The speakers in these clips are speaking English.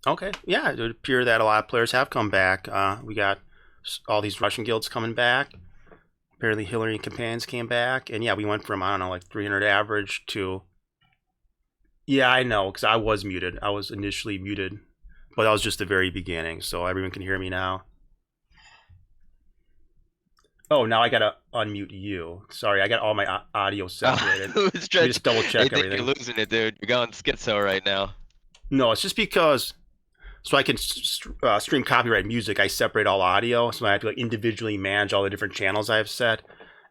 Okay, yeah, it would appear that a lot of players have come back. We got all these Russian guilds coming back. Apparently, Hillary and companions came back, and yeah, we went from I don't know like 300 average to yeah, I know because I was muted. I was initially muted, but that was just the very beginning, so everyone can hear me now. Oh, now I gotta unmute you. Sorry, I got all my audio separated. I was Let me trying just double I check think you're everything. losing it, dude. You're going schizo right now. No, it's just because so I can stream copyright music. I separate all audio, so I have to like individually manage all the different channels I have set.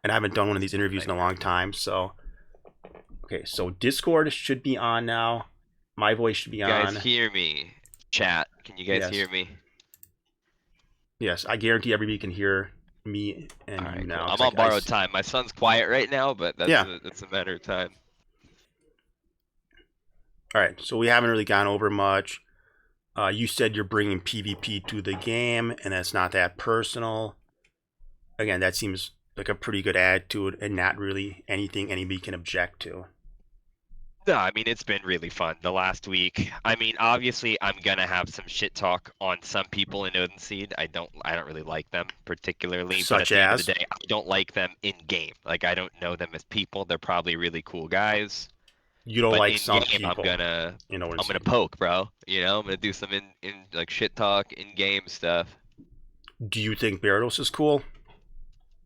And I haven't done one of these interviews in a Nightmare. long time. So okay, so Discord should be on now. My voice should be You guys on. hear me? Chat. Can you guys Yes, hear me? yes. I guarantee everybody can hear me and you Alright, cool. now I'm because on borrowed time. My son's quiet right now, but yeah. that's a matter of time. All right, so we haven't really gone over much. You said you're bringing PvP to the game, and that's not that personal. Again, that seems like a pretty good attitude, and not really anything anybody can object to. No, I mean it's been really fun the last week. I mean, obviously I'm gonna have some shit talk on some people in Odin I don't really like them particularly, but at Such the end of the as day, I don't like them in game. Like I don't know them as people. They're probably really cool guys. you don't But like in some game, people, you know what I'm I'm gonna saying. poke, bro. You know, I'm gonna do some in like shit talk in game stuff. Do you think Gyarados is cool?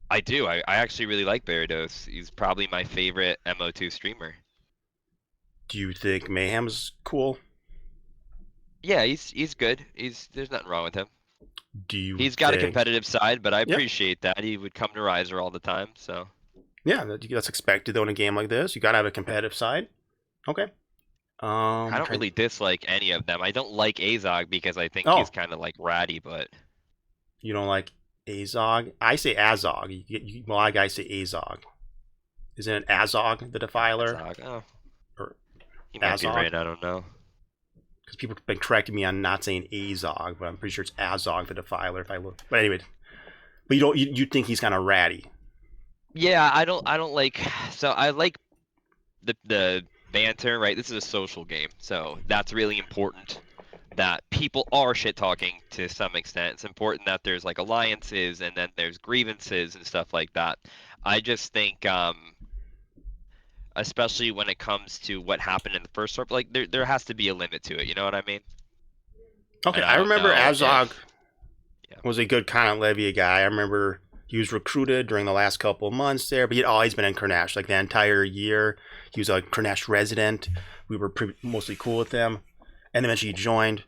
I do. I actually really like Gyarados. He's probably my favorite MO2 streamer. Do you think Mayhem's cool? Yeah, he's good. He's there's nothing wrong with him. Do you He's got a think? competitive side, but I Yeah, appreciate that. He would come to Riser all the time, so yeah, that's expected though in a game like this. You gotta have a competitive side. Okay. I don't Trying. really dislike any of them. I don't like Azog because I think he's Oh, kind of like ratty, but you don't like Azog? I say Azog. A lot of guys say Azog. Isn't it Azog the Defiler Azog, oh, or he might be Azog? right. I don't know. Because people have been correcting me on not saying Azog, but I'm pretty sure it's Azog the Defiler if I look. But anyway, but you think he's kind of ratty? Yeah, I don't like. So I like the banter, right? This is a social game, so that's really important. That people are shit talking to some extent. It's important that there's like alliances and then there's grievances and stuff like that. I just think especially when it comes to what happened in the first part. Like there has to be a limit to it. You know what I mean? Okay, And I I don't remember know Azog if yeah. was a good Conant Levy guy. I remember he was recruited during the last couple of months there, but he'd always been in Kernash. Like the entire year, he was a Kernash resident. We were mostly cool with him, and eventually he joined.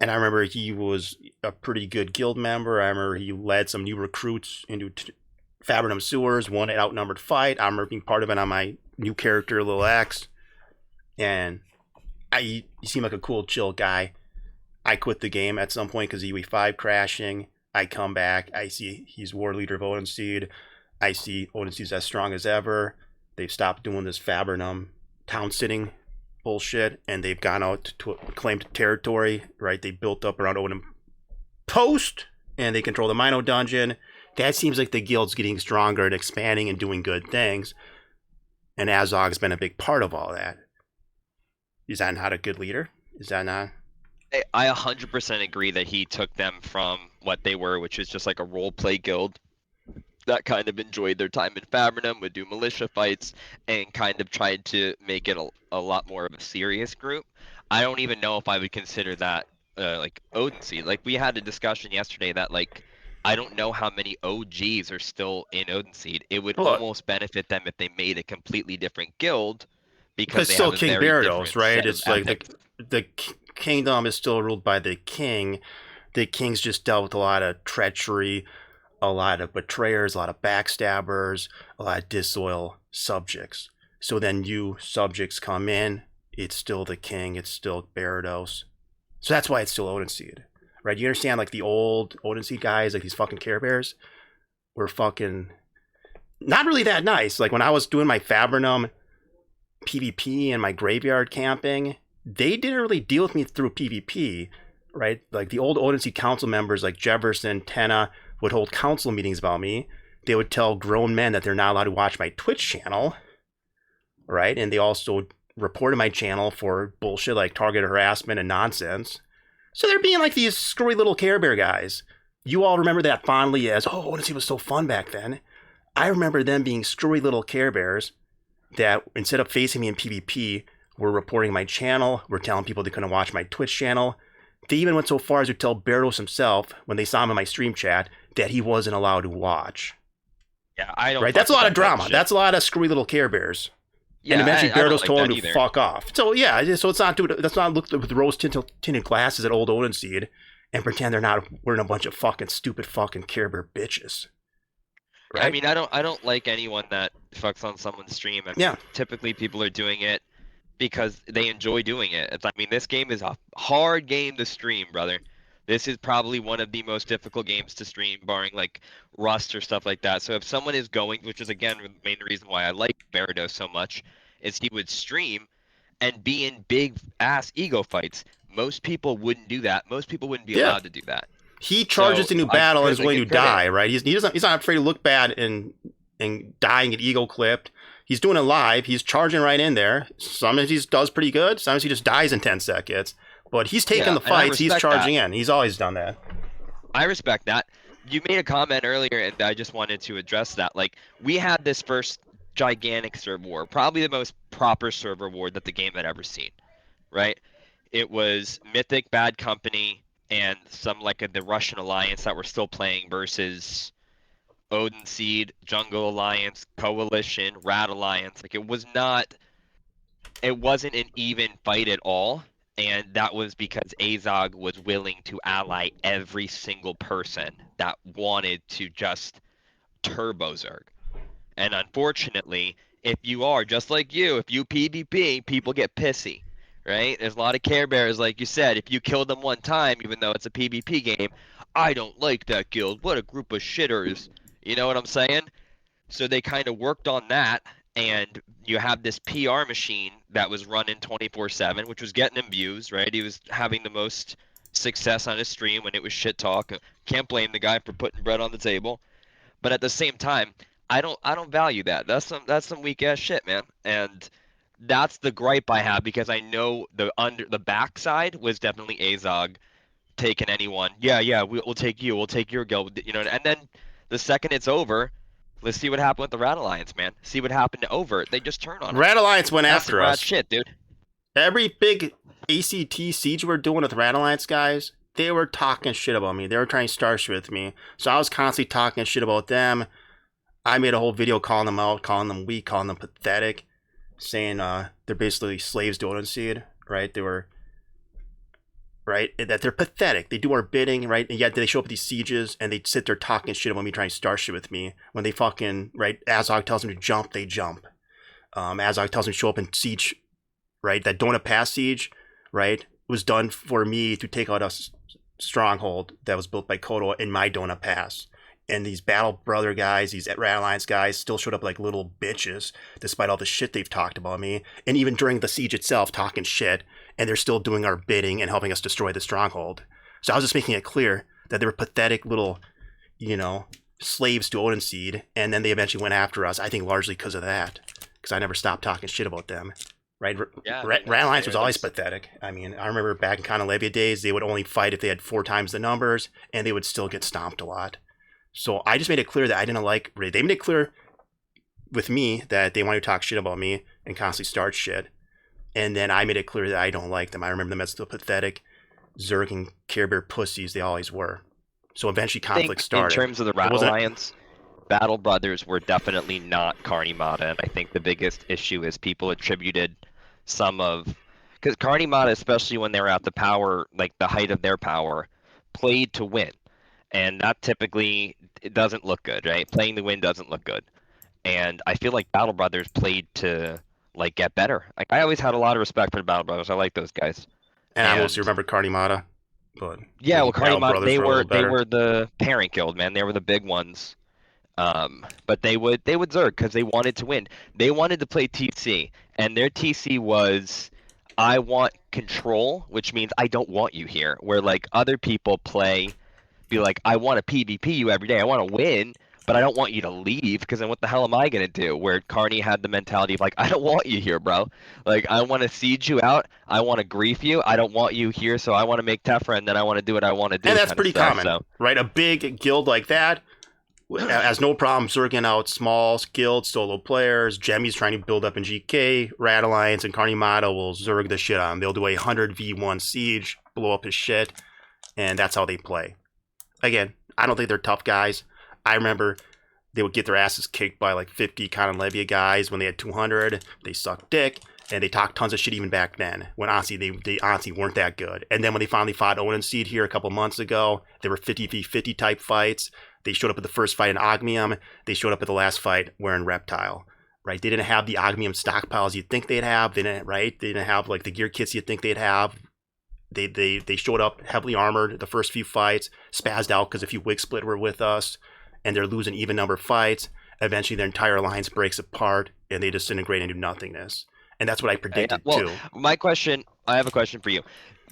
And I remember he was a pretty good guild member. I remember he led some new recruits into Fabrinum Sewers, won an outnumbered fight. I remember being part of it on my new character, Lil X. And he seemed like a cool, chill guy. I quit the game at some point because EW5 crashing. I come back. I see he's war leader of Odin Seed. I see Odin Seed's as strong as ever. They've stopped doing this Fabrinum town sitting bullshit, and they've gone out to claimed territory. Right? They built up around Odin Post, and they control the Mino dungeon. That seems like the guild's getting stronger and expanding and doing good things. And Azog's been a big part of all that. Is that not a good leader? Is that not? I 100% agree that he took them from what they were, which is just like a role play guild that kind of enjoyed their time in Fabrinum, would do militia fights, and kind of tried to make it a lot more of a serious group. I don't even know if I would consider that like Odense. Like we had a discussion yesterday that like I don't know how many OGs are still in Odenseed. It would Look, almost benefit them if they made a completely different guild but because it's they still have a King very Gyarados, different right? set of It's like ethics. the kingdom is still ruled by the king. The king's just dealt with a lot of treachery, a lot of betrayers, a lot of backstabbers, a lot of disloyal subjects. So then you subjects come in. It's still the king. It's still Gyarados. So that's why it's still Odin Seed, right? You understand? Like the old Odin Seed guys, like these fucking Care Bears, were fucking not really that nice. Like when I was doing my Fabrinum PvP and my graveyard camping, they didn't really deal with me through PvP, right? Like the old Odyssey council members like Jefferson, Tenna would hold council meetings about me. They would tell grown men that they're not allowed to watch my Twitch channel, right? And they also reported my channel for bullshit like targeted harassment and nonsense. So they're being like these screwy little Care Bear guys. You all remember that fondly as, oh, Odyssey was so fun back then. I remember them being screwy little Care Bears that instead of facing me in PvP, were reporting my channel, were telling people they couldn't watch my Twitch channel. They even went so far as to tell Barros himself, when they saw him in my stream chat, that he wasn't allowed to watch. Yeah, I don't. Right? That's a lot of fuck with that drama. shit. That's a lot of screwy little Care Bears. Yeah, And eventually I don't Barros like told that him either. to fuck off. So yeah, so let's not look with rose-tinted glasses at old Odin Seed and pretend we're in a bunch of fucking stupid fucking Care Bear bitches. Right? I mean, I don't like anyone that fucks on someone's stream. I mean, Yeah. typically people are doing it because they enjoy doing it. I mean, this game is a hard game to stream, brother. This is probably one of the most difficult games to stream, barring like Rust or stuff like that. So if someone is going, which is again the main reason why I like Barados so much, is he would stream and be in big ass ego fights. Most people wouldn't do that. Most people wouldn't be Yeah. allowed to do that. He charges So, into I battle and give is it willing to good credit. die, right? He's not afraid to look bad and dying and ego clipped. He's doing it live. He's charging right in there. Sometimes he does pretty good. Sometimes he just dies in 10 seconds. But he's taking the Yeah, and I fights. He's respect charging in. He's always done that. I respect that. You made a comment earlier, and I just wanted to address that. Like, we had this first gigantic server war, probably the most proper server war that the game had ever seen, right? It was Mythic, Bad Company, and some like the Russian Alliance that were still playing versus Odin Seed, Jungle Alliance, Coalition, Rat Alliance. Like, it wasn't an even fight at all. And that was because Azog was willing to ally every single person that wanted to just turbo Zerg. And unfortunately, if you are just like if you PvP, people get pissy, right? There's a lot of Care Bears, like you said. If you kill them one time, even though it's a PvP game, I don't like that guild. What a group of shitters. You know what I'm saying? So they kind of worked on that, and you have this PR machine that was running 24/7, which was getting him views, right? He was having the most success on his stream when it was shit talk. Can't blame the guy for putting bread on the table, but at the same time, I don't value that. That's some weak ass shit, man. And that's the gripe I have because I know the backside was definitely Azog taking anyone. Yeah, we'll take you. We'll take your guild. You know, and then the second it's over, let's see what happened with the Rat Alliance, man. See what happened to Overt. They just turn on him. Rat Alliance went That's some after rat us. shit, dude. Every big ACT siege we're doing with Rat Alliance guys, they were talking shit about me. They were trying to start shit with me. So I was constantly talking shit about them. I made a whole video calling them out, calling them weak, calling them pathetic, saying they're basically slaves to Odin Seed, right? They were, right? That they're pathetic. They do our bidding, right? And yet they show up at these sieges and they sit there talking shit about me, trying to start shit with me. When they fucking, right? Azog tells them to jump, they jump. Azog tells them to show up in siege, right? That Donut Pass siege, right, was done for me to take out a stronghold that was built by Kodo in my Donut Pass. And these Battle Brother guys, these Rat Alliance guys, still showed up like little bitches, despite all the shit they've talked about me. And even during the siege itself, talking shit, and they're still doing our bidding and helping us destroy the stronghold. So I was just making it clear that they were pathetic little, slaves to Odin Seed, and then they eventually went after us, I think largely because of that. Because I never stopped talking shit about them. Right? Yeah, Rat Alliance was always pathetic. I mean, I remember back in Conolevia days, they would only fight if they had 4 times the numbers, and they would still get stomped a lot. So I just made it clear that I didn't like Raid. They made it clear with me that they wanted to talk shit about me and constantly start shit. And then I made it clear that I don't like them. I remember them as the pathetic Zerg and Care Bear pussies they always were. So eventually conflict started. In terms of the Rat Alliance, Battle Brothers were definitely not Carnimata, and I think the biggest issue is people attributed some of... Because Carnimata, especially when they were at the power, like the height of their power, played to win. And that typically it doesn't look good, right? Playing to win doesn't look good. And I feel like Battle Brothers played to like get better. Like I always had a lot of respect for the Battle Brothers. I like those guys. And I mostly remember Carnimata. But yeah, well, Carnimata they were better. the parent guild, man. They were the big ones. But they would Zerg because they wanted to win. They wanted to play TC, and their TC was, I want control, which means I don't want you here. Where like other people play, be like, I want to PvP you every day. I want to win, but I don't want you to leave because then what the hell am I gonna do? Where Carney had the mentality of like, I don't want you here, bro. Like I want to siege you out. I want to grief you. I don't want you here, so I want to make Tefra, and then I want to do what I want to And do, that's kind of pretty stuff. common, So right? A big guild like that has no problem zerging out small guilds, solo players. Jemmy's trying to build up in GK. Rat Alliance and Carnimata will zerg the shit on him. They'll do a 100v1 siege, blow up his shit, and that's how they play. Again, I don't think they're tough guys. I remember they would get their asses kicked by like 50 Conan Levia guys when they had 200. They sucked dick, and they talked tons of shit even back then. When honestly, they honestly weren't that good. And then when they finally fought Owen Seed here a couple months ago, they were 50v50 type fights. They showed up at the first fight in Ogmium. They showed up at the last fight wearing Reptile. Right? They didn't have the Ogmium stockpiles you'd think they'd have. They didn't, right? They didn't have like the gear kits you'd think they'd have. They showed up heavily armored the first few fights, spazzed out because a few wig split were with us, and they're losing even number of fights. Eventually, their entire alliance breaks apart, and they disintegrate into nothingness. And that's what I predicted too. I have a question for you.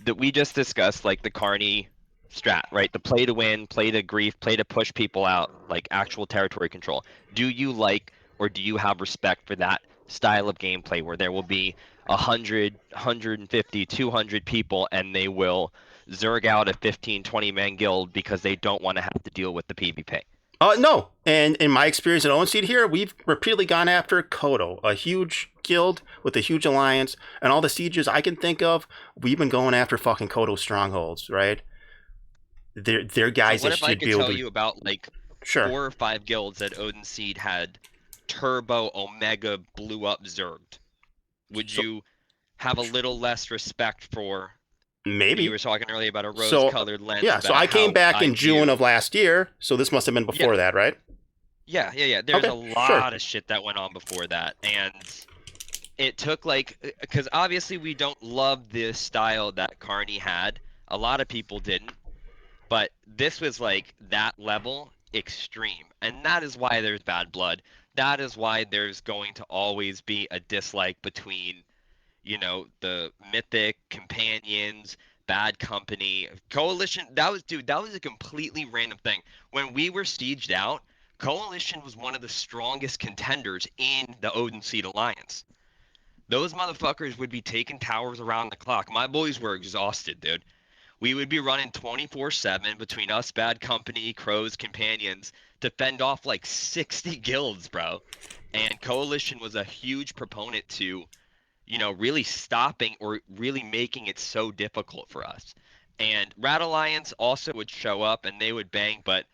That we just discussed, like the Carney strat, right? The play to win, play to grief, play to push people out, like actual territory control. Do you like or do you have respect for that style of gameplay where there will be 100, 150, 200 people and they will zerg out a 15, 20 man guild because they don't want to have to deal with the PvP? No. And in my experience at Owen Seed here, we've repeatedly gone after Kodo, a huge guild with a huge alliance, and all the sieges I can think of, we've been going after fucking Kodo strongholds, right? They're guys So what that if I should could be able tell to. you about like Sure. 4 or 5 guilds that Odin Seed had Turbo Omega blew up zerged? Would So you have a little less respect for? You maybe. were talking earlier about a So rose-colored lens, yeah. So about I came how back I in June view. of last year. So this must have been Yeah, before that, right? yeah. There's a Okay. Sure. lot of shit that went on before that, and it took like, because obviously we don't love the style that Carney had. A lot of people didn't, but this was like that level extreme, and that is why there's bad blood. That is why there's going to always be a dislike between, the Mythic companions, bad company, coalition. That was a completely random thing. When we were sieged out, coalition was one of the strongest contenders in the Odin Seed Alliance. Those motherfuckers would be taking towers around the clock. My boys were exhausted, dude. We would be running 24/7 between us, bad company, crows, companions to fend off like 60 guilds, bro. And coalition was a huge proponent to, really stopping or really making it so difficult for us. And Rat Alliance also would show up and they would bang, but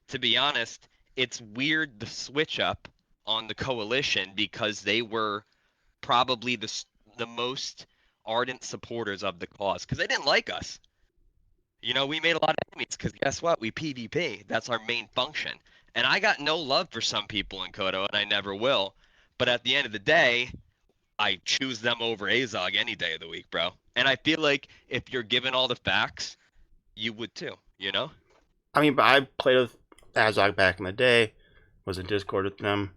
to be honest, it's weird the switch up on the coalition because they were probably the most ardent supporters of the cause because they didn't like us. We made a lot of enemies because guess what? We PvP. That's our main function. And I got no love for some people in Kodo, and I never will. But at the end of the day, I choose them over Azog any day of the week, bro. And I feel like if you're given all the facts, you would too, you know? I mean, but I played with Azog back in the day. Was in Discord with them.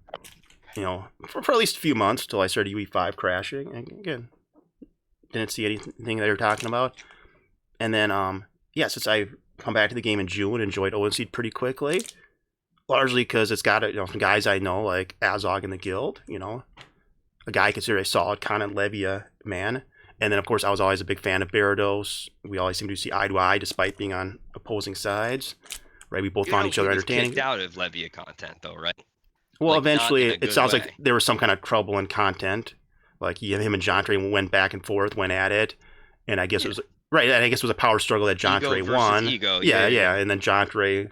For at least a few months till I started UE5 crashing. And again, didn't see anything they were talking about. And then, since I've come back to the game in June, enjoyed Owen Seed pretty quickly. Largely because it's got some guys I know, like Azog in the guild, a guy I consider a solid Conan Levia man. And then, of course, I was always a big fan of Barados. We always seem to see eye to eye despite being on opposing sides. Right? We both found each other Who was entertaining. kicked out of Levia content, though, right? Well, Like, not in eventually, a it good sounds way. like there was some kind of trouble in content. Like him and Jontre went back and forth, went at it, and I guess it was right. And I guess it was a power struggle that Jontre Ego versus won. ego. Yeah. And then Jontre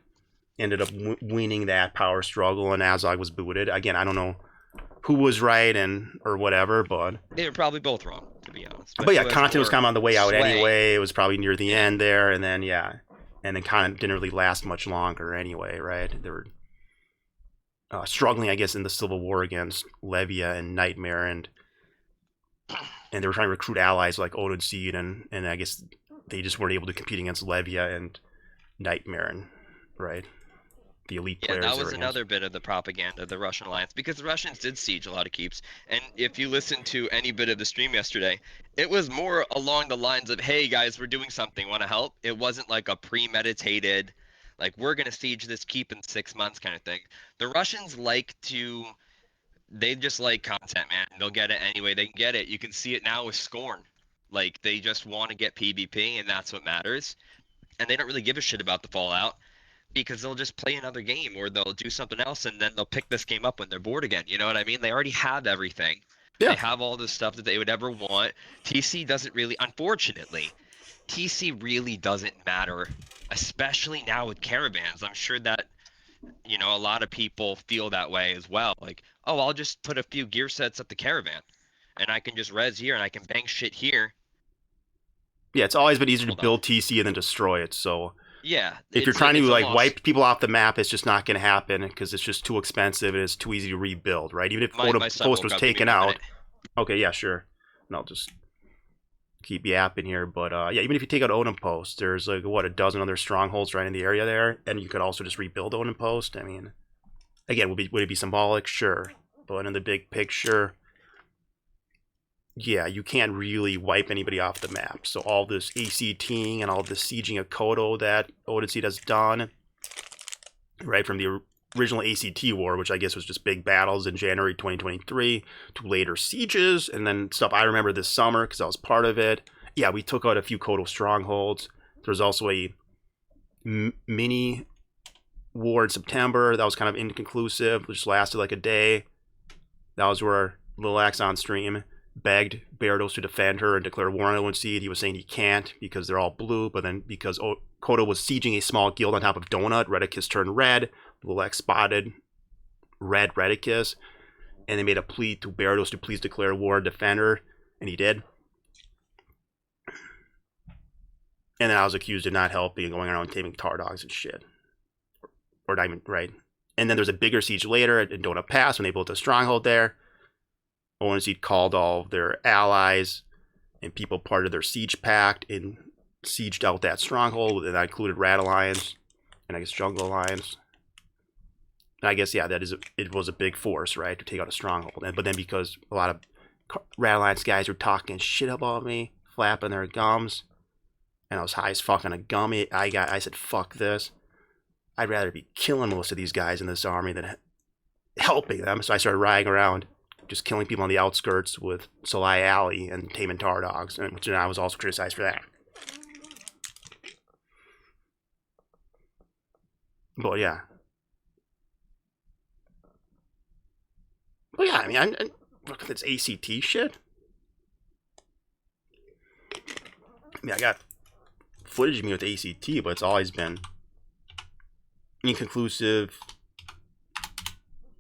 ended up winning that power struggle, and Azog was booted. Again, I don't know who was right or whatever, but They were probably both wrong, to be honest. but yeah, who has content was more kind of on the way out sway? anyway. It was probably near the end there, and then content didn't really last much longer anyway, right? They were struggling, I guess, in the civil war against Levia and Nightmare, and they were trying to recruit allies like Odin Seed, and I guess they just weren't able to compete against Levia and Nightmare, and right, the elite Yeah, players. that they were was against. another bit of the propaganda of the Russian alliance because the Russians did siege a lot of keeps. And if you listen to any bit of the stream yesterday, it was more along the lines of, "Hey guys, we're doing something. Want to help?" It wasn't like a premeditated, Like, we're gonna siege this keep in 6 months, kind of thing. The Russians they just like content, man. They'll get it anyway. They can get it. You can see it now with Scorn. Like, they just want to get PvP, and that's what matters. And they don't really give a shit about the Fallout because they'll just play another game or they'll do something else and then they'll pick this game up when they're bored again. You know what I mean? They already have everything. They Yeah. have all the stuff that they would ever want. TC doesn't really, unfortunately, TC really doesn't matter, especially now with caravans. I'm sure that, a lot of people feel that way as well. Like, oh, I'll just put a few gear sets at the caravan and I can just res here and I can bang shit here. Yeah, it's always been easier to Hold on. build TC than destroy it. So Yeah, if you're it's trying to like loss. wipe people off the map, it's just not going to happen because it's just too expensive and it's too easy to rebuild, right? Even if My Odin son Post woke was up. Give me taken 1 out. minute. Okay, yeah, sure. And I'll just keep yapping here. But yeah, even if you take out Odin Post, there's like, what, a dozen other strongholds right in the area there. And you could also just rebuild Odin Post. I mean, again, would it be symbolic? Sure. But in the big picture, yeah, you can't really wipe anybody off the map. So all this ACTing and all this sieging of Kodo that Odin Seed has done, right from the original ACT war, which I guess was just big battles in January 2023, to later sieges, and then stuff I remember this summer because I was part of it. Yeah, we took out a few Kodo strongholds. There's also a mini war in September that was kind of inconclusive, which lasted like a day. That was where Lil X on stream begged Gyarados to defend her and declare war on Odin Seed. He was saying he can't because they're all blue, but then because Kodo was sieging a small guild on top of Donut, Redicus turned red. Lil X spotted red Redicus, and they made a plea to Gyarados to please declare war and defend her, and he did. And then I was accused of not helping and going around taming tar dogs and shit. Or not even, right? And then there's a bigger siege later at Donut Pass when they built a stronghold there. Odin Seed called all their allies and people part of their siege pact and sieged out that stronghold, and that included Rat Alliance and I guess Jungle Alliance. And I guess, yeah, it was a big force, right, to take out a stronghold. But then because a lot of Rat Alliance guys were talking shit about me, flapping their gums, and I was high as fuck on a gummy, I said, fuck this. I'd rather be killing most of these guys in this army than helping them. So I started riding around, just killing people on the outskirts with Solai Alley and taming tar dogs, and which I was also criticized for that. But yeah. But yeah, I mean, I look at this ACT shit. I mean, I got footage of me with ACT, but it's always been inconclusive,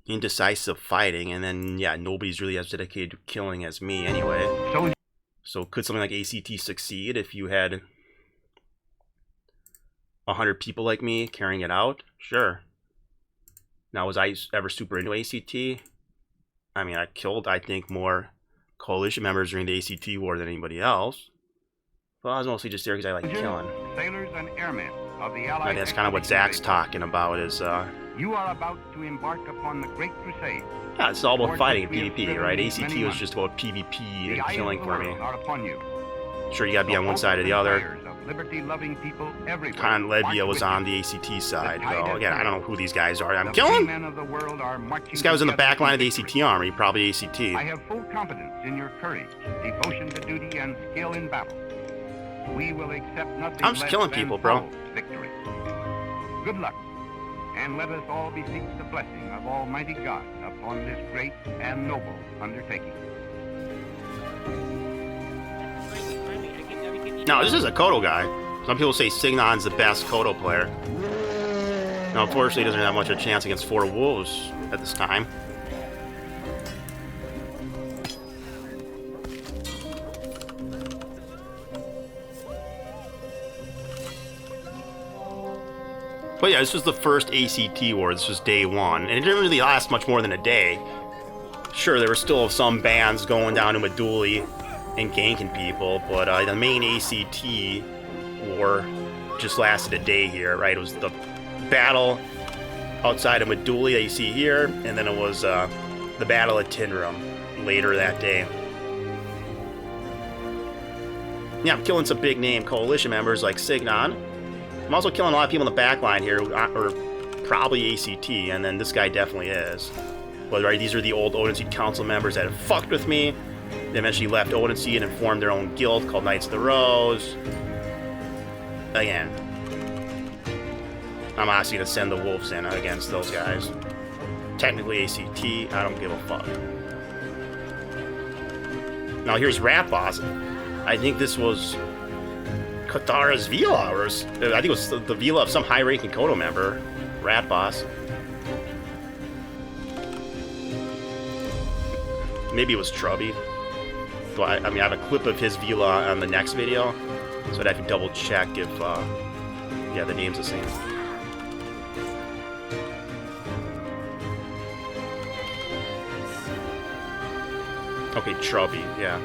indecisive fighting, and then, yeah, nobody's really as dedicated to killing as me anyway. So could something like ACT succeed if you had 100 people like me carrying it out? Sure. Now, was I ever super into ACT? I mean, I killed, I think, more coalition members during the ACT war than anybody else. But I was mostly just there because I like killing. Sailors and airmen of the Allied. And that's kind of what Zach's talking about is, you are about to embark upon the Great Crusade. yeah, it's all about fighting and PvP, right? ACT was just about PvP and killing for me. Sure, you gotta be on one side or the other. Khan Levia was on the ACT side, though. Again, I don't know who these guys are. I'm killing! This guy was in the back line of the ACT army, probably ACT. I have full confidence in your courage, devotion to duty, and skill in battle. We will accept nothing I'm just killing people, bro. Victory. Good luck, and let us all beseech the blessing of Almighty God upon this great and noble undertaking. Now, this is a Kodo guy. Some people say Signon's the best Kodo player. Now, unfortunately, he doesn't have much of a chance against 4 wolves at this time. But yeah, this was the first ACT war. This was day 1. And it didn't really last much more than a day. Sure, there were still some bands going down to Meduli and ganking people, but the main ACT war just lasted a day here, right? It was the battle outside of Meduli that you see here, and then it was the battle at Tinram later that day. Yeah, I'm killing some big name coalition members like Signon, I'm also killing a lot of people in the back line here, or probably ACT, and then this guy definitely is. But right, these are the old Odin Seed Council members that have fucked with me. They eventually left Odin Seed and formed their own guild called Knights of the Rose. Again, I'm honestly gonna send the wolves in against those guys. Technically ACT, I don't give a fuck. Now here's Rat Boss. I think this was Katara's Vila, or I think it was the Vila of some high-ranking Kodo member. Rat Boss. Maybe it was Trubby. So I mean, I have a clip of his Vila on the next video, so I'd have to double check if, yeah, the name's the same. Okay, Trubby, yeah.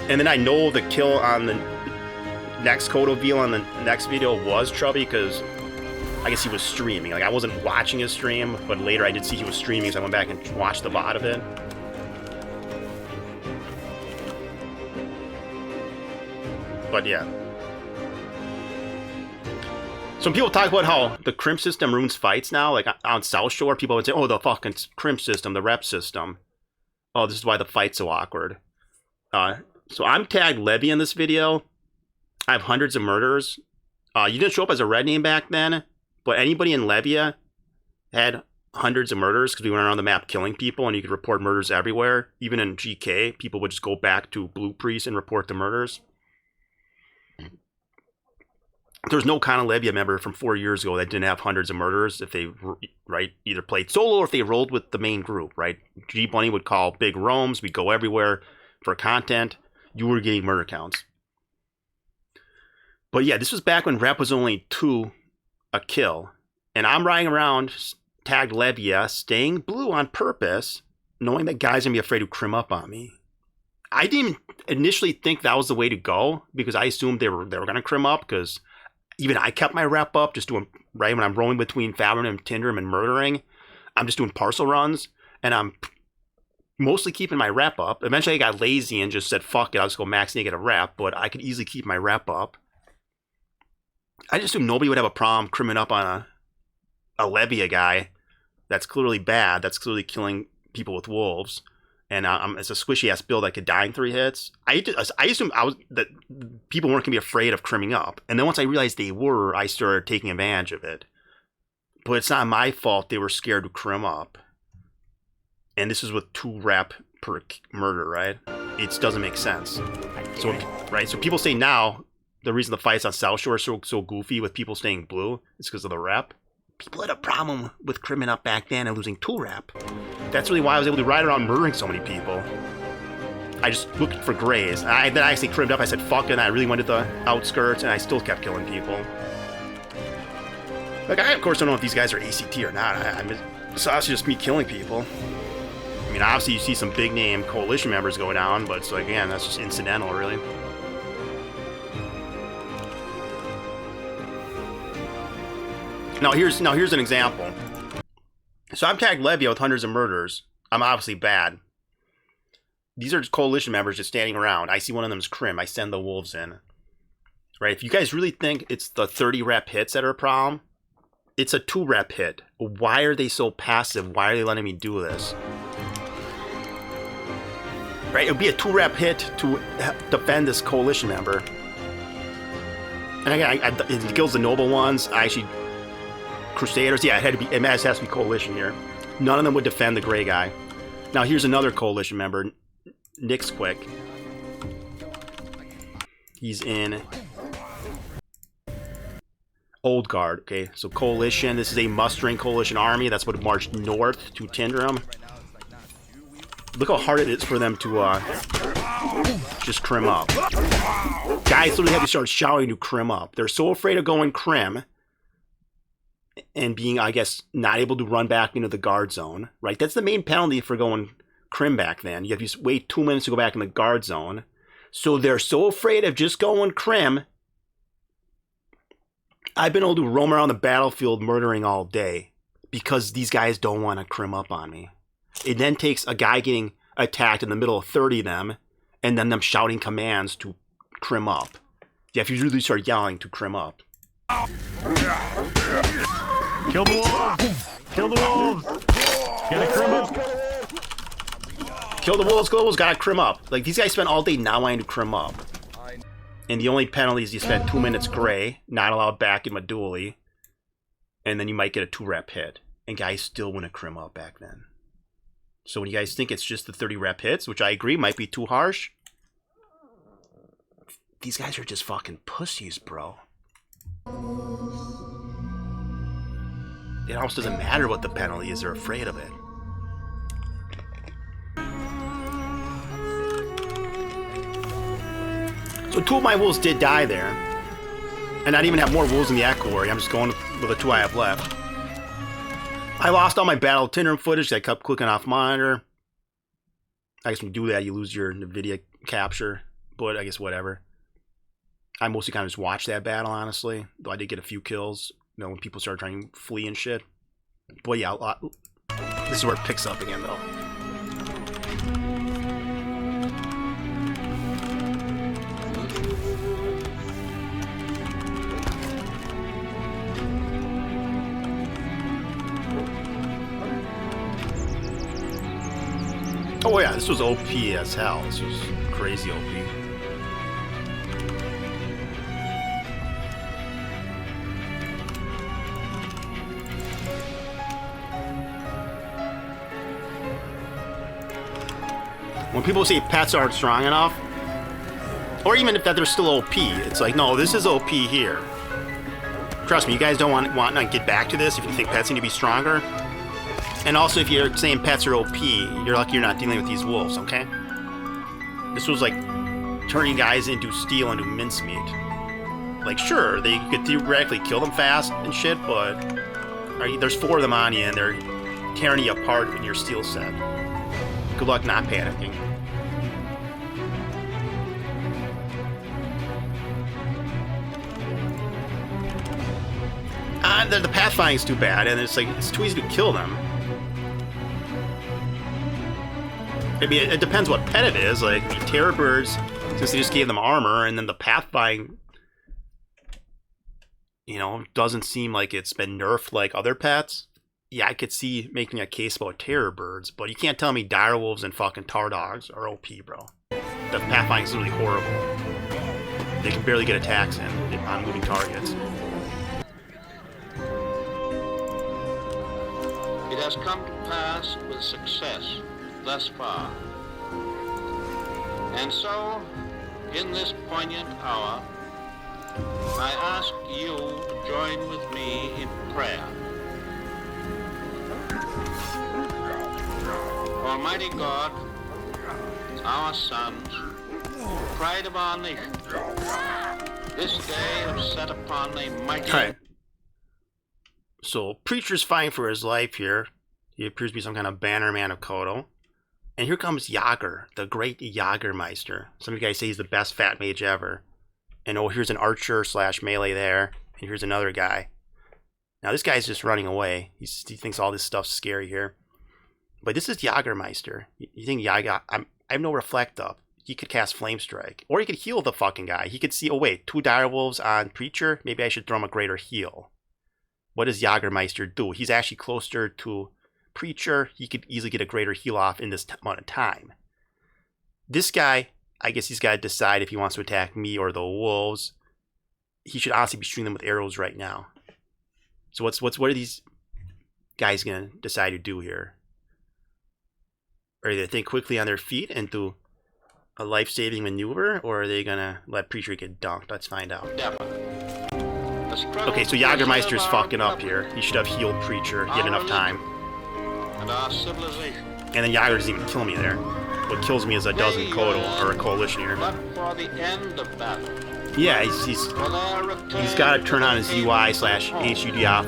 And then I know the kill on the next Kodo Vila on the next video was Trubby, because I guess he was streaming. Like, I wasn't watching his stream, but later I did see he was streaming, so I went back and watched the VOD of it. But yeah. So when people talk about how the crimp system ruins fights now, like on South Shore, people would say, oh, the fucking crimp system, the rep system. Oh, this is why the fight's so awkward. So I'm tagged Levy in this video. I have hundreds of murders. You didn't show up as a red name back then, but anybody in Levia had hundreds of murders because we went around the map killing people, and you could report murders everywhere. Even in GK, people would just go back to Blue Priest and report the murders. There's no kind of Levia member from 4 years ago that didn't have hundreds of murders if they, right, either played solo or if they rolled with the main group, right? G Bunny would call big roams. We'd go everywhere for content. You were getting murder counts. But yeah, this was back when rep was only 2 a kill. And I'm riding around, tagged Levia, staying blue on purpose, knowing that guys are going to be afraid to crim up on me. I didn't initially think that was the way to go, because I assumed they were going to crim up, because even I kept my rep up, just doing, right, when I'm rolling between Fabric and Tindrum and murdering, I'm just doing parcel runs, and I'm mostly keeping my rep up. Eventually I got lazy and just said, fuck it, I'll just go max negative rep, but I could easily keep my rep up. I just assumed nobody would have a problem crimming up on a Levia guy that's clearly bad, that's clearly killing people with wolves. And it's a squishy-ass build I could die in 3 hits. I assumed that people weren't going to be afraid of crimming up. And then once I realized they were, I started taking advantage of it. But it's not my fault they were scared to crim up. And this is with 2 rep per murder, right? It doesn't make sense. So, right? So people say now, the reason the fights on South Shore are so goofy with people staying blue is because of the rep. People had a problem with crimming up back then and losing 2 rep. That's really why I was able to ride around murdering so many people. I just looked for grays. Then I actually crimmed up. I said, fuck it. And I really went to the outskirts, and I still kept killing people. Like, I, of course, don't know if these guys are ACT or not. It's obviously just me killing people. I mean, obviously, you see some big-name coalition members go down, but it's like, again, that's just incidental, really. Now here's an example. So I'm tagged Levia with hundreds of murders. I'm obviously bad. These are just coalition members just standing around. I see one of them is Crim. I send the wolves in. Right? If you guys really think it's the 30 rep hits that are a problem, it's a 2 rep hit. Why are they so passive? Why are they letting me do this? Right? It would be a 2 rep hit to defend this coalition member. And again, it kills the noble ones. I actually... Crusaders, yeah, it has to be coalition here. None of them would defend the gray guy. Now here's another coalition member, Nick's Quick. He's in Old Guard. Okay, so coalition. This is a mustering coalition army. That's what marched north to Tindrum. Look how hard it is for them to just crim up. Guys literally have to start shouting to crim up. They're so afraid of going crim and being, I guess, not able to run back into the guard zone, right? That's the main penalty for going crim back then. You have to wait 2 minutes to go back in the guard zone. So they're so afraid of just going crim. I've been able to roam around the battlefield murdering all day because these guys don't want to crim up on me. It then takes a guy getting attacked in the middle of 30 of them and then them shouting commands to crim up. Yeah, if you really start yelling to crim up. Kill the wolves! Kill the wolves! Get a crim up! Kill the wolves, gotta crim up. Like, these guys spend all day not wanting to crim up. And the only penalty is you spend 2 minutes gray, not allowed back in my dually, and then you might get a 2-rep hit. And guys still wouldn't crim up back then. So when you guys think it's just the 30-rep hits, which I agree might be too harsh, these guys are just fucking pussies, bro. It almost doesn't matter what the penalty is, they're afraid of it. So 2 of my wolves did die there. And I didn't even have more wolves in the Echo Warrior. I'm just going with the 2 I have left. I lost all my battle itinerant footage. I kept clicking off monitor. I guess when you do that, you lose your NVIDIA capture. But I guess whatever. I mostly kind of just watched that battle, honestly. Though I did get a few kills. You know, when people started trying to flee and shit. But yeah, this is where it picks up again, though. Oh yeah, this was OP as hell. This was crazy OP. When people say pets aren't strong enough, or even if that they're still OP, it's like, no, this is OP here. Trust me, you guys don't want to get back to this if you think pets need to be stronger. And also, if you're saying pets are OP, you're lucky you're not dealing with these wolves, okay? This was like turning guys into steel, into mincemeat. Like, sure, they could theoretically kill them fast and shit, but there's 4 of them on you, and they're tearing you apart in your steel set. Good luck not panicking. The pathfinding's too bad, and it's like, it's too easy to kill them. I mean, it depends what pet it is. Like, the terror birds, since they just gave them armor, and then the pathfinding, you know, doesn't seem like it's been nerfed like other pets. Yeah, I could see making a case about terror birds, but you can't tell me direwolves and fucking tar dogs are OP, bro. The pathfinding is literally horrible. They can barely get attacks in on moving targets. It has come to pass with success thus far. And so, in this poignant hour, I ask you to join with me in prayer. Almighty God, our sons, pride of our nation, this day have set upon a mighty... Alright. So, Preacher's fighting for his life here. He appears to be some kind of bannerman of Kodo. And here comes Jaeger, the great Jaegermeister. Some of you guys say he's the best fat mage ever. And oh, here's an archer / melee there. And here's another guy. Now, this guy's just running away. He thinks all this stuff's scary here. But this is Jaegermeister. You think Jaeger... I have no reflect up. He could cast Flame Strike. Or he could heal the fucking guy. He could see, oh wait, 2 direwolves on Preacher? Maybe I should throw him a greater heal. What does Jaegermeister do? He's actually closer to Preacher. He could easily get a greater heal off in this amount of time. This guy, I guess he's got to decide if he wants to attack me or the wolves. He should honestly be shooting them with arrows right now. So what are these guys going to decide to do here? Are they going to think quickly on their feet and do a life-saving maneuver, or are they going to let Preacher get dunked? Let's find out. Okay, so Jaegermeister's fucking up here. He should have healed Preacher. He had enough time. And then Jaeger doesn't even kill me there. What kills me is a dozen Kodo, or a coalition here. Yeah, he's got to turn on his UI / HUD off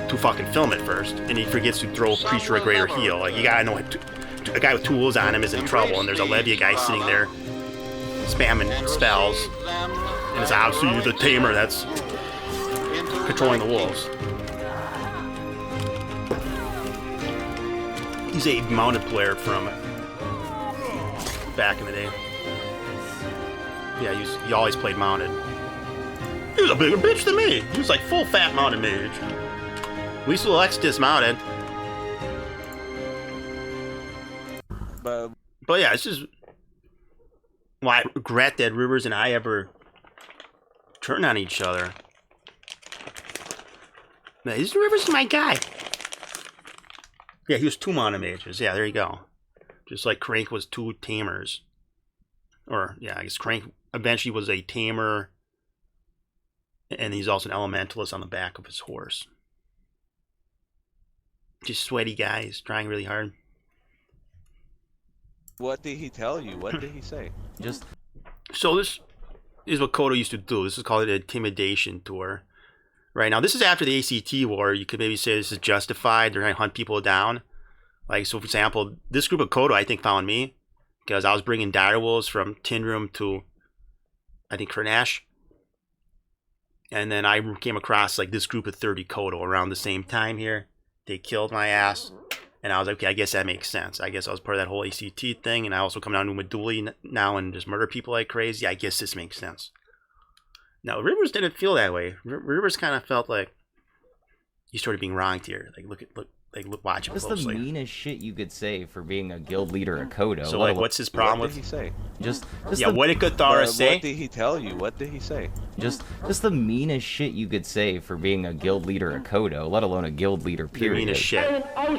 to fucking film it first. And he forgets to throw Preacher a greater heal. Like, you gotta know a guy with tools on him is in trouble, and there's a Levia guy sitting there spamming spells. And it's obviously the tamer that's controlling the wolves. He's a mounted player from back in the day. Yeah, he always played mounted. He was a bigger bitch than me. He was like full fat mounted mage. At least Lex dismounted. But yeah, it's just why I regret that Rivers and I ever turned on each other. This Rivers is my guy. Yeah, he was 2 mono mages. Yeah, there you go. Just like Crank was 2 tamers. Or, yeah, I guess Crank eventually was a tamer. And he's also an elementalist on the back of his horse. Just sweaty guys trying really hard. What did he tell you? What did he say? Just So this is what Kodo used to do. This is called an intimidation tour. Right now, this is after the ACT war. You could maybe say this is justified. They're trying to hunt people down. Like, so for example, this group of Kodo, I think, found me because I was bringing direwolves from Tinroom to, I think, Kernash. And then I came across like this group of 30 Kodo around the same time here. They killed my ass. And I was like, okay, I guess that makes sense. I guess I was part of that whole ACT thing. And I also come down to Maduli now and just murder people like crazy. I guess this makes sense. Now, Rivers didn't feel that way. Rivers kind of felt like he's sort of being wronged here. Like, watch him What's closely. the meanest shit you could say for being a guild leader at Kodo? So, like, what's his problem What with? did he say? Just Yeah, the, what did Gothara say? What did he tell you? What did he say? just the meanest shit you could say for being a guild leader at Kodo, let alone a guild leader. The Period. meanest shit. Oh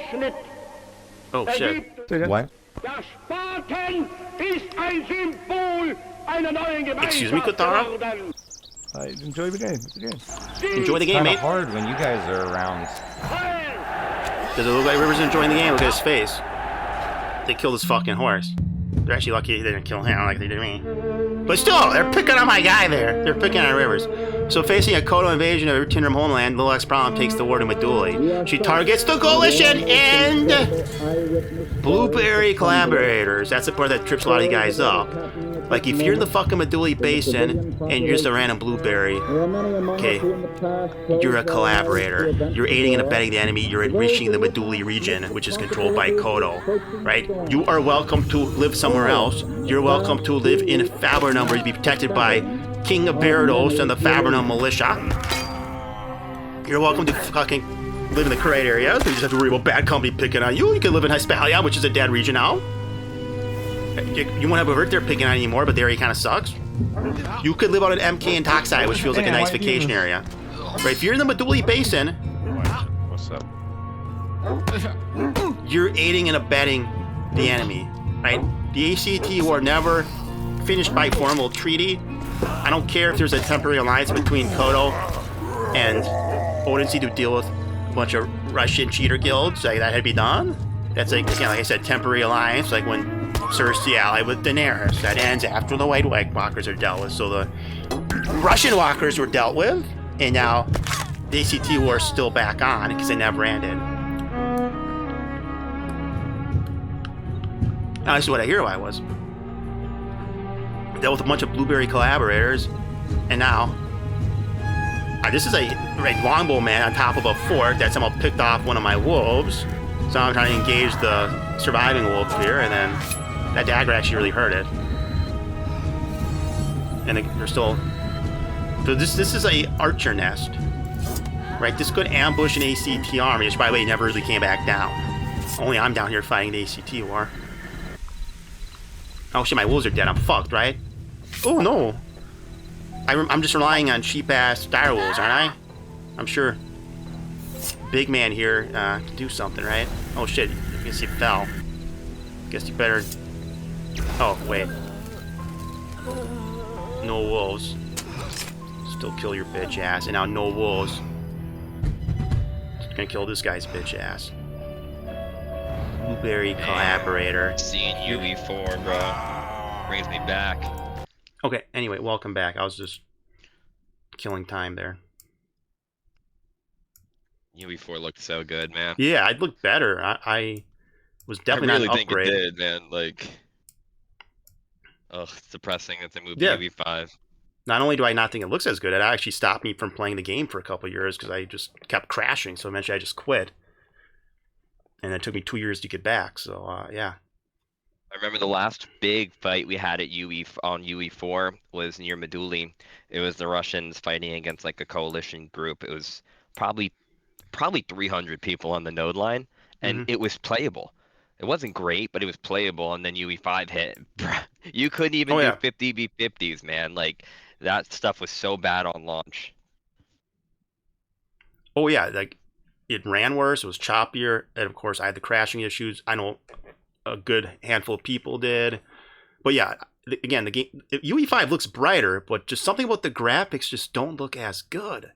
shit. What? Der Spaten ist ein Symbol einer neuen Excuse me, Gothara? I enjoy the game. It's a game. Enjoy the game, Kinda mate. hard when you guys are around. Does it look like Rivers enjoying the game? Look at his face. They killed his fucking horse. They're actually lucky they didn't kill him like they did me. But still, they're picking on my guy there. They're picking on Rivers. So facing a Kodo invasion of Tinram homeland, Lil X Problem takes the war to Maduli. She targets the coalition and Blueberry collaborators. That's the part that trips a lot of you guys up. Like, if you're in the fucking Maduli Basin and you're just a random blueberry, okay, you're a collaborator. You're aiding and abetting the enemy. You're enriching the Maduli region, which is controlled by Kodo, right? You are welcome to live somewhere else. You're welcome to live in Fabernum, where you be protected by King of Barados and the Fabernum militia. You're welcome to fucking live in the correct area. So you just have to worry about bad company picking on you. You can live in Hispalia, which is a dead region now. You won't have a hurt there picking on anymore, but the area kind of sucks. You could live out at MK and Toxide, which feels like a nice vacation area. Right, if you're in the Maduli Basin, What's up? you're aiding and abetting the enemy, right? The ACT war never finished by formal treaty. I don't care if there's a temporary alliance between Kodo and Odense to deal with a bunch of Russian cheater guilds. Like, that had to be done. That's like, like I said, temporary alliance, like when Cersei allied with Daenerys. That ends after the White Walkers are dealt with. So the Russian Walkers were dealt with, and now the ACT war is still back on because it never ended. Now, this is what a hero I was. Dealt with a bunch of Blueberry collaborators, and now this is a longbow man on top of a fort that somehow picked off one of my wolves. So I'm trying to engage the surviving wolf here, and then that dagger actually really hurt it. And they're still. So this is a archer nest, right? This could ambush an ACT army, which by the way never really came back down. Only I'm down here fighting the ACT war. Oh shit, my wolves are dead. I'm fucked, right? Oh no. I'm just relying on cheap ass dire wolves, aren't I? I'm sure. Big man here can do something, right? Oh shit, I guess he fell. Guess you better. Oh, wait. No wolves. Still kill your bitch ass. And now no wolves. Just gonna kill this guy's bitch ass. Blueberry collaborator. Seeing UE4, bro, brings me back. Okay, anyway, welcome back. I was just killing time there. UE4 looked so good, man. Yeah, I'd look better. I was I definitely really not an think upgrade. it did, man. Like, ugh, it's depressing that they moved Yeah. to UE5. Not only do I not think it looks as good, it actually stopped me from playing the game for a couple of years because I just kept crashing. So eventually I just quit. And it took me 2 years to get back. So, yeah. I remember the last big fight we had at on UE4 was near Meduli. It was the Russians fighting against like a coalition group. It was probably 300 people on the node line, and Hmm. it was playable. It wasn't great, but it was playable. And then UE5 hit. You couldn't even Oh do yeah. 50v50s, man. Like that stuff was so bad on launch. Oh yeah. Like it ran worse. It was choppier, and of course I had the crashing issues. I know a good handful of people did, but yeah. Again, the game UE5 looks brighter, but just something about the graphics just don't look as good.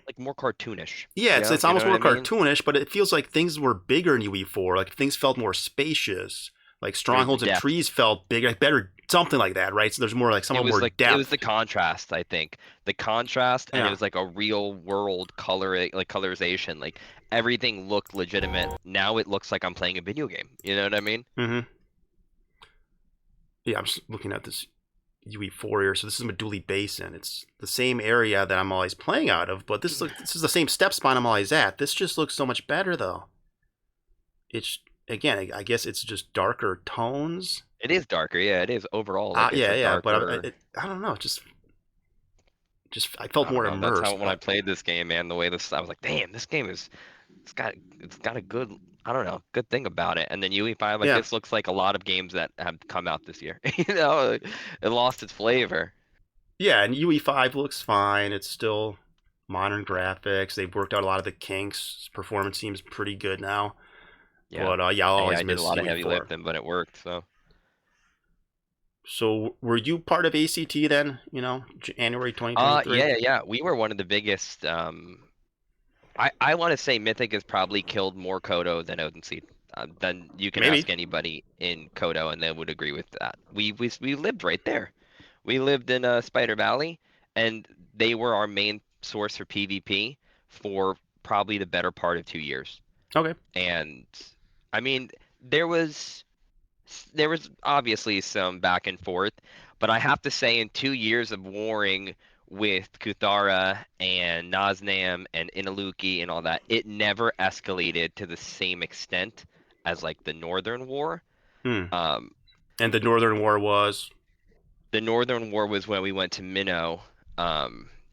Like more cartoonish. Yeah, it's Yeah, it's you know almost more what I mean? cartoonish, but it feels like things were bigger in UE4. Like things felt more spacious. Like There's the strongholds and depth. trees felt big, like better, something like that, right? So there's more like It somewhat was more like it was depth. the contrast, I think. The contrast, and it Yeah. was like a real world colorization. Like everything looked legitimate. Now it looks like I'm playing a video game. You know what I mean? Mm-hmm. Yeah, I'm just looking at this UE4 here. So this is Meduli Basin. It's the same area that I'm always playing out of, but this is the same step spawn I'm always at. This just looks so much better though. It's again, I guess it's just darker tones. It is darker. Yeah, it is overall. Like it's Yeah, a yeah, but darker. I don't know. Just I felt I don't more know. That's how immersed. when I played this game, man. The way this, I was like, damn, this game is. It's got a good. I don't know, good thing about it. And then UE5, like Yeah, this looks like a lot of games that have come out this year. You know, it lost its flavor. yeah, and UE5 looks fine. It's still modern graphics. They've worked out a lot of the kinks. Performance seems pretty good now. Yeah. But yeah, I'll always AI did a miss lot of heavy UE4. lifting, but it worked. So. So were you part of ACT then? January 2023. Yeah. We were one of the biggest. I want to say Mythic has probably killed more Kodo than Odin Seed. Then you can Maybe. ask anybody in Kodo, and they would agree with that. We lived right there. We lived in Spider Valley, and they were our main source for PvP for probably the better part of 2 years. Okay. And I mean, there was obviously some back and forth, but I have to say, in 2 years of warring with Kuthara and Naznam and Inaluki and all that, it never escalated to the same extent as like the Northern War. Hmm. Um, And the Northern War was. the Northern War was when we went to Minnow,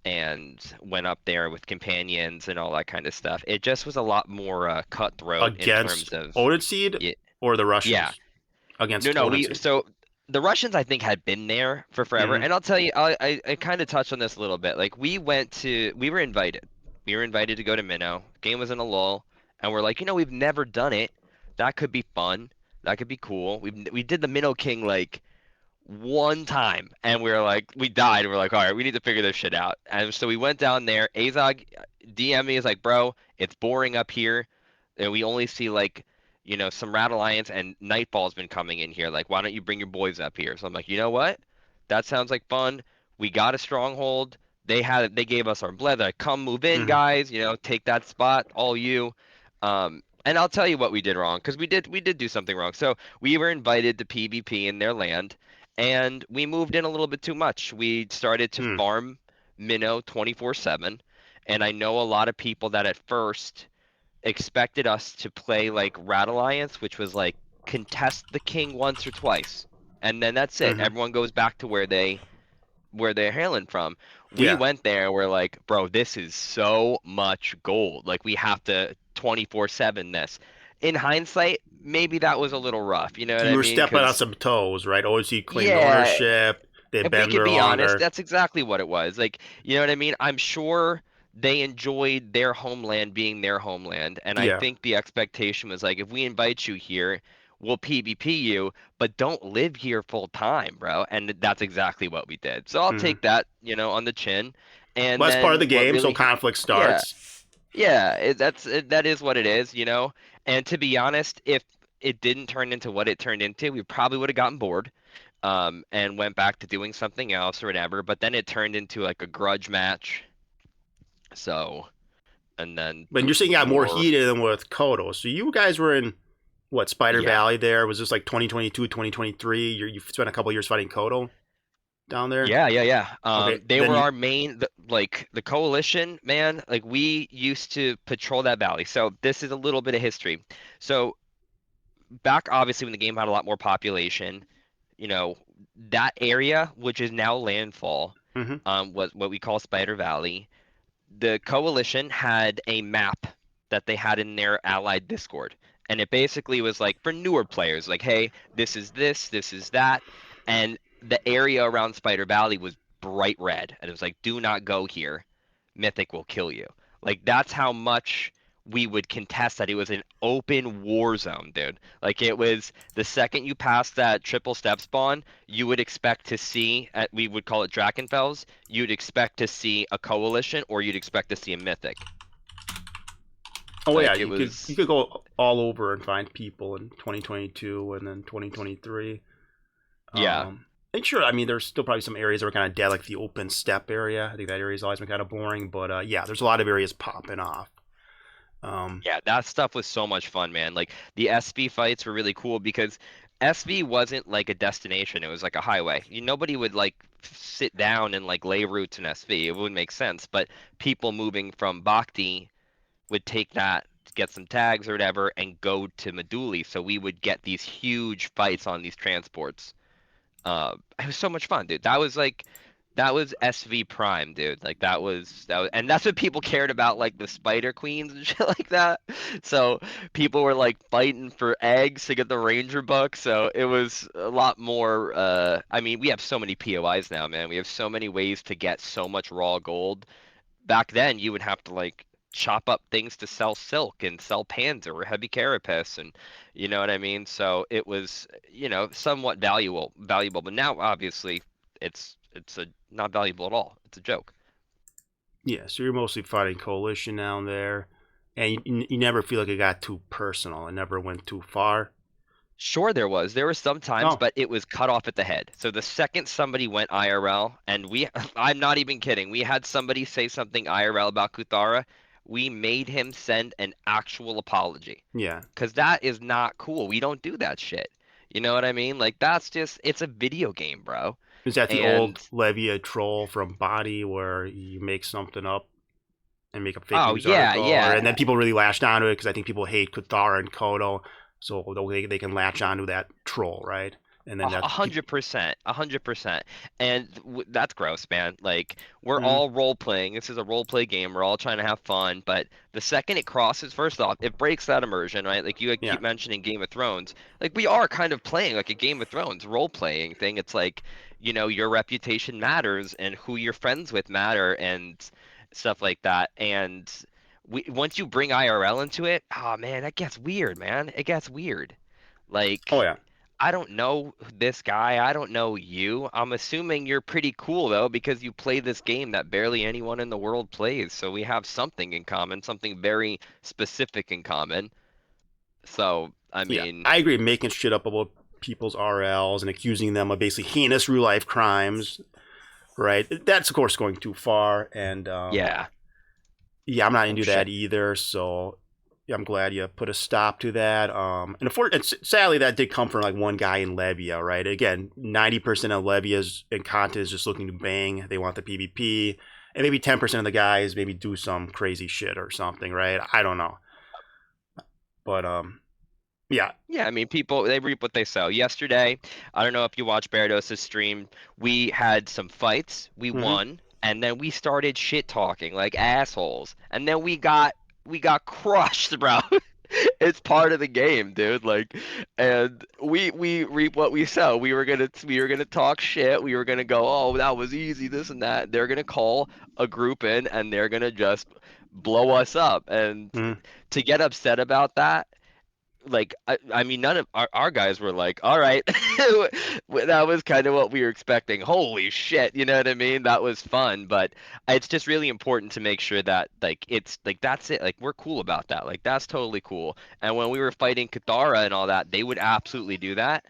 and went up there with companions and all that kind of stuff. It just was a lot more cutthroat in terms Against of Odin Seed yeah, or the yeah. Russians? No, Against no, Odin we Seed. so the Russians I think had been there for forever, Hmm. and I'll tell you, I kind of touched on this a little bit. Like we were invited, to go to Minnow. Game was in a lull, and we're like, we've never done it. That could be fun. That could be cool. We did the Minnow King like one time, and we were like, we died. We're like, all right, we need to figure this shit out. And so we went down there. Azog DM me is like, bro, it's boring up here, and we only see like, some Rat Alliance and Nightfall's been coming in here. Like, why don't you bring your boys up here? So I'm like, you know what? That sounds like fun. We got a stronghold. They gave us our bled. Like, come move in, Hmm. guys. Take that spot, all you. And I'll tell you what we did wrong, because we did do something wrong. So we were invited to PvP in their land, and we moved in a little bit too much. We started to Hmm. farm Minnow 24/7, and I know a lot of people that at first expected us to play like Rat Alliance, which was like contest the king once or twice, and then that's it. Hmm. Everyone goes back to where they're hailing from. We Yeah. went there, we're like, bro, this is so much gold. Like we have to 24/7 this. In hindsight, maybe that was a little rough. You know So what you I were mean? stepping on Because some toes, right? OC claimed yeah, ownership. They've if we been could there be honest, longer. that's exactly what it was. Like, you know what I mean? I'm sure they enjoyed their homeland being their homeland, and I Yeah. think the expectation was like, if we invite you here, we'll PvP you, but don't live here full time, bro. And that's exactly what we did. So I'll Hmm. take that, on the chin. And Well, that's part of the then what game, so really, conflict yeah, starts. yeah, that is what it is. And to be honest, if it didn't turn into what it turned into, we probably would have gotten bored, and went back to doing something else or whatever. But then it turned into like a grudge match. So, and then But you're saying it got more more, heated than with Kodo. So you guys were in what, Spider yeah, Valley there? Was this like 2022, 2023? You spent a couple years fighting Kodo down there? yeah. Okay. They Then were you our main, like the coalition, man. Like we used to patrol that valley. So this is a little bit of history. So back obviously when the game had a lot more population, you know, that area, which is now landfall, Hmm. was what we call Spider Valley. The coalition had a map that they had in their allied Discord. And it basically was like for newer players, like, hey, this is that. And the area around Spider Valley was bright red. And it was like, do not go here. Mythic will kill you. Like, that's how much we would contest that. It was an open war zone, dude. Like, it was the second you passed that triple step spawn, you would expect to see, we would call it Drakenfels, you'd expect to see a coalition or you'd expect to see a mythic. Oh yeah, Like it you was, could go all over and find people in 2022 and then 2023. yeah. And sure, I mean, there's still probably some areas that are kind of dead, like the open steppe area. I think that area's always been kind of boring, but yeah, there's a lot of areas popping off. Yeah, that stuff was so much fun, man. Like the SV fights were really cool because SV wasn't like a destination, it was like a highway. Nobody would like sit down and like lay routes in SV. It wouldn't make sense, but people moving from Bhakti would take that, get some tags or whatever, and go to Meduli. So we would get these huge fights on these transports. It was so much fun, dude. That was SV Prime, dude. Like that was, and that's what people cared about, like the Spider Queens and shit like that. So people were like fighting for eggs to get the Ranger buck. So it was a lot more. I mean, we have so many POIs now, man. We have so many ways to get so much raw gold. Back then you would have to like chop up things to sell silk and sell panzer or heavy carapace, and you know what I mean. So it was, somewhat valuable, but now obviously it's a not valuable at all. It's a joke. Yeah, so you're mostly fighting coalition down there, and you never feel like it got too personal. It never went too far. Sure, there were some times, Oh, but it was cut off at the head. So the second somebody went IRL, and I'm not even kidding, we had somebody say something IRL about Kuthara, we made him send an actual apology. yeah. Because that is not cool. We don't do that shit. You know what I mean? Like, it's a video game, bro. Is that the old And, Levia troll from Body where you make something up and make a fake oh, news yeah, article, and yeah. then people really latched onto it because I think people hate Kuthara and Kodo, so they can latch onto that troll, right? And then A that's people. 100%, 100%. And that's gross, man. Like, we're Mm, all role playing. This is a role play game. We're all trying to have fun. But the second it crosses, first off, it breaks that immersion, right? Like, you yeah. keep mentioning Game of Thrones. Like, we are kind of playing like a Game of Thrones role playing thing. It's like, your reputation matters and who you're friends with matter and stuff like that. And once you bring IRL into it, oh man, that gets weird, man. It gets weird. Oh Like, yeah. I don't know this guy. I don't know you. I'm assuming you're pretty cool though, because you play this game that barely anyone in the world plays. So we have something in common, something very specific in common. So, I Yeah, mean, I agree. Making shit up about people's RLs and accusing them of basically heinous real life crimes, right? That's of course going too far, and yeah. yeah, I'm not Oh into that shit. either. So yeah, I'm glad you put a stop to that. And sadly, that did come from like one guy in Levia, right? Again, 90% of Levia's and content is just looking to bang. They want the PvP, and maybe 10% of the guys maybe do some crazy shit or something, right? I don't know, but yeah. Yeah, I mean, people, they reap what they sow. Yesterday, I don't know if you watched Barados' stream, we had some fights, we Hmm. won, and then we started shit talking like assholes. And then we got crushed, bro. It's part of the game, dude. Like, and we reap what we sow. We were gonna talk shit. We were gonna go, oh, that was easy, this and that. They're gonna call a group in, and they're gonna just blow us up. And Hmm. to get upset about that, like, I mean, none of our guys were like, all right. That was kind of what we were expecting. Holy shit, you know what I mean? That was fun, but it's just really important to make sure that like it's like that's it. Like, we're cool about that. Like, that's totally cool. And when we were fighting Katara and all that, they would absolutely do that.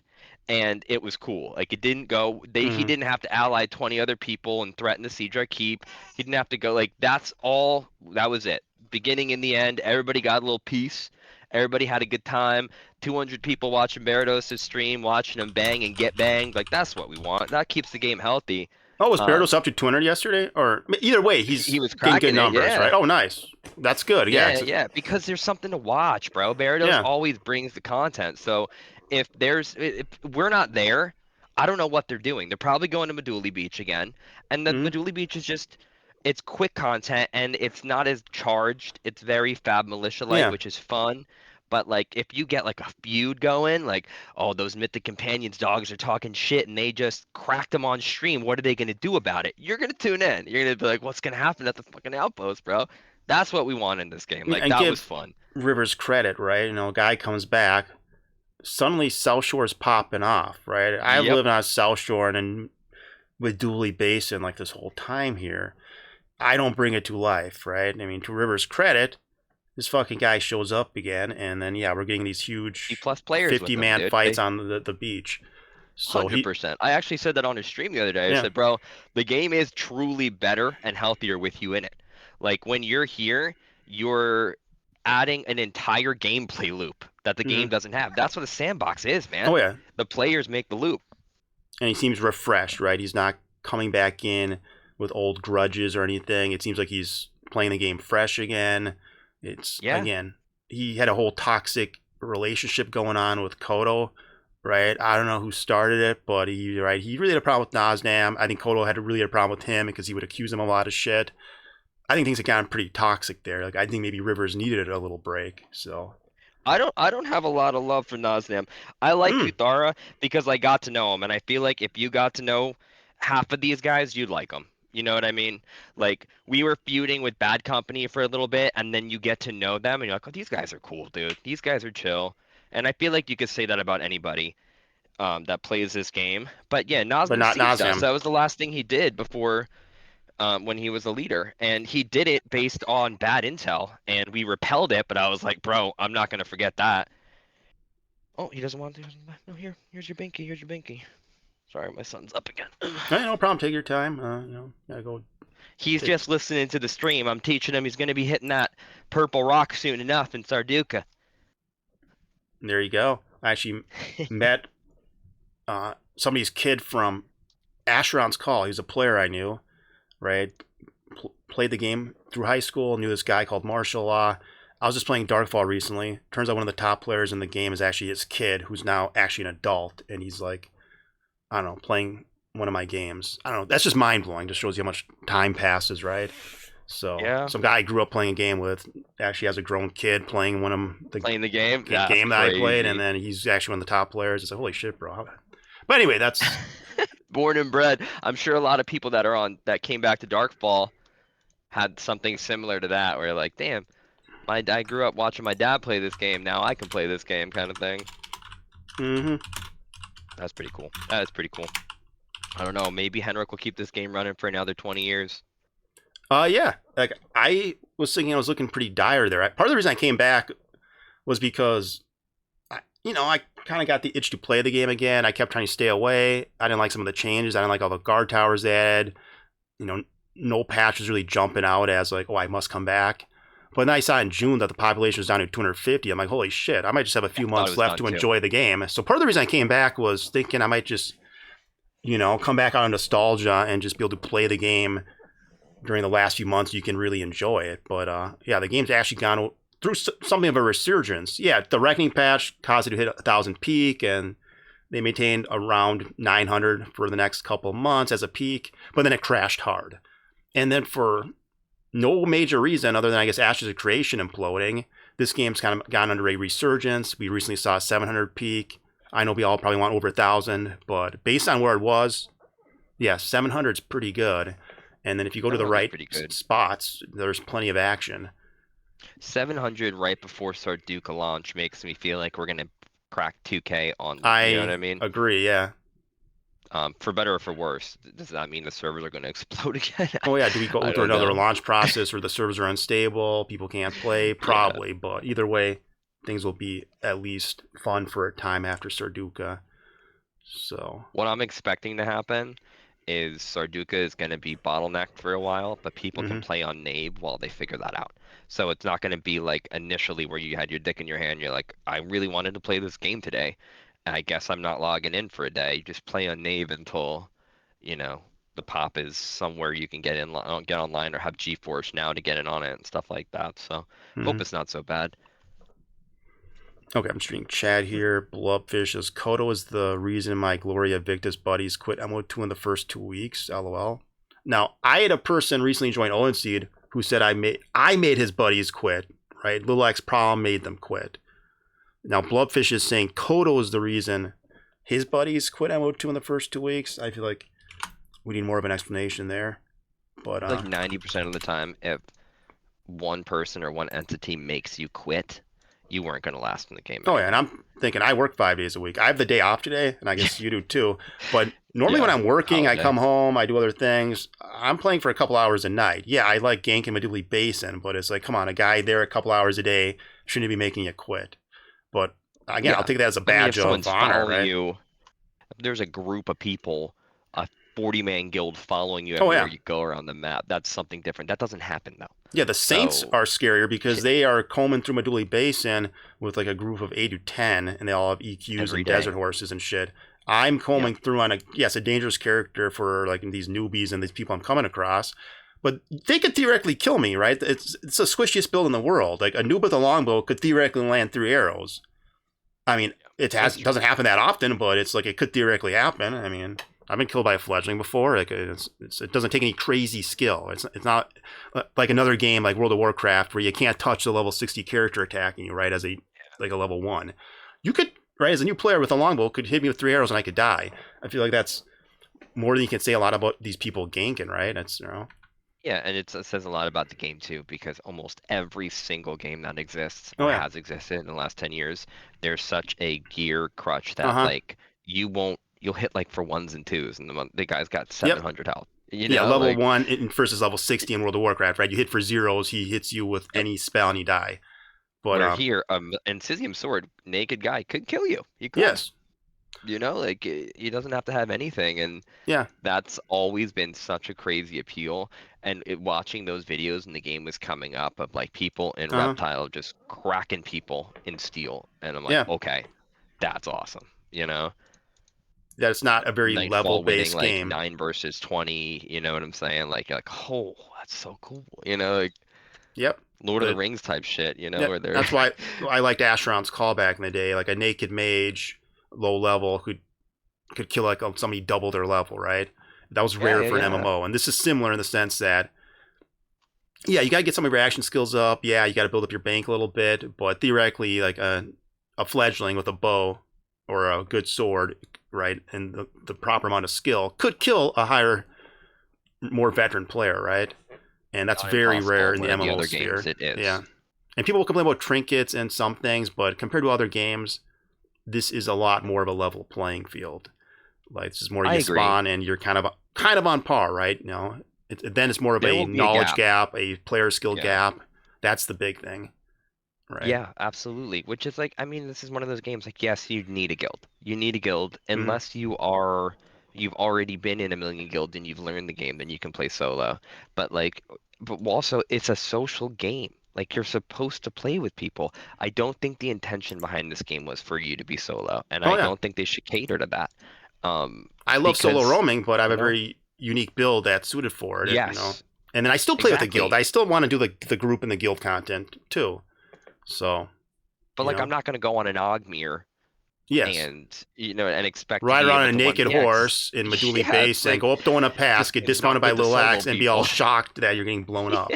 And it was cool. Like, it didn't go. He Hmm. didn't have to ally 20 other people and threaten to siege our keep. He didn't have to go. Like, that's all. That was it. Beginning and the end. Everybody got a little piece. Everybody had a good time. 200 people watching Barados' stream, watching him bang and get banged. Like, that's what we want. That keeps the game healthy. Oh, was Bertos up to 200 yesterday? Or either way, he's He was getting good cracking it, numbers, yeah. right? Oh, nice. That's good. Yeah. Yeah, because there's something to watch, bro. Gyarados Yeah. always brings the content. So if we're not there, I don't know what they're doing. They're probably going to Meduli Beach again, and the Mhm. Meduli Beach is just it's quick content and it's not as charged. It's very Fab Militia like, Yeah. which is fun. But like if you get like a feud going, like oh those Mythic Companions dogs are talking shit and they just cracked them on stream, what are they gonna do about it? You're gonna tune in. You're gonna be like, what's gonna happen at the fucking outpost, bro? That's what we want in this game. Like And that was give fun. Rivers credit, right? A guy comes back, suddenly South Shore's popping off, right? I've Yep. lived on South Shore and then with Dooley Basin like this whole time here. I don't bring it to life, right? I mean, to Rivers' credit, this fucking guy shows up again, and then we're getting these huge C+ players with them, 50-man dude. fights on the beach. So 100%. I actually said that on his stream the other day. I said, bro, the game is truly better and healthier with you in it. Like when you're here, you're adding an entire gameplay loop that the game doesn't have. That's what a sandbox is, man. Oh yeah. The players make the loop. And he seems refreshed, right? He's not coming back in with old grudges or anything. It seems like he's playing the game fresh again. It's again, he had a whole toxic relationship going on with Kodo, right? I don't know who started it, but he really had a problem with Naznam. I think Kodo had a problem with him because he would accuse him of a lot of shit. I think things have gotten pretty toxic there. Like I think maybe Rivers needed a little break. So I don't have a lot of love for Naznam. I like Uthara because I got to know him, and I feel like if you got to know half of these guys, you'd like them. You know what I mean? Like we were feuding with Bad Company for a little bit, and then you get to know them, and you're like, "Oh, these guys are cool, dude. These guys are chill." And I feel like you could say that about anybody that plays this game. But yeah, but not Naznam. That was the last thing he did before when he was a leader, and he did it based on bad intel, and we repelled it. But I was like, "Bro, I'm not gonna forget that." Oh, he doesn't want to. No, here's your binky. Here's your binky. Sorry, my son's up again. No problem. Take your time. Gotta go. He's just listening to the stream. I'm teaching him he's going to be hitting that purple rock soon enough in Sarduka. There you go. I actually met somebody's kid from Asheron's Call. He was a player I knew, right? Played the game through high school, knew this guy called Martial Law. I was just playing Darkfall recently. Turns out one of the top players in the game is actually his kid, who's now actually an adult, and he's like, I don't know, playing one of my games. I don't know. That's just mind blowing. Just shows you how much time passes, right? So some guy I grew up playing a game with actually has a grown kid playing the game. The game that I played, and then he's actually one of the top players. It's like, holy shit, bro. But anyway, that's born and bred. I'm sure a lot of people that came back to Darkfall had something similar to that, where like, damn, I grew up watching my dad play this game. Now I can play this game, kind of thing. That's pretty cool. That is pretty cool. I don't know. Maybe Henrik will keep this game running for another 20 years. Yeah. Like I was thinking, I was looking pretty dire there. Part of the reason I came back was because, I kind of got the itch to play the game again. I kept trying to stay away. I didn't like some of the changes. I didn't like all the guard towers they added. No patch was really jumping out as like, oh, I must come back. But then I saw in June that the population was down to 250. I'm like, holy shit, I might just have a few months left to enjoy the game. So part of the reason I came back was thinking I might just, come back out of nostalgia and just be able to play the game during the last few months. You can really enjoy it. But the game's actually gone through something of a resurgence. Yeah, the Reckoning patch caused it to hit 1,000 peak, and they maintained around 900 for the next couple of months as a peak, but then it crashed hard. And then for no major reason other than, I guess, Ashes of Creation imploding, this game's kind of gone under a resurgence. We recently saw 700 peak. I know we all probably want over 1,000, but based on where it was, 700 is pretty good. And then if you go to the right spots, there's plenty of action. 700 right before Sarduka launch makes me feel like we're going to crack 2K on, you know what I mean? Agree, yeah. For better or for worse, does that mean the servers are going to explode again? Oh yeah, do we go through another launch process where the servers are unstable, people can't play? Probably, but either way, things will be at least fun for a time after Sarduka. So what I'm expecting to happen is Sarduka is going to be bottlenecked for a while, but people can play on Nabe while they figure that out. So it's not going to be like initially where you had your dick in your hand, you're like, I really wanted to play this game today. I guess I'm not logging in for a day. You just play on Nave until, the pop is somewhere you can get get online, or have GeForce now to get in on it and stuff like that. So hope it's not so bad. Okay, I'm just reading chat here. Blubfish says, Kodo is the reason my Gloria Victus buddies quit MO2 in the first 2 weeks. LOL. Now, I had a person recently join Olenseed who said I made his buddies quit, right? Little X Problem made them quit. Now, Blubfish is saying Kodo is the reason his buddies quit MO2 in the first 2 weeks. I feel like we need more of an explanation there. But Like 90% of the time, if one person or one entity makes you quit, you weren't going to last in the game. Oh, yeah, and I'm thinking I work 5 days a week. I have the day off today, and I guess you do too. But normally when I'm working, I come home, I do other things. I'm playing for a couple hours a night. Yeah, I like ganking Meduli Basin, but it's like, come on, a guy there a couple hours a day shouldn't be making you quit. But again, I'll take that as a badge of honor, right? If there's a group of people, a 40-man guild following you everywhere you go around the map, that's something different. That doesn't happen, though. Yeah, the Saints are scarier because they are combing through Meduli Basin with like a group of 8 to 10, and they all have EQs and desert horses and shit. I'm combing through on a dangerous character for like these newbies and these people I'm coming across. But they could theoretically kill me, right? It's the squishiest build in the world. Like a noob with a longbow could theoretically land 3 arrows. I mean, it doesn't happen that often, but it's like it could theoretically happen. I mean, I've been killed by a fledgling before. Like it doesn't take any crazy skill. It's not like another game like World of Warcraft where you can't touch the level 60 character attacking you, right? As a level 1, you could, right, as a new player with a longbow, could hit me with 3 arrows and I could die. I feel like that's more than you can say a lot about these people ganking, right? That's Yeah, and it says a lot about the game too, because almost every single game that exists or has existed in the last 10 years, there's such a gear crutch that like you'll hit like for 1s and 2s, and the guy's got 700 health. You know, level like, 1 versus level 60 in World of Warcraft, right? You hit for 0s, he hits you with any spell and you die. But here, Ancisium Sword, naked guy could kill you. He could. Yes. You know, like he doesn't have to have anything, and that's always been such a crazy appeal. And watching those videos when the game was coming up of like people in Reptile just cracking people in Steel, and I'm like, okay, that's awesome. You know, that it's not a very level-based game. Like 9 versus 20. You know what I'm saying? Like you're like, oh, that's so cool. You know, like Lord of the Rings type shit. You know, where they're that's why I liked Asheron's call back in the day, like a naked mage. Low level could kill like somebody double their level, right? That was rare for an MMO, and this is similar in the sense that you gotta get some of your action skills up. Yeah, you gotta build up your bank a little bit, but theoretically, like a fledgling with a bow or a good sword, right, and the proper amount of skill could kill a higher, more veteran player, right? And that's very rare in the MMO sphere. It is. Yeah, and people will complain about trinkets and some things, but compared to other games, this is a lot more of a level playing field. Like this is more you spawn and you're kind of on par, right? You know, then it's more of a knowledge gap, a player skill gap. That's the big thing, right? Yeah, absolutely. Which is like, I mean, this is one of those games. Like, yes, you need a guild. You need a guild unless you've already been in a million guilds and you've learned the game. Then you can play solo. But also, it's a social game. Like, you're supposed to play with people. I don't think the intention behind this game was for you to be solo, and I don't think they should cater to that. I love solo roaming, but I have a very unique build that's suited for it. Yes. You know? And then I still play with the guild. I still want to do the group and the guild content, too. So. But, I'm not going to go on an Ogmere. Yes. And expect ride around on a naked horse in Meduli Base and go up throwing a pass, get dismounted by Little Axe, and be all shocked that you're getting blown up.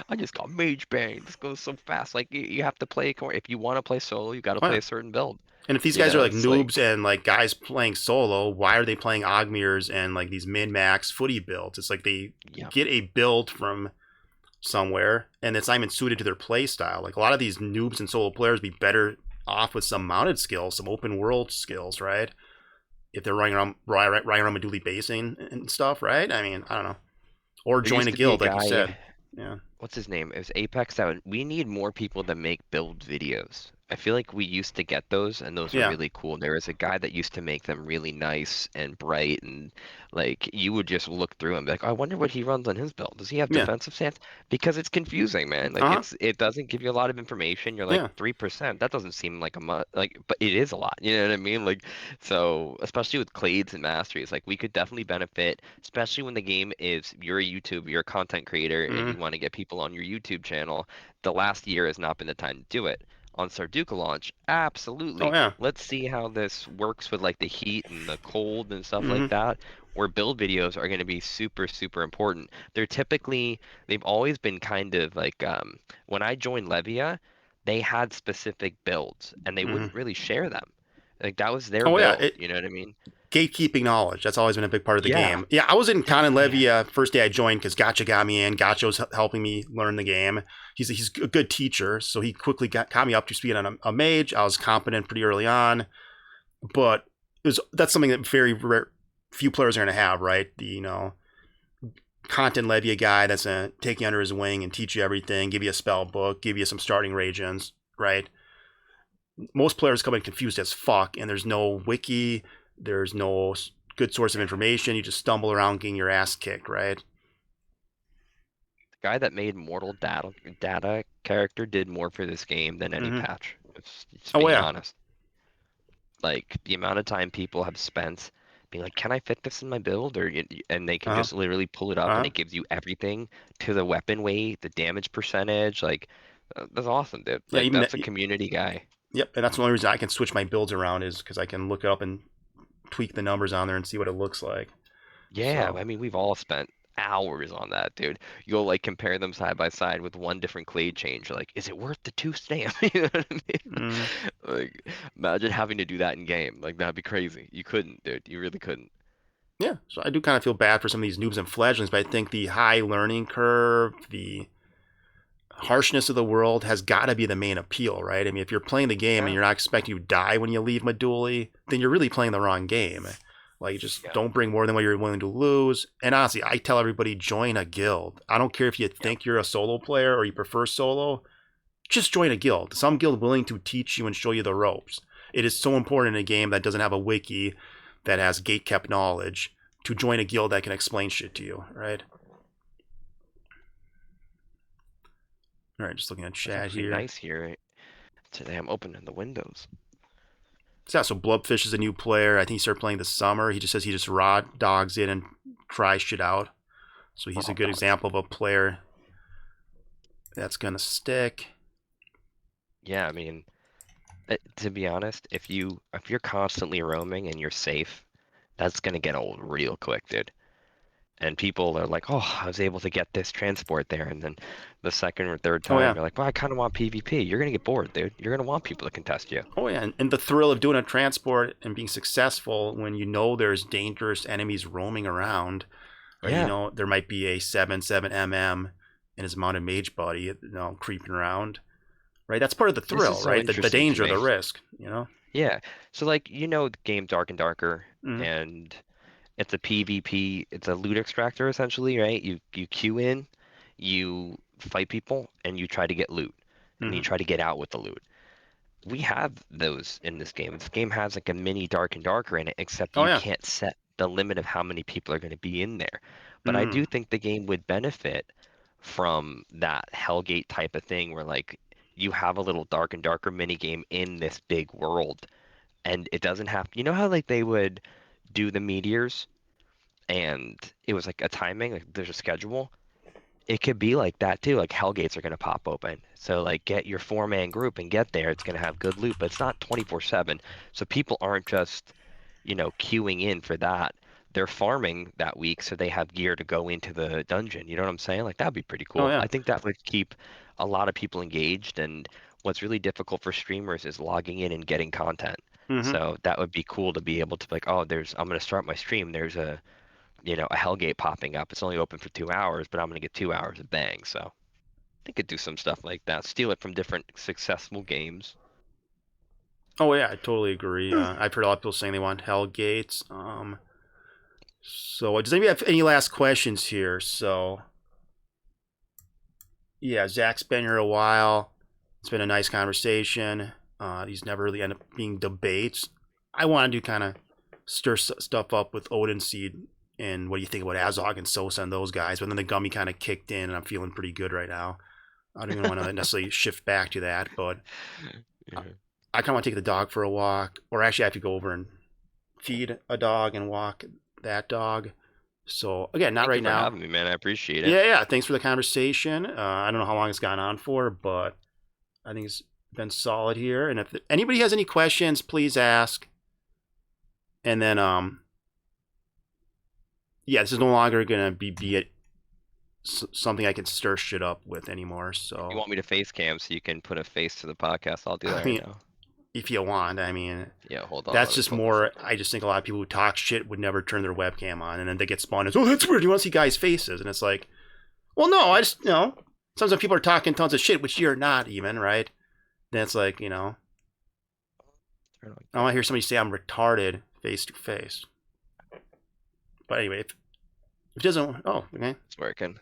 I just got mage bang. This goes so fast. Like you have to play. If you want to play solo, you got to play a certain build. And if these guys are like noobs and like guys playing solo, why are they playing Ogmeres and like these min-max footy builds? It's like they get a build from somewhere and it's not even suited to their play style. Like a lot of these noobs and solo players be better off with some mounted skills, some open world skills, right? If they're running around Meduli Basin and stuff, right? I mean, I don't know. Or join a guild, like you said. Yeah. What's his name? It was Apex. We need more people that make build videos I feel like we used to get those, and those were Yeah. really cool. There was a guy that used to make them really nice and bright, and like you would just look through and be like, "Oh, I wonder what he runs on his build. Does he have Yeah. defensive stance?" Because it's confusing, man. Like Uh-huh. it doesn't give you a lot of information. You're like Yeah. 3%. That doesn't seem like a much, like, but it is a lot. You know what I mean? Like, so especially with clades and masteries, like we could definitely benefit, especially when the game is you're a YouTuber, you're a content creator, and Mm-hmm. you want to get people on your YouTube channel. The last year has not been the time to do it on Sarduka launch, Oh absolutely. yeah. Let's see how this works with like the heat and the cold and stuff like Mm-hmm. that. Where build videos are going to be super, super important. They've always been kind of like, when I joined Levia, they had specific builds and they Mm-hmm. wouldn't really share them. Like that was their Oh yeah. build, you know what I mean? Gatekeeping knowledge. That's always been a big part of the Yeah. game. Yeah, I was in Yeah, Con and yeah. Levy first day I joined because Gotcha got me in. Gotcha was helping me learn the game. He's a good teacher, so he quickly caught me up to speed on a mage. I was competent pretty early on, but that's something that very rare, few players are going to have, right? The content Levy, a guy that's going to take you under his wing and teach you everything, give you a spell book, give you some starting regions, right? Most players come in confused as fuck, and there's no wiki, there's no good source of information. You just stumble around getting your ass kicked, right? The guy that made Mortal Data character did more for this game than any Mm-hmm. patch. It's just Oh being yeah. honest. Like the amount of time people have spent being like, "Can I fit this in my build?" And they can Uh-huh. just literally pull it up and Uh-huh. it gives you everything to the weapon weight, the damage percentage. Like, that's awesome, dude. Yeah, Like even that. that's a community guy. Yep, and that's the only reason I can switch my builds around is because I can look up and tweak the numbers on there and see what it looks like. Yeah, So, I mean, we've all spent hours on that, dude. You'll like compare them side by side with one different clade change. You're like, is it worth the two stamp? You know what I mean? mm, Like, imagine having to do that in game. Like, that'd be crazy. You couldn't, dude. You really couldn't. yeah, so I do kind of feel bad for some of these noobs and fledglings, but I think the high learning curve, the harshness of the world has got to be the main appeal, right? I mean, if you're playing the game and Yeah. you're not expecting you to die when you leave Meduli, then you're really playing the wrong game. Like, just Yeah. don't bring more than what you're willing to lose. And honestly, I tell everybody, join a guild. I don't care if you think you're a solo player or you prefer solo, just join a guild. Some guild willing to teach you and show you the ropes. It is so important in a game that doesn't have a wiki, that has gatekept knowledge, to join a guild that can explain shit to you, right? All right, just looking at It's chat actually here. nice here. Today I'm opening the windows. Yeah, so Blubfish is a new player. I think he started playing this summer. He just says he just raw dogs in and tries shit out. So he's a good example of a player that's gonna stick. Yeah, I mean, to be honest, if you're constantly roaming and you're safe, that's gonna get old real quick, dude. And people are like, "Oh, I was able to get this transport there," and then the second or third Oh time, yeah. you're like, "Well, I kind of want PvP." You're gonna get bored, dude. You're gonna want people to contest you. Oh yeah, and the thrill of doing a transport and being successful when you know there's dangerous enemies roaming around, or Yeah, there might be a 7/7 mm and his mounted mage buddy, creeping around, right? That's part of the this is thrill, so right? The interesting to danger, me. the risk. Yeah, so like the game Dark and Darker, Mm-hmm. and it's a PvP. It's a loot extractor essentially, right? You queue in, you fight people, and you try to get loot, and you Mm-hmm. try to get out with the loot. We have those in this game. This game has like a mini Dark and Darker in it, except Oh you yeah. can't set the limit of how many people are going to be in there. But I Mm-hmm. do think the game would benefit from that Hellgate type of thing where like you have a little Dark and Darker mini game in this big world, and it doesn't have, you know how like they would do the meteors and it was like a timing, like there's a schedule. It could be like that too. Like Hellgates are going to pop open. So like get your four-man group and get there. It's going to have good loot, but it's not 24/7. So people aren't just, queuing in for that. They're farming that week so they have gear to go into the dungeon. You know what I'm saying? Like that'd be pretty Oh cool. yeah. I think that would keep a lot of people engaged, and what's really difficult for streamers is logging in and getting content. Mm-hmm. So that would be cool to be able to be like, oh, I'm going to start my stream. There's a Hellgate popping up. It's only open for 2 hours, but I'm gonna get 2 hours of bang. So they could do some stuff like that. Steal it from different successful games. Oh yeah, I totally agree. I've heard a lot of people saying they want Hell Gates. So does anybody have any last questions here? So yeah, Zach's been here a while. It's been a nice conversation. These never really end up being debates. I wanted to kind of stir stuff up with Odin Seed and what do you think about Azog and Sosa and those guys. But then the gummy kind of kicked in, and I'm feeling pretty good right now. I don't even want to necessarily shift back to that, but Yeah. I kind of want to take the dog for a walk, or actually I have to go over and feed a dog and walk that dog. So again, not Thank right you for now. having me, man. I appreciate it. Yeah. Thanks for the conversation. I don't know how long it's gone on for, but I think it's been solid here. And if anybody has any questions, please ask. And then, yeah, this is no longer gonna be something I can stir shit up with anymore. So You want me to face cam so you can put a face to the podcast? I'll do that mean, right now. if you want, I mean, Yeah, hold on. that's let me just pull more. this I just think a lot of people who talk shit would never turn their webcam on, and then they get spawned as, oh, that's weird. You want to see guys' faces, and it's like, well, no, I just sometimes when people are talking tons of shit, which you're not even, right? Then it's like, Turn on. I want to hear somebody say I'm retarded face to face. But anyway, if it doesn't, oh, okay, It's working.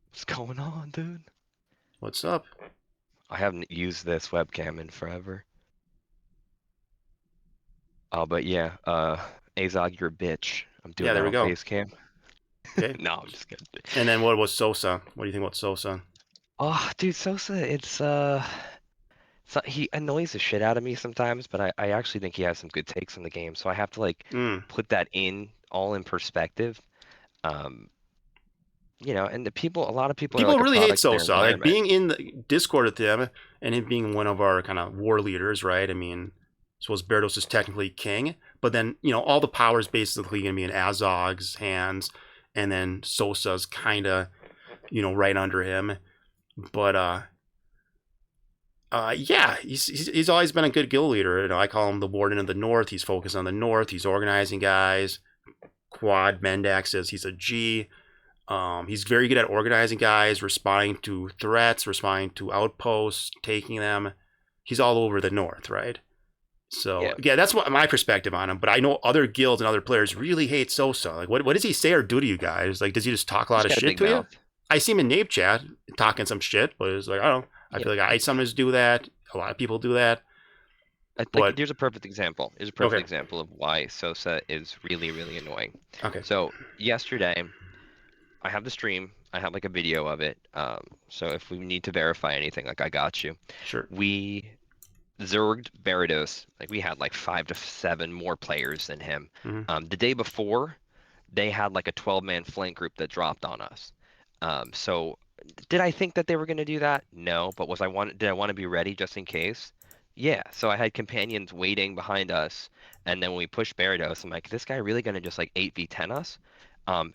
What's going on, dude? what's up? I haven't used this webcam in forever. Oh, but yeah, Azog, you're a bitch. I'm doing Yeah, there that we on go. face cam. Okay. No, I'm just kidding. And then what was Sosa? What do you think about Sosa? Oh, dude, Sosa, he annoys the shit out of me sometimes, but I actually think he has some good takes on the game, so I have to like put that all in perspective. And a lot of people are People like a really hate product of their Sosa. Like environment. being in the Discord with him and him being one of our kind of war leaders, right? I mean, I suppose Bertos is technically king, but then all the power is basically going to be in Azog's hands, and then Sosa's kind of right under him. But yeah, he's always been a good guild leader. I call him the Warden of the North. He's focused on the North. He's organizing guys. Quad Mendak says he's a G. He's very good at organizing guys, responding to threats, responding to outposts, taking them. He's all over the North, right? So yeah, that's what my perspective on him. But I know other guilds and other players really hate Sosa. Like, what does he say or do to you guys? Like, does he just talk a lot of shit to you? I see him in Nape chat talking some shit, but it's like, I don't know. I feel like I sometimes do that. A lot of people do that. Here's a perfect example. Here's a perfect example of why Sosa is really, really annoying. Okay. So yesterday, I have the stream. I have like a video of it. So if we need to verify anything, like I got you. Sure. We zerged Barados. Like we had like 5 to 7 more players than him. Mm-hmm. The day before, they had like a 12-man flank group that dropped on us. So did I think that they were going to do that? No, but did I want to be ready just in case? Yeah, so I had companions waiting behind us, and then when we pushed Barados, I'm like, this guy really going to just like 8v10 us?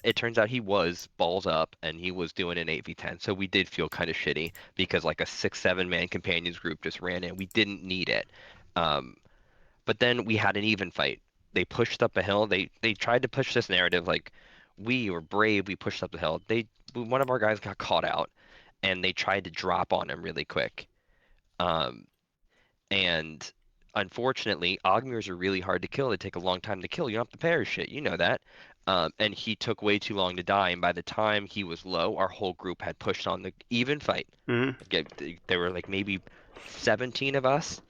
It turns out he was balls up, and he was doing an 8v10, so we did feel kind of shitty, because like a 6-7 man companions group just ran in. We didn't need it. But then we had an even fight. They pushed up a hill. They tried to push this narrative like, we were brave, we pushed up the hill. One of our guys got caught out, and they tried to drop on him really quick. And unfortunately, Ogmirs are really hard to kill. They take a long time to kill. You don't have to parachute, you know that. And he took way too long to die, and by the time he was low, our whole group had pushed on the even fight. Mm-hmm. There were like maybe 17 of us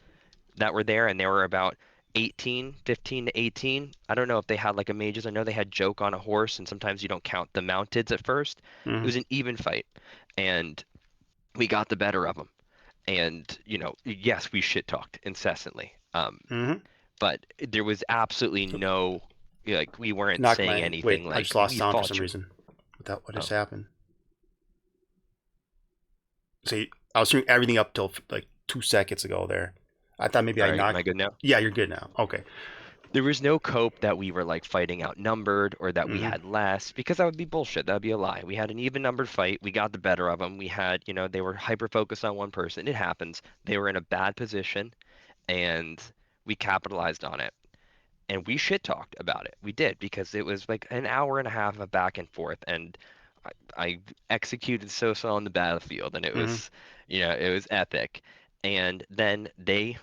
that were there, and there were about 15 to 18. I don't know if they had like a mages. I know they had Joke on a horse, and sometimes you don't count the mounteds at first. Mm-hmm. It was an even fight, and we got the better of them. And yes, we shit talked incessantly. But there was absolutely no, like, we weren't saying anything. Wait, like, I just lost we sound for fought some you. reason. What just happened? See, I was hearing everything up till like 2 seconds ago there. I thought maybe I knocked. Am I good now? Yeah, you're good now. Okay. There was no cope that we were like fighting outnumbered, or that we had less, because that would be bullshit. That would be a lie. We had an even numbered fight. We got the better of them. We had, they were hyper focused on one person. It happens. They were in a bad position, and we capitalized on it. And we shit talked about it. We did, because it was like an hour and a half of back and forth, and I executed Sosa on the battlefield, and it was, it was epic. And then they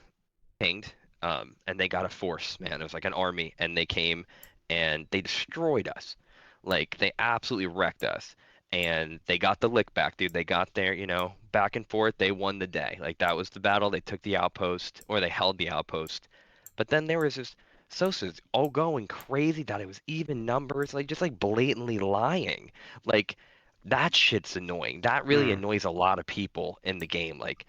pinged. And they got a force, man. It was like an army, and they came and they destroyed us. Like, they absolutely wrecked us. and they got the lick back, dude. They got there, back and forth. They won the day. Like that was the battle. They took the outpost, or they held the outpost. But then there was just Sosa's all going crazy that it was even numbers, like just like blatantly lying. Like that shit's annoying. That really Mm. annoys a lot of people in the game. Like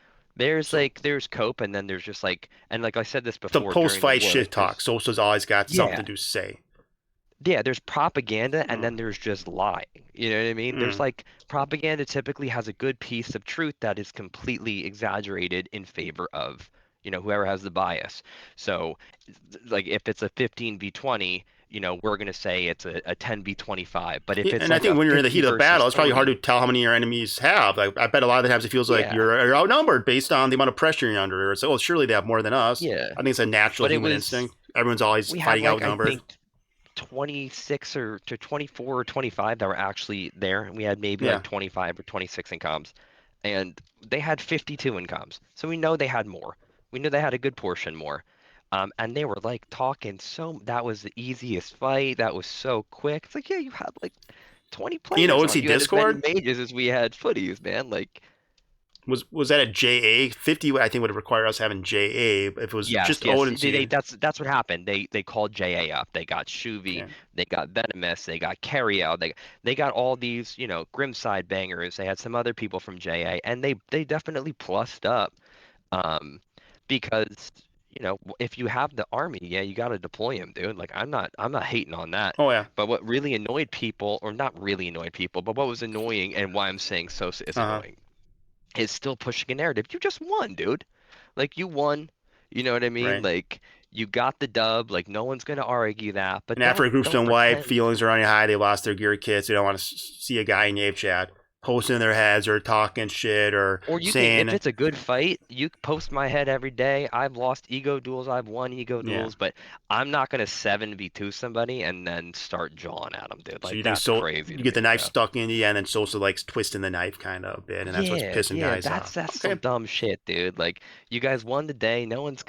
So there's cope, and then there's just like, and like I said this the before post during the fight war, shit like talk. there's Sosa's always got yeah. something to say. Yeah, there's propaganda and Mm. then there's just lying. You know what I mean? There's Mm. like propaganda typically has a good piece of truth that is completely exaggerated in favor of, whoever has the bias. So, like if it's a 15v20, we're gonna say it's a 10v25. But if Yeah, it's and I like think a when you're in the 50 heat of the versus battle, it's probably hard to 30, tell how many your enemies have. Like I bet a lot of the times it feels like yeah, you're outnumbered based on the amount of pressure you're under. It's like, oh, surely they have more than us. yeah. I think it's a natural But it human was instinct. Everyone's always we had fighting like I outnumbered. think 26 or to 24 or 25 that were actually there, and we had maybe Yeah. like 25 or 26 in comms, and they had 52 in comms. So we know they had more. We knew they had a good portion more. And they were like talking so that was the easiest fight. That was so quick. It's like, yeah, you had like 20 In players on. OC You had as many Discord, mages as we had footies, man. Like, was that a JA 50? I think would require us having JA. If it was yes, just yes. Odin seed. That's what happened. They called JA up. They got Shuvi, Okay. they got Venomous, they got Carryout, they got all these, Grimside bangers. They had some other people from JA, and they definitely plussed up. Um, because if you have the army, yeah, you got to deploy them, dude. Like I'm not hating on that. Oh yeah. But what really annoyed people, or not really annoyed people, but what was annoying and why I'm saying Sosa is Uh huh. annoying is still pushing a narrative. You just won, dude. Like you won. You know what I mean? Right. Like you got the dub. Like no one's gonna argue that. But And after a group's don't been wiped, pretend. feelings are running high. They lost their gear kits. They don't want to see a guy in Yave chat posting in their heads or talking shit or Or you can, if saying, it's a good fight, you post my head every day. I've lost ego duels. I've won ego yeah. duels, but I'm not gonna 7v2 somebody and then start jawing at them, dude. So Like you think that's so? crazy You to get me, the knife stuck in you, and then Sosa likes twisting the knife kind of a bit, and that's what's Yeah, pissing yeah, guys that's off. that's some Okay. dumb shit, dude. Like you guys won the day. No one's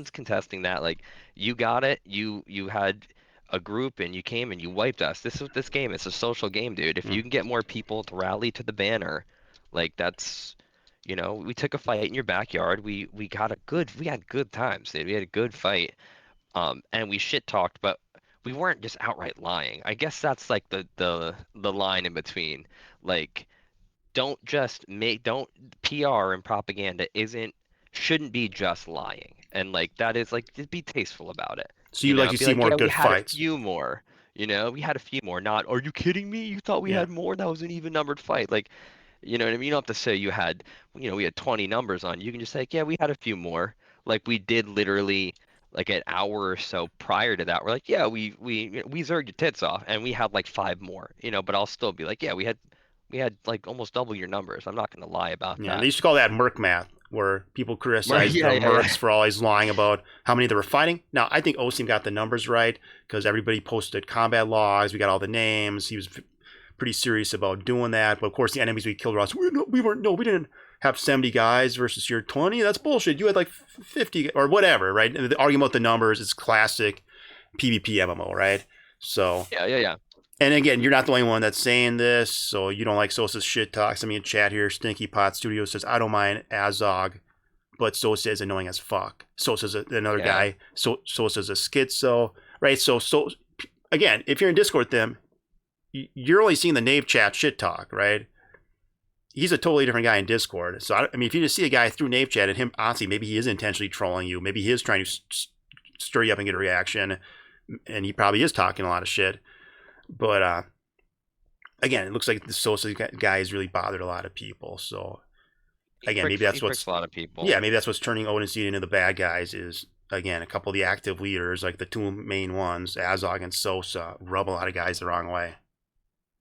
contesting that. Like you got it. You had a group and you came and you wiped us. This is this game. It's a social game, dude. If Mm. you can get more people to rally to the banner, like that's, we took a fight in your backyard. We had good times, dude. We had a good fight. And we shit talked, but we weren't just outright lying. I guess that's like the line in between. Like don't PR and propaganda isn't shouldn't be just lying. And like that is like just be tasteful about it. So you like to Be see like, more yeah, we good had a fights. few more. We had a few more. Not, are you kidding me? You thought we Yeah. had more? That was an even numbered fight. Like, you know what I mean? You don't have to say we had 20 numbers on. You can just say, like, yeah, we had a few more. Like we did literally like an hour or so prior to that. We're like, yeah, we zerged your tits off and we had like five more, but I'll still be like, yeah, we had like almost double your numbers. I'm not gonna lie about Yeah. They that. used to call that Merc math, where people criticize Yeah, the yeah, yeah. Mercs for always lying about how many they were fighting. Now I think Osim got the numbers right because everybody posted combat logs. We got all the names. He was pretty serious about doing that. But of course, the enemies we killed were us. We didn't have 70 guys versus your 20. That's bullshit. You had like 50 or whatever, right? And the argument about the numbers is classic PvP MMO, right? So, Yeah, yeah, yeah. and again, you're not the only one that's saying this. So you don't like Sosa's shit talks. I mean, chat here, Stinky Pot Studio says, I don't mind Azog, but Sosa is annoying as fuck. Sosa's another Yeah. guy. Sosa's a schizo, right? So again, if you're in Discord with them, you're only seeing the Nave chat shit talk, right? He's a totally different guy in Discord. So, I mean, if you just see a guy through Nave chat and him, honestly, maybe he is intentionally trolling you. Maybe he is trying to stir you up and get a reaction. And he probably is talking a lot of shit. But again, it looks like the Sosa guy has really bothered a lot of people. So, again, maybe that's He pricks what's. a lot of people. Yeah, maybe that's what's turning Odin Seed into the bad guys is, again, a couple of the active leaders, like the two main ones, Azog and Sosa, rub a lot of guys the wrong way.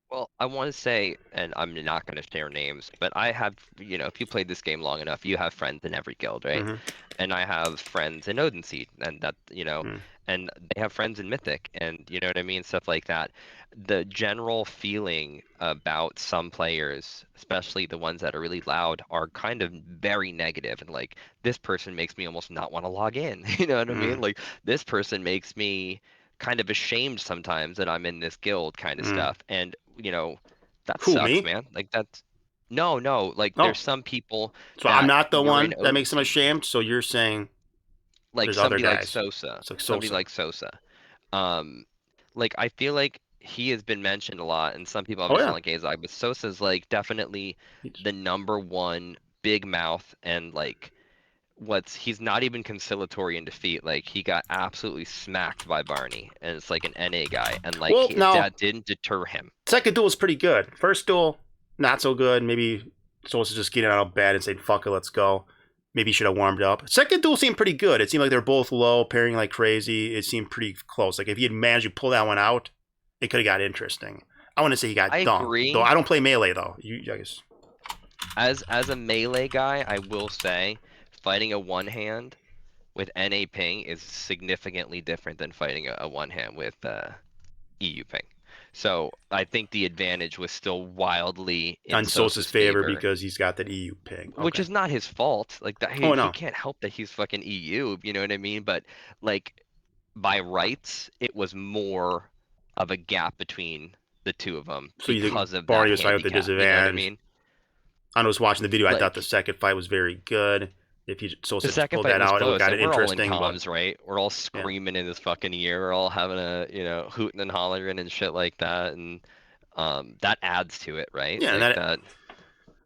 Well, I want to say, and I'm not going to share names, but I have, if you played this game long enough, you have friends in every guild, right? Mm-hmm. And I have friends in Odin Seed, and that, Mm. and they have friends in Mythic, and you know what I mean, stuff like that. The general feeling about some players, especially the ones that are really loud, are kind of very negative, and like this person makes me almost not want to log in. You know what I mean? Mm. Like this person makes me kind of ashamed sometimes that I'm in this guild kind of Mm. stuff. And, That Who, sucks, me? man. Like that's no, like No. there's some people So I'm that not the were in one that makes them OC, ashamed. So you're saying like there's other somebody like guys. Sosa, It's like somebody Sosa. like Sosa. Um, like I feel like he has been mentioned a lot, and some people Oh obviously yeah. don't like Azog, but Sosa's like definitely the number one big mouth and like he's not even conciliatory in defeat. Like he got absolutely smacked by Barney, and it's like an NA guy, and like Well, now that didn't deter him. second duel is pretty good. First duel, not so good. Maybe Sosa just getting out of bed and saying, "Fuck it, let's go." Maybe he should have warmed up. Second duel seemed pretty good. It seemed like they're both low, pairing like crazy. It seemed pretty close. Like if he had managed to pull that one out, it could have got interesting. I want to say he got I dunked. agree. Though I don't play melee though. You guys. As a melee guy, I will say fighting a one hand with NA ping is significantly different than fighting a one hand with EU ping. So I think the advantage was still wildly in On Sosa's Sosa's favor favor, because he's got that EU ping. which Okay. is not his fault. Like that, Oh he no. can't help that he's fucking EU. You know what I mean? But like by rights, it was more of a gap between the two of them So you think because of Barney that was fighting with the handicap. You know what I disadvantage? mean? I was watching the video. I thought the Like second fight was very good. If he Sosa the just second pulled fight that was out, it would close, have got and it we're all in interesting. But comms, right? We're all yeah, screaming in his fucking ear. We're all having a, hooting and hollering and shit like that, and that adds to it, right? yeah, and Like that. that.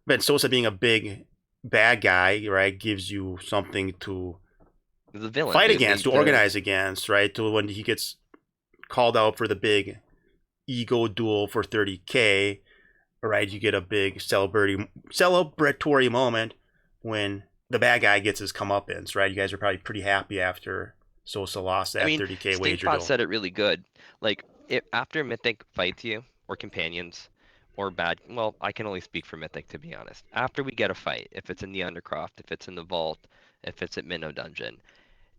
But Sosa being a big bad guy, right, gives you something to The villain, fight dude. against, to organize against, right? To when he gets called out for the big ego duel for 30K, right? You get a big celebratory moment when the bad guy gets his comeuppance, right? You guys are probably pretty happy after Sosa lost I that mean, 30K wager Stinkbot duel. said it really good. Like, if after Mythic fights you, or companions, or bad, well, I can only speak for Mythic to be honest. After we get a fight, if it's in the Undercroft, if it's in the Vault, if it's at Minnow Dungeon,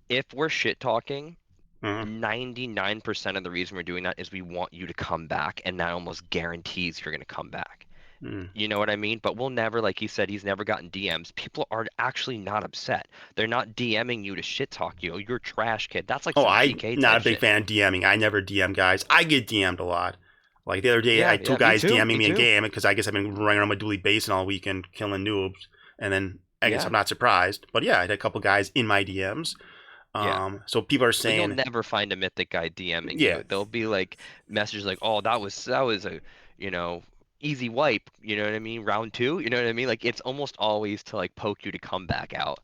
if we're shit talking, Mhm. 99% of the reason we're doing that is we want you to come back, and that almost guarantees you're going to come back. Mm. You know what I mean? But we'll never, like he said, he's never gotten DMs. People are actually not upset. They're not DMing you to shit talk you. You're trash, kid. That's like Oh, some I'm PK not type a big shit. fan of DMing. I never DM guys. I get DM'd a lot. Like the other day, I had two me guys too, DMing me in too. game because I guess I've been running around my dually basin all weekend killing noobs, and then I guess Yeah. I'm not surprised. But yeah, I had a couple guys in my DMs. Yeah. So people are But you'll saying, never find a Mythic guy DMing yeah, you. They'll be like messages like, "Oh, that was a, easy wipe." You know what I mean? Round two. You know what I mean? Like it's almost always to like poke you to come back out.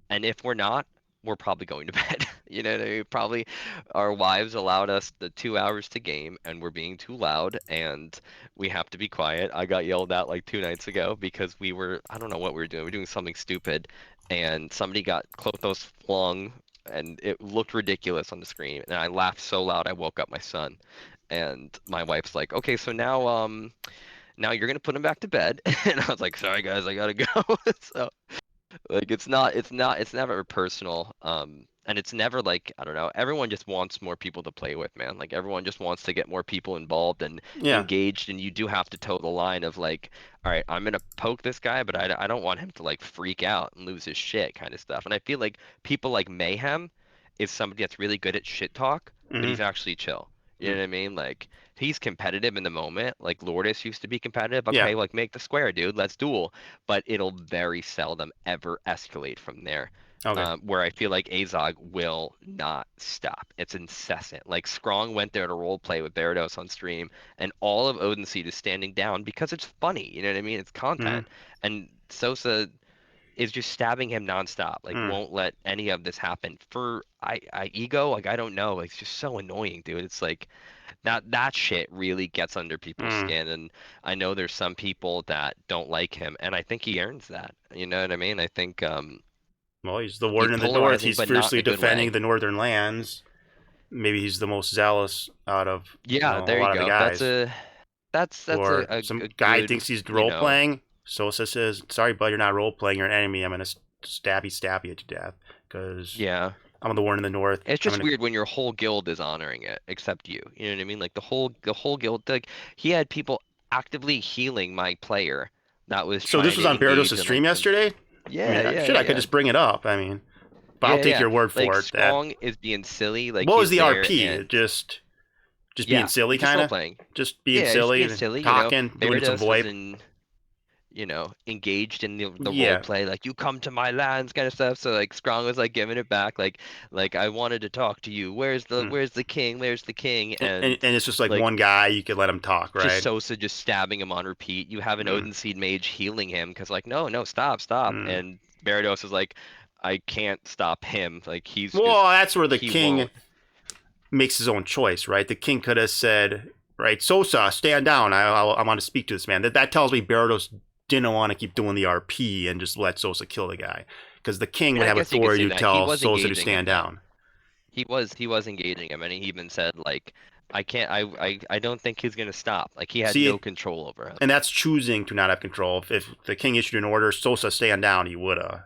And if we're not, we're probably going to bed. You know what I mean? Probably our wives allowed us the 2 hours to game, and we're being too loud, and we have to be quiet. I got yelled at like 2 nights ago because I don't know what we were doing. We were doing something stupid, and somebody got Klothos flung, and it looked ridiculous on the screen. And I laughed so loud I woke up my son, and my wife's like, "Okay, so now you're gonna put him back to bed." And I was like, "Sorry guys, I gotta go." So like it's never personal. And it's never like, I don't know, everyone just wants more people to play with, man. Like everyone just wants to get more people involved and yeah, engaged, and you do have to toe the line of like, all right, I'm gonna poke this guy, but I don't want him to like freak out and lose his shit kind of stuff. And I feel like people like Mayhem is somebody that's really good at shit talk, but hmm he's actually chill. You know what I mean? Like he's competitive in the moment. Like Lourdes used to be competitive. yeah, Okay, like make the square, dude. Let's duel. But it'll very seldom ever escalate from there. okay, Where I feel like Azog will not stop. It's incessant. Like Strong went there to role play with Barados on stream, and all of Odin Seed is standing down because it's funny. You know what I mean? It's hmm content. And Sosa is just stabbing him nonstop. Like mm. won't let any of this happen. For I ego, like I don't know. Like, it's just so annoying, dude. It's like that shit really gets under people's Mm. skin, and I know there's some people that don't like him, and I think he earns that. You know what I mean? I think Well, he's the he's warden of the north. polarizing, He's but not in fiercely a good way. defending the northern lands. Maybe he's the most zealous out of Yeah, a there you lot of the go. guys. That's Or a some guy good, thinks he's role playing. Sosa says, "Sorry, bud, you're not role playing. You're an enemy. I'm gonna stab you to death because yeah. I'm the warden of the north. It's I'm just gonna." weird when your whole guild is honoring it, except you. You know what I mean? Like the whole guild. Like he had people actively healing my player that was So this trying was to on engage Barados' in stream like some. yesterday. I Yeah, mean, yeah, shit, I could yeah, just bring it up. I mean, but I'll yeah, take yeah. your word Like for it. That Strong is being silly. Like what was he's the there RP? and Just Just being silly, just kind role of. playing. Just being Yeah, silly, just being silly. talking, doing some Gyarados was VoIP. engaged in the Yeah. role play, like you come to my lands kind of stuff. So like Strong was like giving it back, like I wanted to talk to you. Where's the king? Where's the king? And it's just like like one guy you could let him talk, just right? Sosa just stabbing him on repeat. You have an Odin Seed Mage healing him because like no, stop. And Gyarados is like, I can't stop him. Like Well, that's where the he king won't. makes his own choice, right? The king could have said, right, Sosa, stand down. I want to speak to this man. That tells me Gyarados didn't want to keep doing the RP and just let Sosa kill the guy, because the king would have authority to tell Sosa to stand down. He was engaging him, and he even said like, I can't. I don't think he's gonna stop. Like he had no control over him. And that's choosing to not have control. If the king issued an order, Sosa stand down, he would have.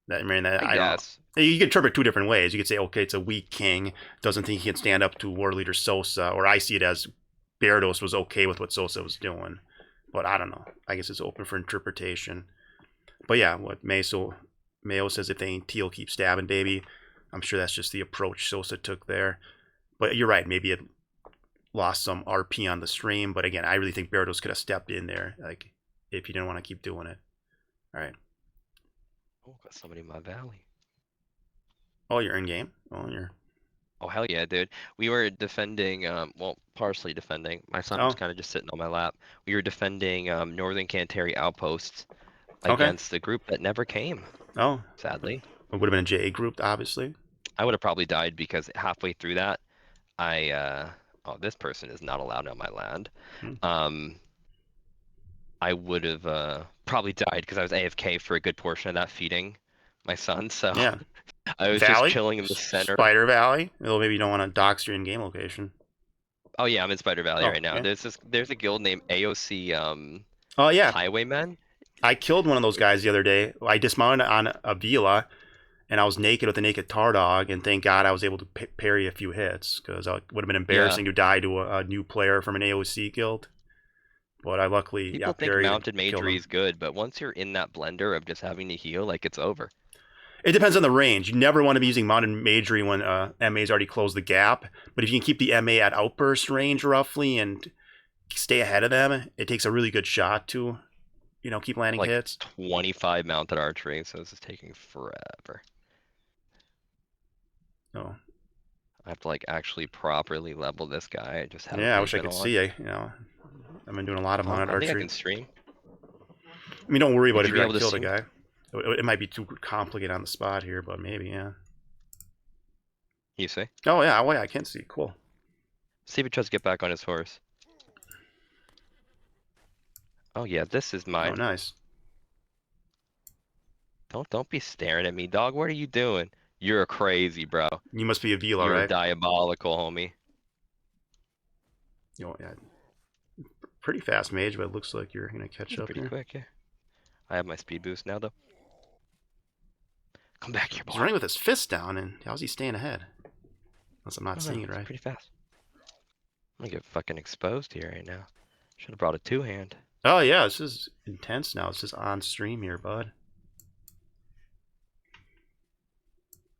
I guess. You could interpret two different ways. You could say, okay, it's a weak king, doesn't think he can stand up to war leader Sosa, or I see it as Gyarados was okay with what Sosa was doing. But I don't know. I guess it's open for interpretation. But yeah, what Mayo says, if they ain't teal, keep stabbing, baby. I'm sure that's just the approach Sosa took there. But you're right, maybe it lost some RP on the stream. But again, I really think Gyarados could have stepped in there, like, if he didn't want to keep doing it. All right. Oh, got somebody in my valley. Oh, you're in game? Oh, hell yeah, dude. We were defending, partially defending. My son was kind of just sitting on my lap. We were defending Northern Canteri outposts against the group that never came. Oh. Sadly. It would have been a JA group, obviously. I would have probably died because halfway through that, this person is not allowed on my land. I would have probably died because I was AFK for a good portion of that feeding my son. So yeah. I was just chilling in the center. Spider Valley? Well, maybe you don't want to dox your in-game location. Oh yeah, I'm in Spider Valley right now. Okay. There's a guild named AOC Highwaymen. I killed one of those guys the other day. I dismounted on a Vila, and I was naked with a naked tar dog, and thank God I was able to parry a few hits, because it would have been embarrassing to die to a new player from an AOC guild. But I luckily People think mounted magery is good, but once you're in that blender of just having to heal, like, it's over. It depends on the range. You never want to be using mounted magery when MA's already closed the gap. But if you can keep the MA at outburst range roughly and stay ahead of them, it takes a really good shot to, keep landing hits. 25 mounted archery, so this is taking forever. Oh. I have to actually properly level this guy. I just haven't. Yeah, I wish I could see. I've been doing a lot of mounted archery. I think I can stream. I mean, don't worry about if you're gonna kill the guy. It might be too complicated on the spot here, but maybe, yeah. You see? Oh yeah, I can see. Cool. See if he tries to get back on his horse. Oh yeah, this is mine. Oh nice. Don't be staring at me, dog. What are you doing? You're crazy, bro. You must be a Vila, right? You're diabolical, homie. Yeah. Pretty fast mage, but it looks like you're gonna catch up pretty here. Quick, yeah. I have my speed boost now, though. Come back here, boy. He's running with his fist down, and how's he staying ahead? Unless I'm not seeing it right. Pretty fast. I'm gonna get fucking exposed here right now. Should have brought a two-hand. Oh yeah, this is intense now. It's just on stream here, bud.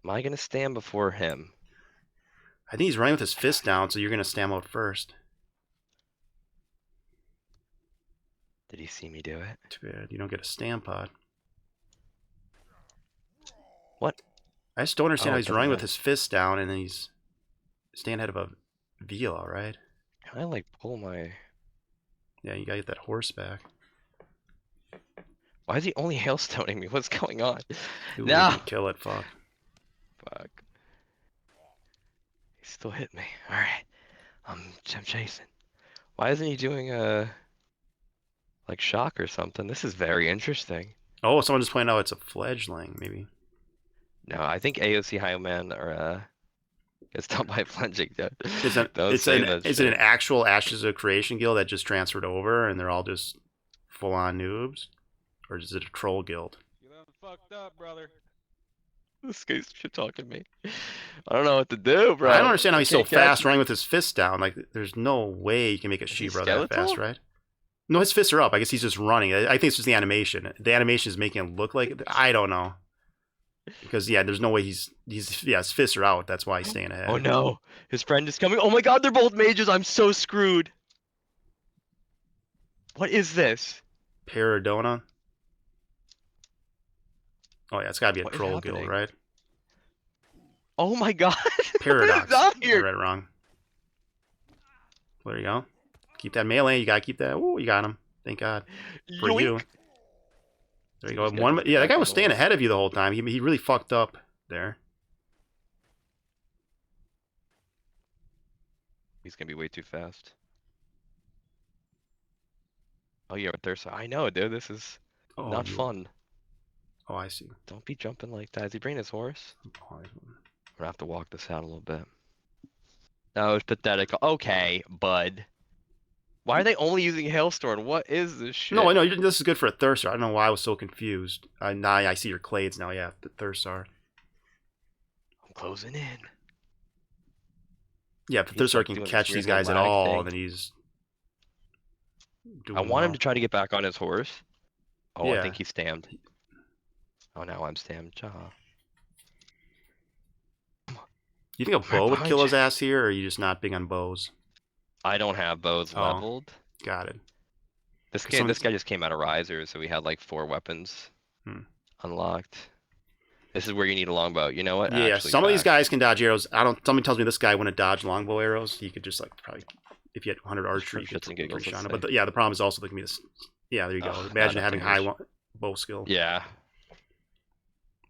Am I gonna stand before him? I think he's running with his fist down, so you're gonna stand out first. Did he see me do it? Too bad you don't get a stand pod. What? I just don't understand how he's running with his fist down and then he's staying ahead of a Vila, right? Can I pull my... Yeah, you gotta get that horse back. Why is he only hailstoning me? What's going on? Ooh, no! Kill it, fuck. Fuck. He still hit me. Alright. I'm chasing. Why isn't he doing shock or something? This is very interesting. Oh, someone just pointed out it's a fledgling, maybe. No, I think AOC Highwaymen are gets done by fledgling. Is it an actual Ashes of Creation guild that just transferred over and they're all just full on noobs? Or is it a troll guild? You done fucked up, brother. This guy's shit talking me. I don't know what to do, bro. I don't understand how he's so fast running with his fists down. there's no way you can make a She-Bro that fast, right? No, his fists are up. I guess he's just running. I think it's just the animation. The animation is making it look like... I don't know. Because yeah, there's no way his fists are out. That's why he's staying ahead. Oh no, his friend is coming. Oh my god, they're both mages. I'm so screwed. What is this? Paradona. Oh yeah, it's gotta be a What is troll guild, happening? right? Oh my god. Paradox. What is out I here? read it wrong. There you go. Keep that melee. You gotta keep that. Oh, you got him. Thank God for Yoink. you. There you go. This guy needs to Yeah, that back guy on was the staying wall. ahead of you the whole time. He really fucked up there. He's gonna be way too fast. Oh, you're a thirst. I know, dude. This is Oh, not fun. Oh, I see. Don't be jumping like that. Is he bringing his horse? Oh, I'm gonna have to walk this out a little bit. That was pathetic. Okay, bud. Why are they only using Hailstorm? What is this shit? no, I know this is good for a thirster. I don't know why I was so confused. Now I see your clades now. Yeah, the Thursar. I'm closing in. Yeah, if the He's, Thursar like, can doing this catch weird these guys at lag all, thing. then he's doing I want him well. to try to get back on his horse. Oh, I Yeah. think he's stammed. Oh, now I'm stammed. You think a Right bow would behind kill you. his ass here, or are you just not big on bows? I don't have bows Oh. leveled. Got it. This 'Cause some- guy just came out of Riser, so we had like 4 weapons unlocked. This is where you need a longbow. You know what? Yeah, Actually, some of these facts. guys can dodge arrows. Somebody tells me this guy wouldn't dodge longbow arrows. He could just like probably, if you had 100 archery, you could shits and giggles, shot let's him. say. But yeah, the problem is also they can be this. Yeah, there you go. Ugh, Imagine not having enough high damage. bow skill. Yeah.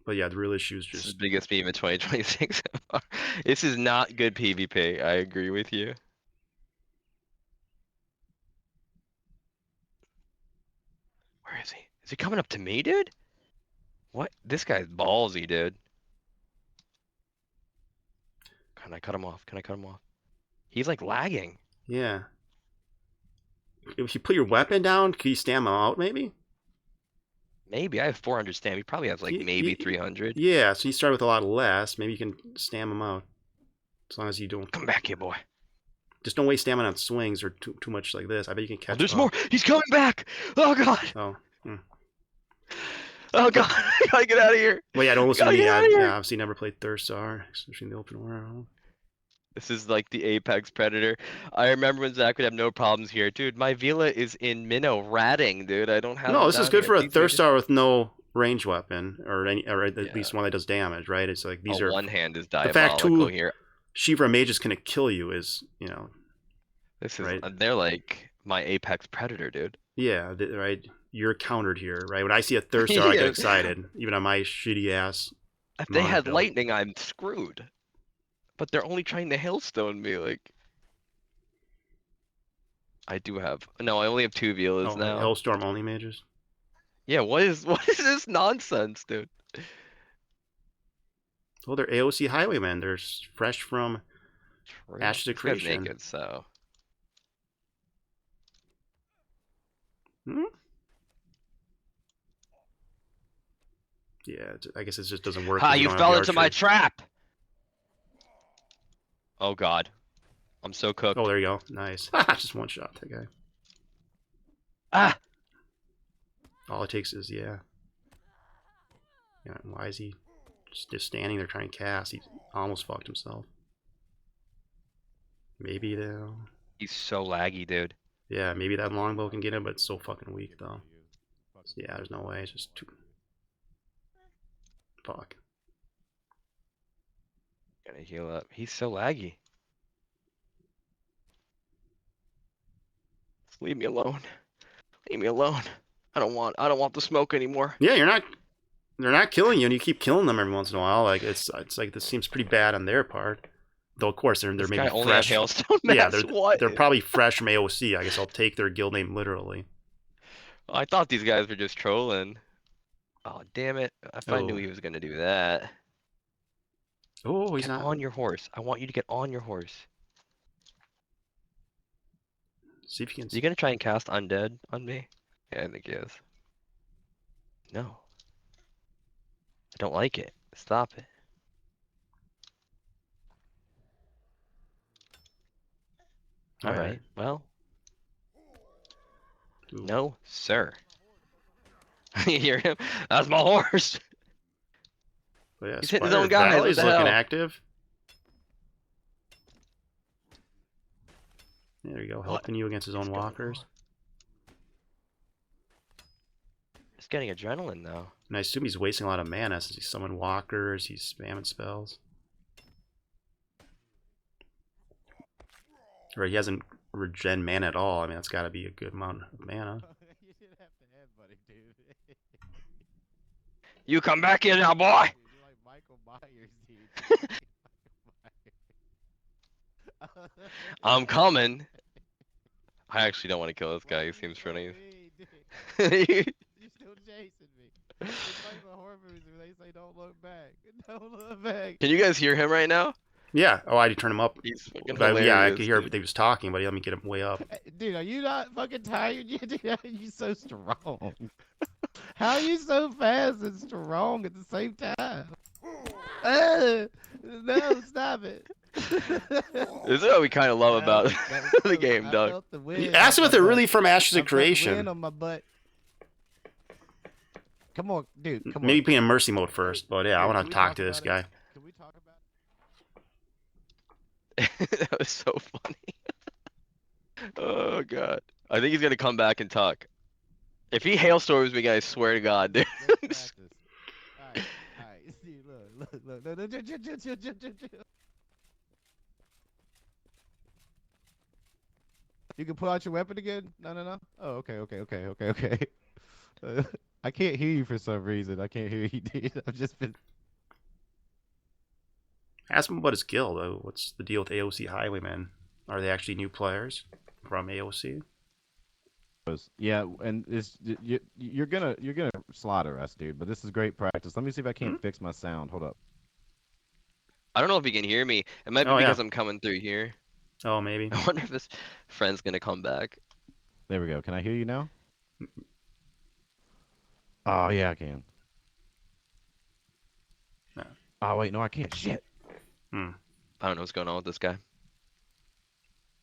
But yeah, the real issue is This is just the biggest meme in 2026. This is not good PvP. I agree with you. Where is he? Is he coming up to me, dude? What? This guy's ballsy, dude. Can I cut him off? Can I cut him off? He's like lagging. yeah. If you put your weapon down, can you stam him out? Maybe. Maybe I have 400 stam. He probably has like maybe 300. Yeah, so you start with a lot less. Maybe you can stam him out. As long as you don't. Come back here, boy. Just don't waste stamina on swings or too much like this. I bet you can catch. Oh, there's up. more. He's coming back. Oh god. Oh. Oh god. I gotta get out of here. Well, yeah, don't listen to Gotta me. get out of here. Yeah, obviously never played Thursar, especially in the open world. This is like the apex predator. I remember when Zach would have no problems here, dude. My Vila is in minnow ratting, dude. I don't have. No, it this is down good here. for a These are Thursar with no range weapon, or at Yeah. least one that does damage, right? It's like these Oh, are one hand is the diabolical fact two here. Shivra mages can kill you is This is right. They're like my apex predator, dude. Yeah, right. You're countered here, right? When I see a Thursar, I get Yeah. excited, even on my shitty ass. If they Mono had build. lightning, I'm screwed. But they're only trying to hailstone me, like. I do have. No, I only have 2 Vilas Oh, now. Hellstorm only mages. Yeah, what is this nonsense, dude? Well, they're AOC highwaymen. They're fresh from True. Ashes of This guy's Creation. naked, so. Hmm? Yeah, I guess it just doesn't work. Ha! if You don't have fell the into my archery. trap. Oh god, I'm so cooked. Oh, there you go. Nice. Just one shot that guy. Ah! All it takes is yeah. Why is he just standing there trying to cast? He almost fucked himself. Maybe though. He's so laggy, dude. Yeah, maybe that longbow can get him, but it's so fucking weak though. So, yeah, there's no way. It's just too. Fuck. Gotta heal up. He's so laggy. Just leave me alone. Leave me alone. I don't want the smoke anymore. Yeah, you're not. They're not killing you, and you keep killing them every once in a while. Like it's like this seems pretty bad on their part. Though of course they're This maybe guy only fresh. has hailstone mass. Yeah, What? they're probably fresh from AOC. I guess I'll take their guild name literally. I thought these guys were just trolling. Oh damn it! If I knew Oh. he was gonna do that. Oh, he's Get not. on your horse. I want you to get on your horse. See if you can. Is he gonna try and cast undead on me? Yeah, I think he is. No. I don't like it. Stop it. All Alright, well. Ooh. No, sir. You hear him? That's my horse! But yeah, He's hitting his own Spider guys. What Valley's the looking hell? active. There you go, helping you against his own walkers. He's getting adrenaline though. And I assume he's wasting a lot of mana since he's summoned walkers, he's spamming spells. Or he hasn't regen mana at all. I mean, that's got to be a good amount of mana. You didn't have to headbutt him, dude. You come back here now, boy! Dude, you're like Michael Myers, dude. I'm coming. I actually don't want to kill this guy. He seems funny. You're still chasing me. It's like the horror movies where they say don't look back. Don't look back. Can you guys hear him right now? Yeah. Oh, I did turn him up. He's fucking But, hilarious. yeah, I could hear dude. they was talking, but he let me get him way up. Dude, are you not fucking tired yet? Dude, how are you so strong? How are you so fast and strong at the same time? No, stop it. This is what we kind of love about the game, Doug. Ask him if they're really from Ashes of Creation. On my butt. Come on, dude. Come Maybe on. be in mercy mode first, but yeah, I Can want we to talk talk to this about guy. it? Can we talk about it? That was so funny. Oh god. I think he's gonna come back and talk. If he hailstorms me, guys, swear to God, dude. Let's practice. Alright. See, look. No, chill. You can pull out your weapon again? No. Oh, okay. I can't hear you for some reason. I can't hear you, dude. I've just been. Ask him about his guild. What's the deal with AOC Highwaymen? Are they actually new players from AOC? Yeah, and you're gonna slaughter us, dude. But this is great practice. Let me see if I can't fix my sound. Hold up. I don't know if he can hear me. It might be Oh, yeah. because I'm coming through here. Oh, maybe. I wonder if this friend's gonna come back. There we go. Can I hear you now? Oh yeah, I can. No. Oh wait, no, I can't. Shit. I don't know what's going on with this guy.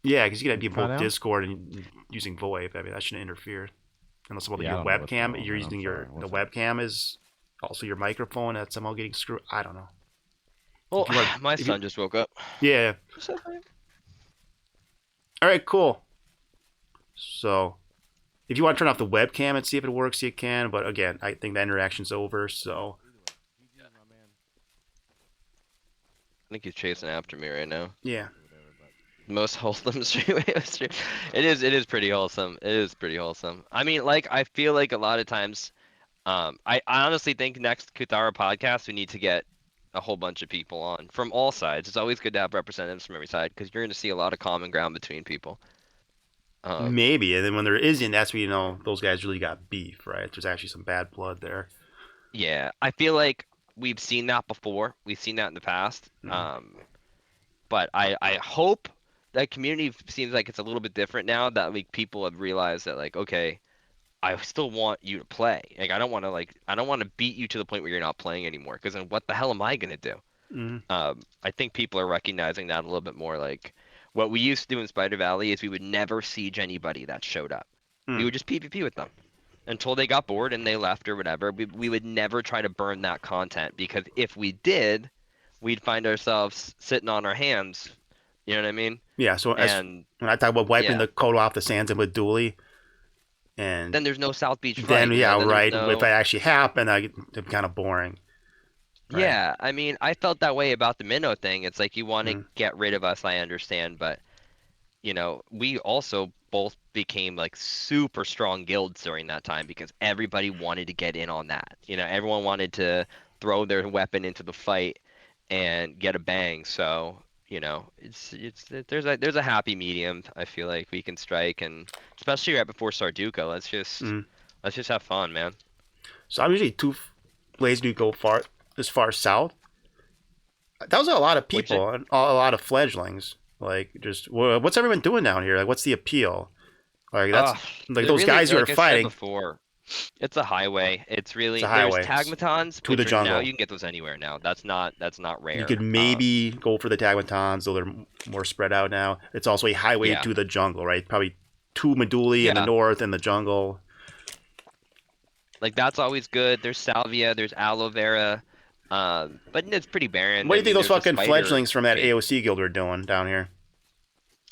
Yeah, because you gotta be Try both now? Discord and using VoIP. I mean, that shouldn't interfere. Unless Yeah, I your don't know what's going webcam, on, you're man. I'm using sorry. the One webcam is also your microphone. That's somehow getting screwed. I don't know. Well, If you want- my if you- son just woke up. Yeah. All right, cool. So, if you want to turn off the webcam and see if it works, you can. But again, I think the interaction's over. So, I think he's chasing after me right now. yeah. Most wholesome stream. It is pretty wholesome. It is pretty wholesome. I mean, like, I feel like a lot of times, I honestly think next Kuthara podcast we need to get a whole bunch of people on from all sides. It's always good to have representatives from every side because you're going to see a lot of common ground between people. Maybe. And then when there isn't, that's when you know those guys really got beef, right? There's actually some bad blood there. Yeah, I feel like we've seen that before. We've seen that in the past. But I hope that community seems like it's a little bit different now that like people have realized that like, okay, I still want you to play. Like I don't want to beat you to the point where you're not playing anymore. Because then what the hell am I gonna do? I think people are recognizing that a little bit more. Like what we used to do in Spider Valley is we would never siege anybody that showed up. We would just PvP with them until they got bored and they left or whatever. We would never try to burn that content because if we did, we'd find ourselves sitting on our hands. You know what I mean? Yeah. So when I talk about wiping the code off the sands and with Dooley, and then there's no South Beach fight. Then then right. no... If that actually happened, it's kind of boring. Right? Yeah, I mean, I felt that way about the Minnow thing. It's like you want to get rid of us, I understand, but you know, we also both became like super strong guilds during that time because everybody wanted to get in on that. You know, everyone wanted to throw their weapon into the fight and get a bang. So you know, there's a happy medium. I feel like we can strike, and especially right before Sarduka, let's just have fun, man. So I'm usually 2 Blaze do go as far south. That was a lot of people and a lot of fledglings. Like, just what's everyone doing down here? Like, what's the appeal? Like that's like those guys who are fighting. Before. It's a highway. It's really highway. There's Tagmatons To the jungle. now you can get those anywhere now. That's not rare. You could maybe go for the Tagmatons, though they're more spread out now. It's also a highway to the jungle, right? Probably to Meduli in the north and the jungle. Like that's always good. There's salvia. There's aloe vera. But it's pretty barren. What do I you think mean, those there's a fucking spider fledglings from that trade. AOC guild are doing down here?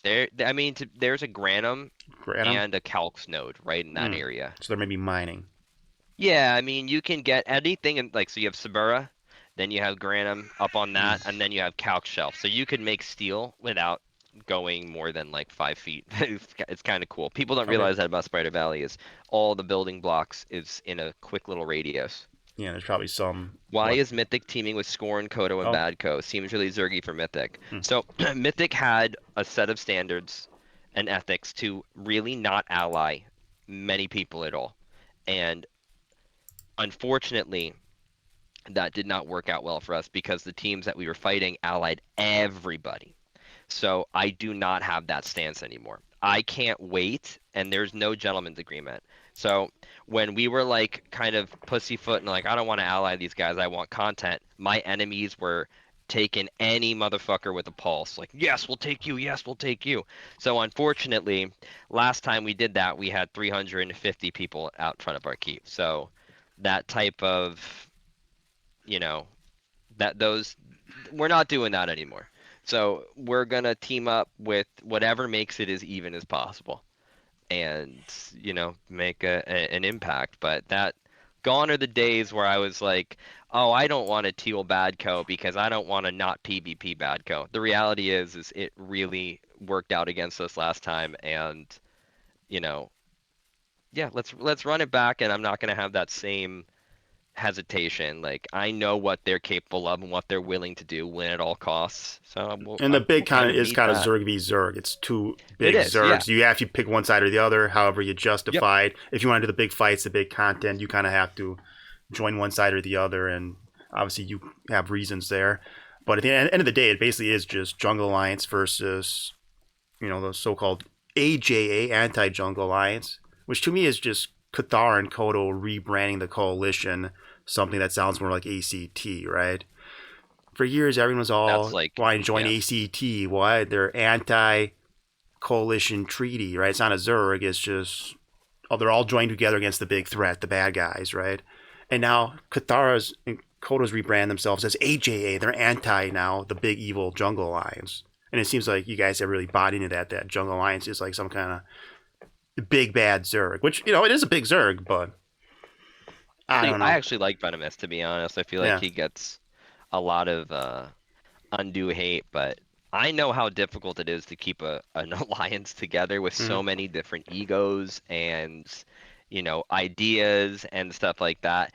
I mean, there's a Granum Granum? and a Calx node right in that area. So they're maybe mining. Yeah, I mean, you can get anything in, like, so you have Sabura, then you have Granum up on that, and then you have Calc Shelf. So you can make steel without going more than like 5 feet. It's kind of cool. People don't Okay. realize that about Spider Valley is all the building blocks is in a quick little radius. Yeah, there's probably some. Why what- is Mythic teaming with Scorn, Kodo, and Oh. Badco? Seems really zergy for Mythic. So Mythic had a set of standards and ethics to really not ally many people at all. And unfortunately, that did not work out well for us because the teams that we were fighting allied everybody. So I do not have that stance anymore. I can't wait, and there's no gentleman's agreement. So when we were like kind of pussyfoot and like, I don't want to ally these guys, I want content, my enemies were taking any motherfucker with a pulse. Like, yes, we'll take you. Yes, we'll take you. So unfortunately, last time we did that, we had 350 people out in front of our keep. So that type of, you know, we're not doing that anymore. So we're gonna team up with whatever makes it as even as possible, and make an impact. But that gone are the days where I was like, oh, I don't want a teal Badco because I don't want to not PvP Badco. The reality is it really worked out against us last time, and yeah, let's run it back, and I'm not gonna have that same hesitation. Like, I know what they're capable of and what they're willing to do, win at all costs. So And the big kind of is meet kind of that. Zerg v Zerg. It's two big is, Zergs. You have to pick one side or the other, however you justify it. If you want to do the big fights, the big content, you kind of have to join one side or the other, and obviously you have reasons there. But at the end of the day, it basically is just Jungle Alliance versus, the so-called AJA, Anti-Jungle Alliance, which to me is just Cathar and Kodo rebranding the coalition, something that sounds more like ACT, right? For years, everyone was all wanting to join ACT. Why? They're anti-coalition treaty, right? It's not a Zerg. It's just, they're all joined together against the big threat, the bad guys, right? And now Cathara's and Kodo's rebrand themselves as AJA. They're anti now the big evil Jungle Alliance. And it seems like you guys have really bought into that Jungle Alliance is like some kind of big bad Zerg, which, it is a big Zerg, but I don't know. I actually like Venomous, to be honest. I feel like he gets a lot of undue hate, but I know how difficult it is to keep an alliance together with so many different egos and ideas and stuff like that.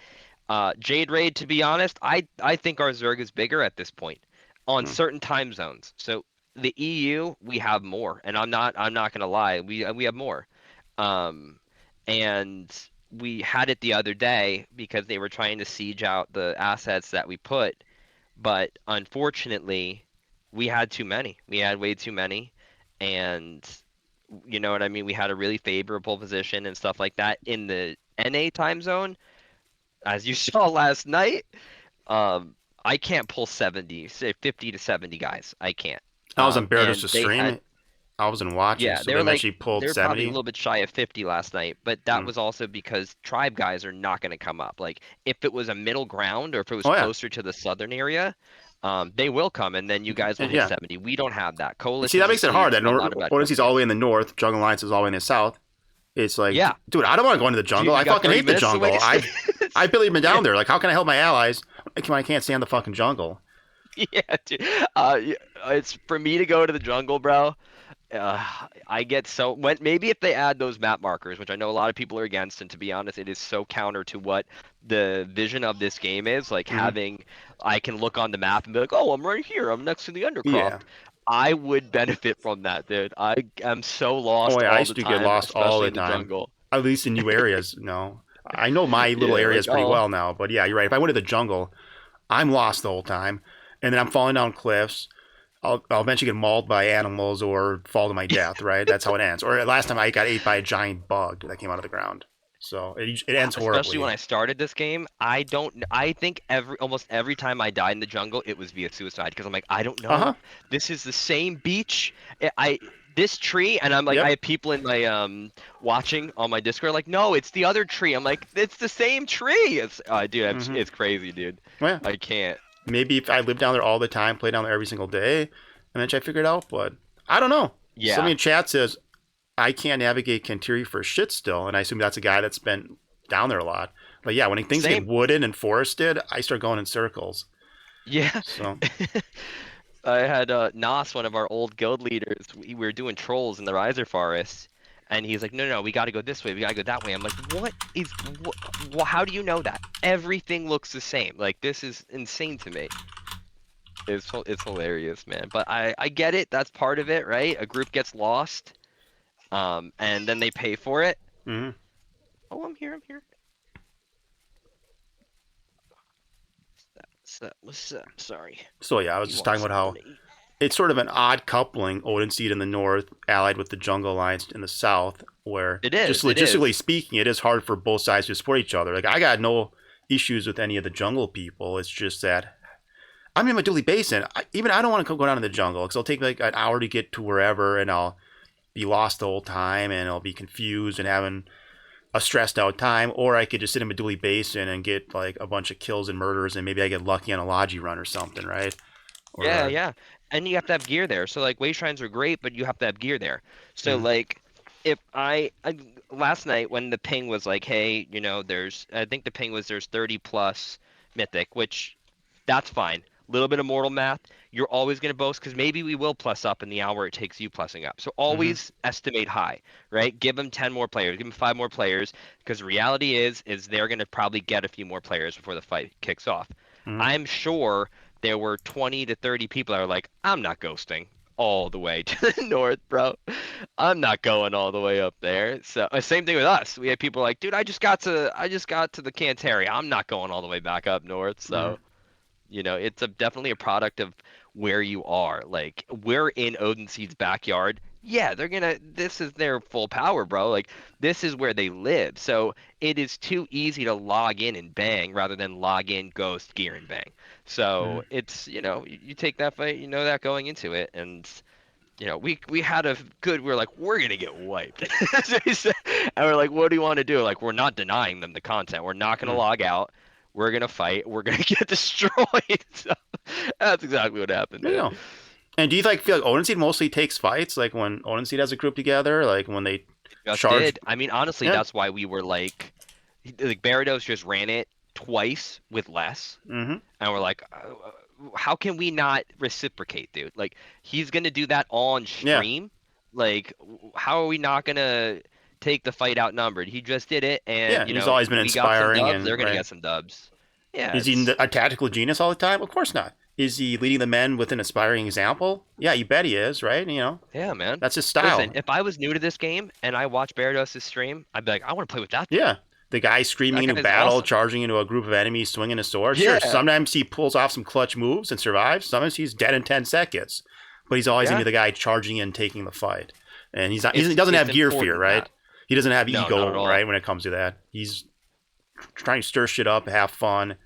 Jade Raid, to be honest, I think our Zerg is bigger at this point on certain time zones. So the EU, we have more, and I'm not gonna lie, we have more. And we had it the other day because they were trying to siege out the assets that we put, but unfortunately, we had too many. We had way too many, and you know what I mean? We had a really favorable position and stuff like that in the NA time zone. As you saw last night, I can't pull 50 to 70 guys. I can't. I was embarrassed to stream. I wasn't watching. Yeah, so they were actually pulled they were 70. probably a little bit shy of 50 last night, but that was also because tribe guys are not going to come up. Like, if it was a middle ground or if it was closer to the southern area, they will come, and then you guys will hit 70. We don't have that. Coalition. See, that makes it hard. That Odyssey's all the way in the north. Jungle Alliance is all the way in the south. It's like, dude, I don't want to go into the jungle. I fucking hate the jungle. I've barely been down there. Like, how can I help my allies when I can't stand the fucking jungle? Yeah, dude. It's for me to go to the jungle, bro. I get maybe if they add those map markers, which I know a lot of people are against, and to be honest, it is so counter to what the vision of this game is. Like I can look on the map and be like, oh, I'm right here. I'm next to the undercroft. Yeah. I would benefit from that, dude. I am so lost. Oh, yeah, all I used the to time, get lost all the especially in time. jungle. At least in new areas. No, I know my little areas pretty well now. But yeah, you're right. If I went to the jungle, I'm lost the whole time, and then I'm falling down cliffs. I'll eventually get mauled by animals or fall to my death, right? That's how it ends. Or last time I got ate by a giant bug that came out of the ground. So it ends horribly. Especially when I started this game, I think almost every time I died in the jungle, it was via suicide because I'm like, I don't know. This is the same beach. this tree, and I'm like, Yep. I have people in my watching on my Discord like, no, it's the other tree. I'm like, it's the same tree. It's dude, it's crazy, dude. Well, I can't. maybe if I lived down there all the time, play down there every single day, and then I figure it out. But I don't know. Yeah. Somebody in chat says I can't navigate Kentiri for shit still, and I assume that's a guy that's been down there a lot. But yeah, when things Same. get wooded and forested, I start going in circles. Yeah. So I had Nas, one of our old guild leaders. We were doing trolls in the Riser Forest, and he's like, no, we got to go this way. We got to go that way. I'm like, how do you know that? Everything looks the same. Like, this is insane to me. It's hilarious, man. But I get it. That's part of it, right? A group gets lost, and then they pay for it. Mhm. Oh, I'm here. What's up? Sorry. So yeah, I was You just want talking about how something to eat? it's sort of an odd coupling, Odin Seed in the north, allied with the Jungle Alliance in the south, where It is, just it logistically is. speaking, it is hard for both sides to support each other. Like I got no issues with any of the jungle people. It's just that I'm in Meduli Basin. I don't want to go down to the jungle because it'll take like an hour to get to wherever, and I'll be lost the whole time, and I'll be confused and having a stressed out time. Or I could just sit in Meduli Basin and get like a bunch of kills and murders, and maybe I get lucky on a Logi run or something, right? Or, Yeah. And you have to have gear there. So like way shrines are great, but you have to have gear there. So like if I last night when the ping was like, hey, I think the ping was there's 30 plus Mythic, which that's fine. A little bit of mortal math. You're always going to boast because maybe we will plus up in the hour it takes you plussing up. So always estimate high, right? Give them 10 more players, give them 5 more players, because the reality is they're going to probably get a few more players before the fight kicks off. I'm sure there were 20 to 30 people that are like, I'm not ghosting all the way to the north, bro. I'm not going all the way up there. So same thing with us. We had people like, dude, I just got to the Canteri. I'm not going all the way back up north. So it's definitely a product of where you are. Like we're in Odin Seed's backyard. Yeah, this is their full power, bro. Like this is where they live. So it is too easy to log in and bang rather than log in, ghost, gear, and bang. So it's, you take that fight, that going into it. And, we had we were like, we're going to get wiped. And we're like, what do you want to do? Like, we're not denying them the content. We're not going to log out. We're going to fight. We're going to get destroyed. So that's exactly what happened. Yeah. And do you feel like Odin Seed mostly takes fights? Like when Odin Seed has a group together, like when they charge? Did. I mean, honestly, that's why we were like Barados just ran it twice with less. And we're like, how can we not reciprocate, dude? Like, he's going to do that on stream. Yeah. Like, how are we not going to take the fight outnumbered? He just did it, and he's always been inspiring. Dubs, they're going to get some dubs. Yeah. Is he a tactical genius all the time? Of course not. Is he leading the men with an inspiring example? Yeah, you bet he is, right? Yeah, man. That's his style. Listen, if I was new to this game and I watched Barados' stream, I'd be like, I want to play with that dude. Yeah. The guy screaming into battle, charging into a group of enemies, swinging a sword. Yeah. Sure, sometimes he pulls off some clutch moves and survives. Sometimes he's dead in 10 seconds. But he's always going to be the guy charging in, taking the fight. And he doesn't have gear fear, right? He doesn't have ego, right, when it comes to that. He's trying to stir shit up, have fun,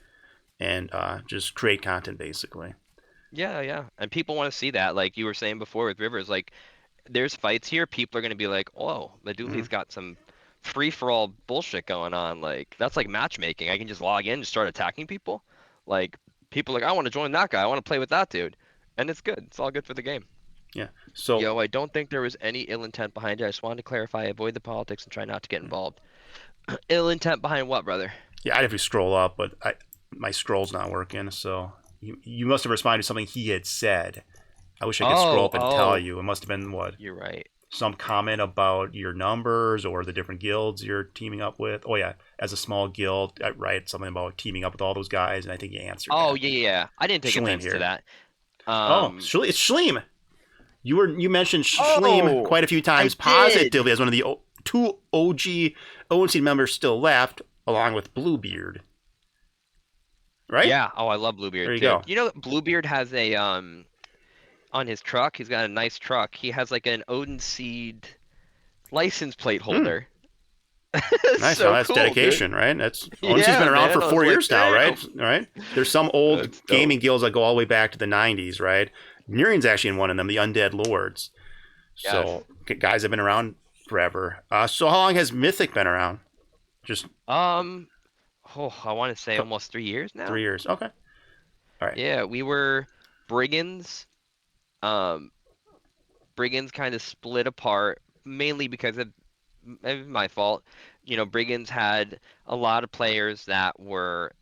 and just create content, basically. Yeah. And people want to see that. Like you were saying before with Rivers, like, there's fights here. People are going to be like, oh, Meduli's got some free-for-all bullshit going on. Like, that's like matchmaking. I can just log in and start attacking people. Like, people are like, I want to join that guy. I want to play with that dude. And it's good. It's all good for the game. Yeah. So I don't think there was any ill intent behind it. I just wanted to clarify, avoid the politics and try not to get involved. Ill intent behind what, brother? Yeah, I'd have to scroll up, but my scroll's not working. So you must have responded to something he had said. I wish I could scroll up and tell you. It must have been what? You're right. Some comment about your numbers or the different guilds you're teaming up with. Oh yeah, as a small guild, I write something about teaming up with all those guys, and I think you answered. Oh that. yeah. I didn't take offense to that. It's Schleem. You mentioned Schleem quite a few times positively as one of the two OG ONC members still left, along with Bluebeard. Right? Yeah. Oh, I love Bluebeard. There you go. go. Bluebeard has a on his truck. He's got a nice truck. He has like an Odin Seed license plate holder. Nice. So that's cool, dedication, dude. right? That's Odin Seed's been around for 4 years now, right? Right. There's some old gaming guilds that go all the way back to the 90s, right? Nurian's actually in one of them, the Undead Lords. So guys have been around forever. So how long has Mythic been around? Just I want to say almost 3 years now. 3 years. Okay. All right. Yeah, we were brigands. Brigands kind of split apart mainly because of my fault. Brigands had a lot of players that were,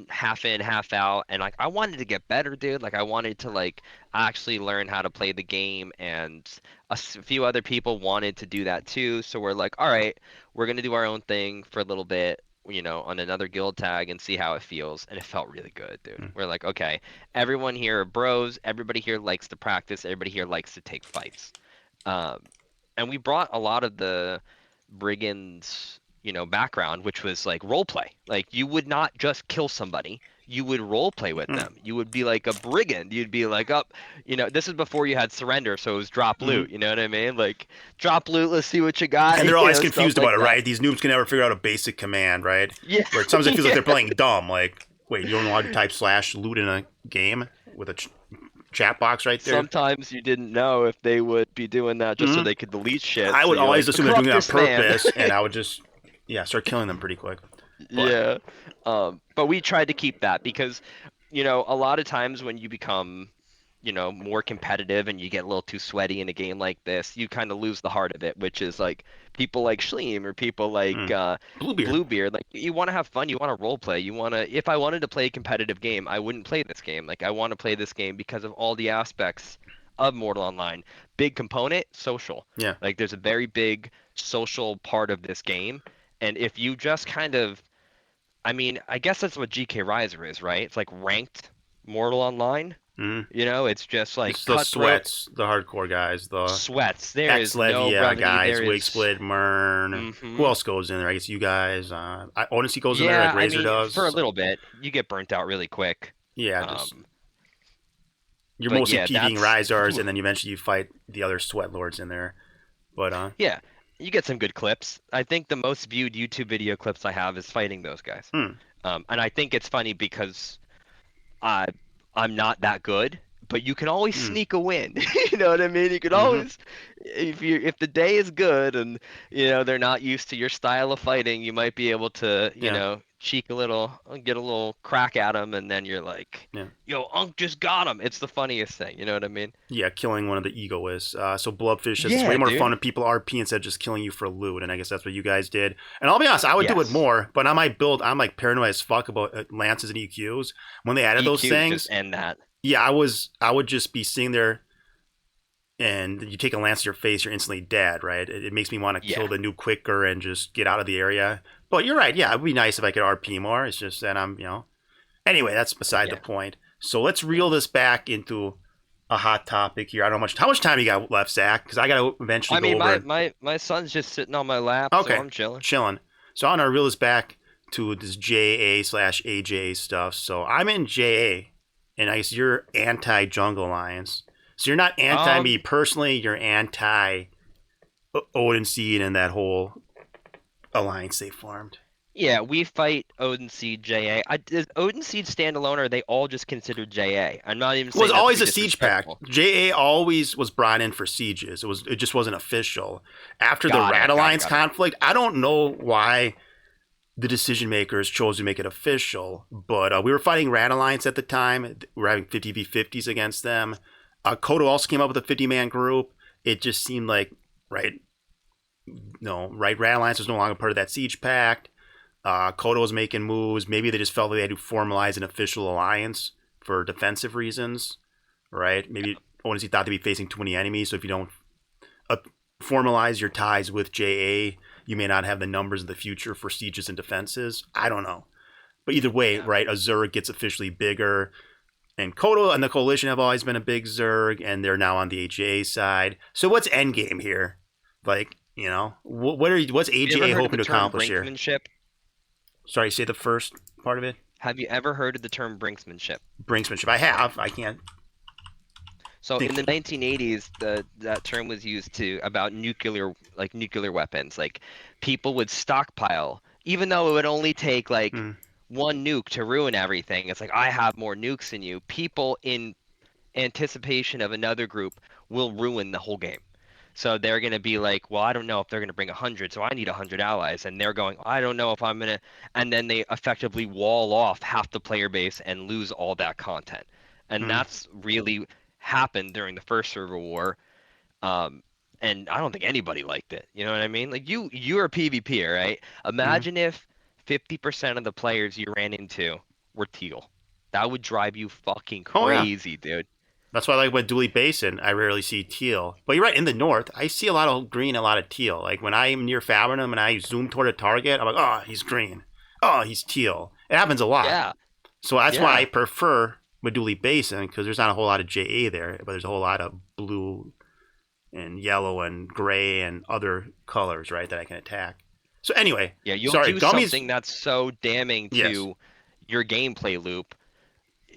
half in, half out, and like I wanted to get better, dude. Like I wanted to like actually learn how to play the game, and a few other people wanted to do that too. So we're like, all right, we're gonna do our own thing for a little bit. On another guild tag and see how it feels. And it felt really good, dude. We're like, okay, everyone here are bros. Everybody here likes to practice. Everybody here likes to take fights. And we brought a lot of the brigands, background, which was like role play. Like you would not just kill somebody. You would role play with them. You would be like a brigand. You'd be like, this is before you had surrender, so it was drop loot. You know what I mean? Like drop loot. Let's see what you got. And they're always confused about it, right? These noobs can never figure out a basic command, right? Yeah. Where sometimes it feels like they're playing dumb. Like, wait, you don't know how to type / loot in a game with a chat box right there? Sometimes you didn't know if they would be doing that just so they could delete shit. I would always assume they're doing it on purpose, man. and I would just start killing them pretty quick. Yeah. But we tried to keep that because, a lot of times when you become, more competitive and you get a little too sweaty in a game like this, you kind of lose the heart of it, which is like people like Schleem or people like Bluebeard. Like you want to have fun, you want to role play, if I wanted to play a competitive game, I wouldn't play this game. Like I want to play this game because of all the aspects of Mortal Online. Big component, social. Yeah. Like there's a very big social part of this game. And if you just kind of, I guess that's what GK Riser is, right? It's like ranked Mortal Online. It's just like it's the sweats, the hardcore guys, the sweats. There is no brevity. Guys, there Wig is... Split, Mern. Who else goes in there? I guess you guys. Odyssey goes in there like Razor does. For a little bit. You get burnt out really quick. Yeah, you're mostly PvPing Risers, and then eventually you fight the other sweat lords in there. But yeah, you get some good clips. I think the most viewed YouTube video clips I have is fighting those guys. And I think it's funny because I'm not that good, but you can always sneak a win. You know what I mean? You can always, if the day is good and they're not used to your style of fighting, you might be able to cheek a little, get a little crack at them, and then you're like, yo, Unk just got him. It's the funniest thing. You know what I mean? Yeah, killing one of the egoists. So Bloodfish is way more fun if people RP instead of just killing you for loot, and I guess that's what you guys did. And I'll be honest, I would do it more, but on my build, I'm like paranoid as fuck about lances and EQs. When they added those things, just end that. Yeah, I would just be sitting there, and you take a lance to your face, you're instantly dead, right? It makes me want to kill the nuke quicker and just get out of the area. But you're right, yeah, it would be nice if I could RP more. It's just that I'm, Anyway, that's beside the point. So let's reel this back into a hot topic here. I don't know how much time you got left, Zach, because I got to eventually go over. My son's just sitting on my lap, so I'm chilling. So I'm going to reel this back to this JA/AJ stuff. So I'm in JA. And I guess you're anti-Jungle Alliance. So you're not anti-me personally, you're anti-Odin Seed and that whole alliance they formed. Yeah, we fight Odin Seed, JA. Does Odin Seed standalone, or are they all just considered JA? I'm not even saying it was always a siege pack. JA always was brought in for sieges. It just wasn't official. After the Rat Alliance conflict, I don't know why the decision makers chose to make it official, but we were fighting Rat Alliance at the time. We were having 50v50s against them. Kodo also came up with a 50-man group. It just seemed like, Rat Alliance was no longer part of that siege pact. Kodo was making moves. Maybe they just felt like they had to formalize an official alliance for defensive reasons, right? Maybe Odyssey thought they'd be facing too many enemies, so if you don't formalize your ties with JA, you may not have the numbers in the future for sieges and defenses. I don't know. But either way, right, a Zerg gets officially bigger. And Kodo and the Coalition have always been a big Zerg, and they're now on the AJA side. So what's endgame here? Like, what's AJA hoping to accomplish here? Sorry, say the first part of it. Have you ever heard of the term brinksmanship? Brinksmanship. I have. I can't. So in the 1980s, that term was used about nuclear weapons. Like people would stockpile, even though it would only take one nuke to ruin everything. It's like, I have more nukes than you. People in anticipation of another group will ruin the whole game. So they're going to be like, well, I don't know if they're going to bring 100, so I need 100 allies. And they're going, I don't know if I'm going to. And then they effectively wall off half the player base and lose all that content. And that's really happened during the first server war. And I don't think anybody liked it. You know what I mean? Like you're a PvPer, right? Imagine if 50% of the players you ran into were teal. That would drive you fucking Oh yeah. crazy, dude. That's why, like with Dooley Basin, I rarely see teal. But you're right. In the north, I see a lot of green, a lot of teal. Like when I'm near Fabrinum and I zoom toward a target, I'm like, oh, he's green. Oh, he's teal. It happens a lot. Yeah. So that's why Yeah. I prefer Meduli Basin, because there's not a whole lot of JA there, but there's a whole lot of blue and yellow and gray and other colors, right, that I can attack. So anyway, Yeah, you'll sorry, do gummies. something that's so damning to Yes. your gameplay loop,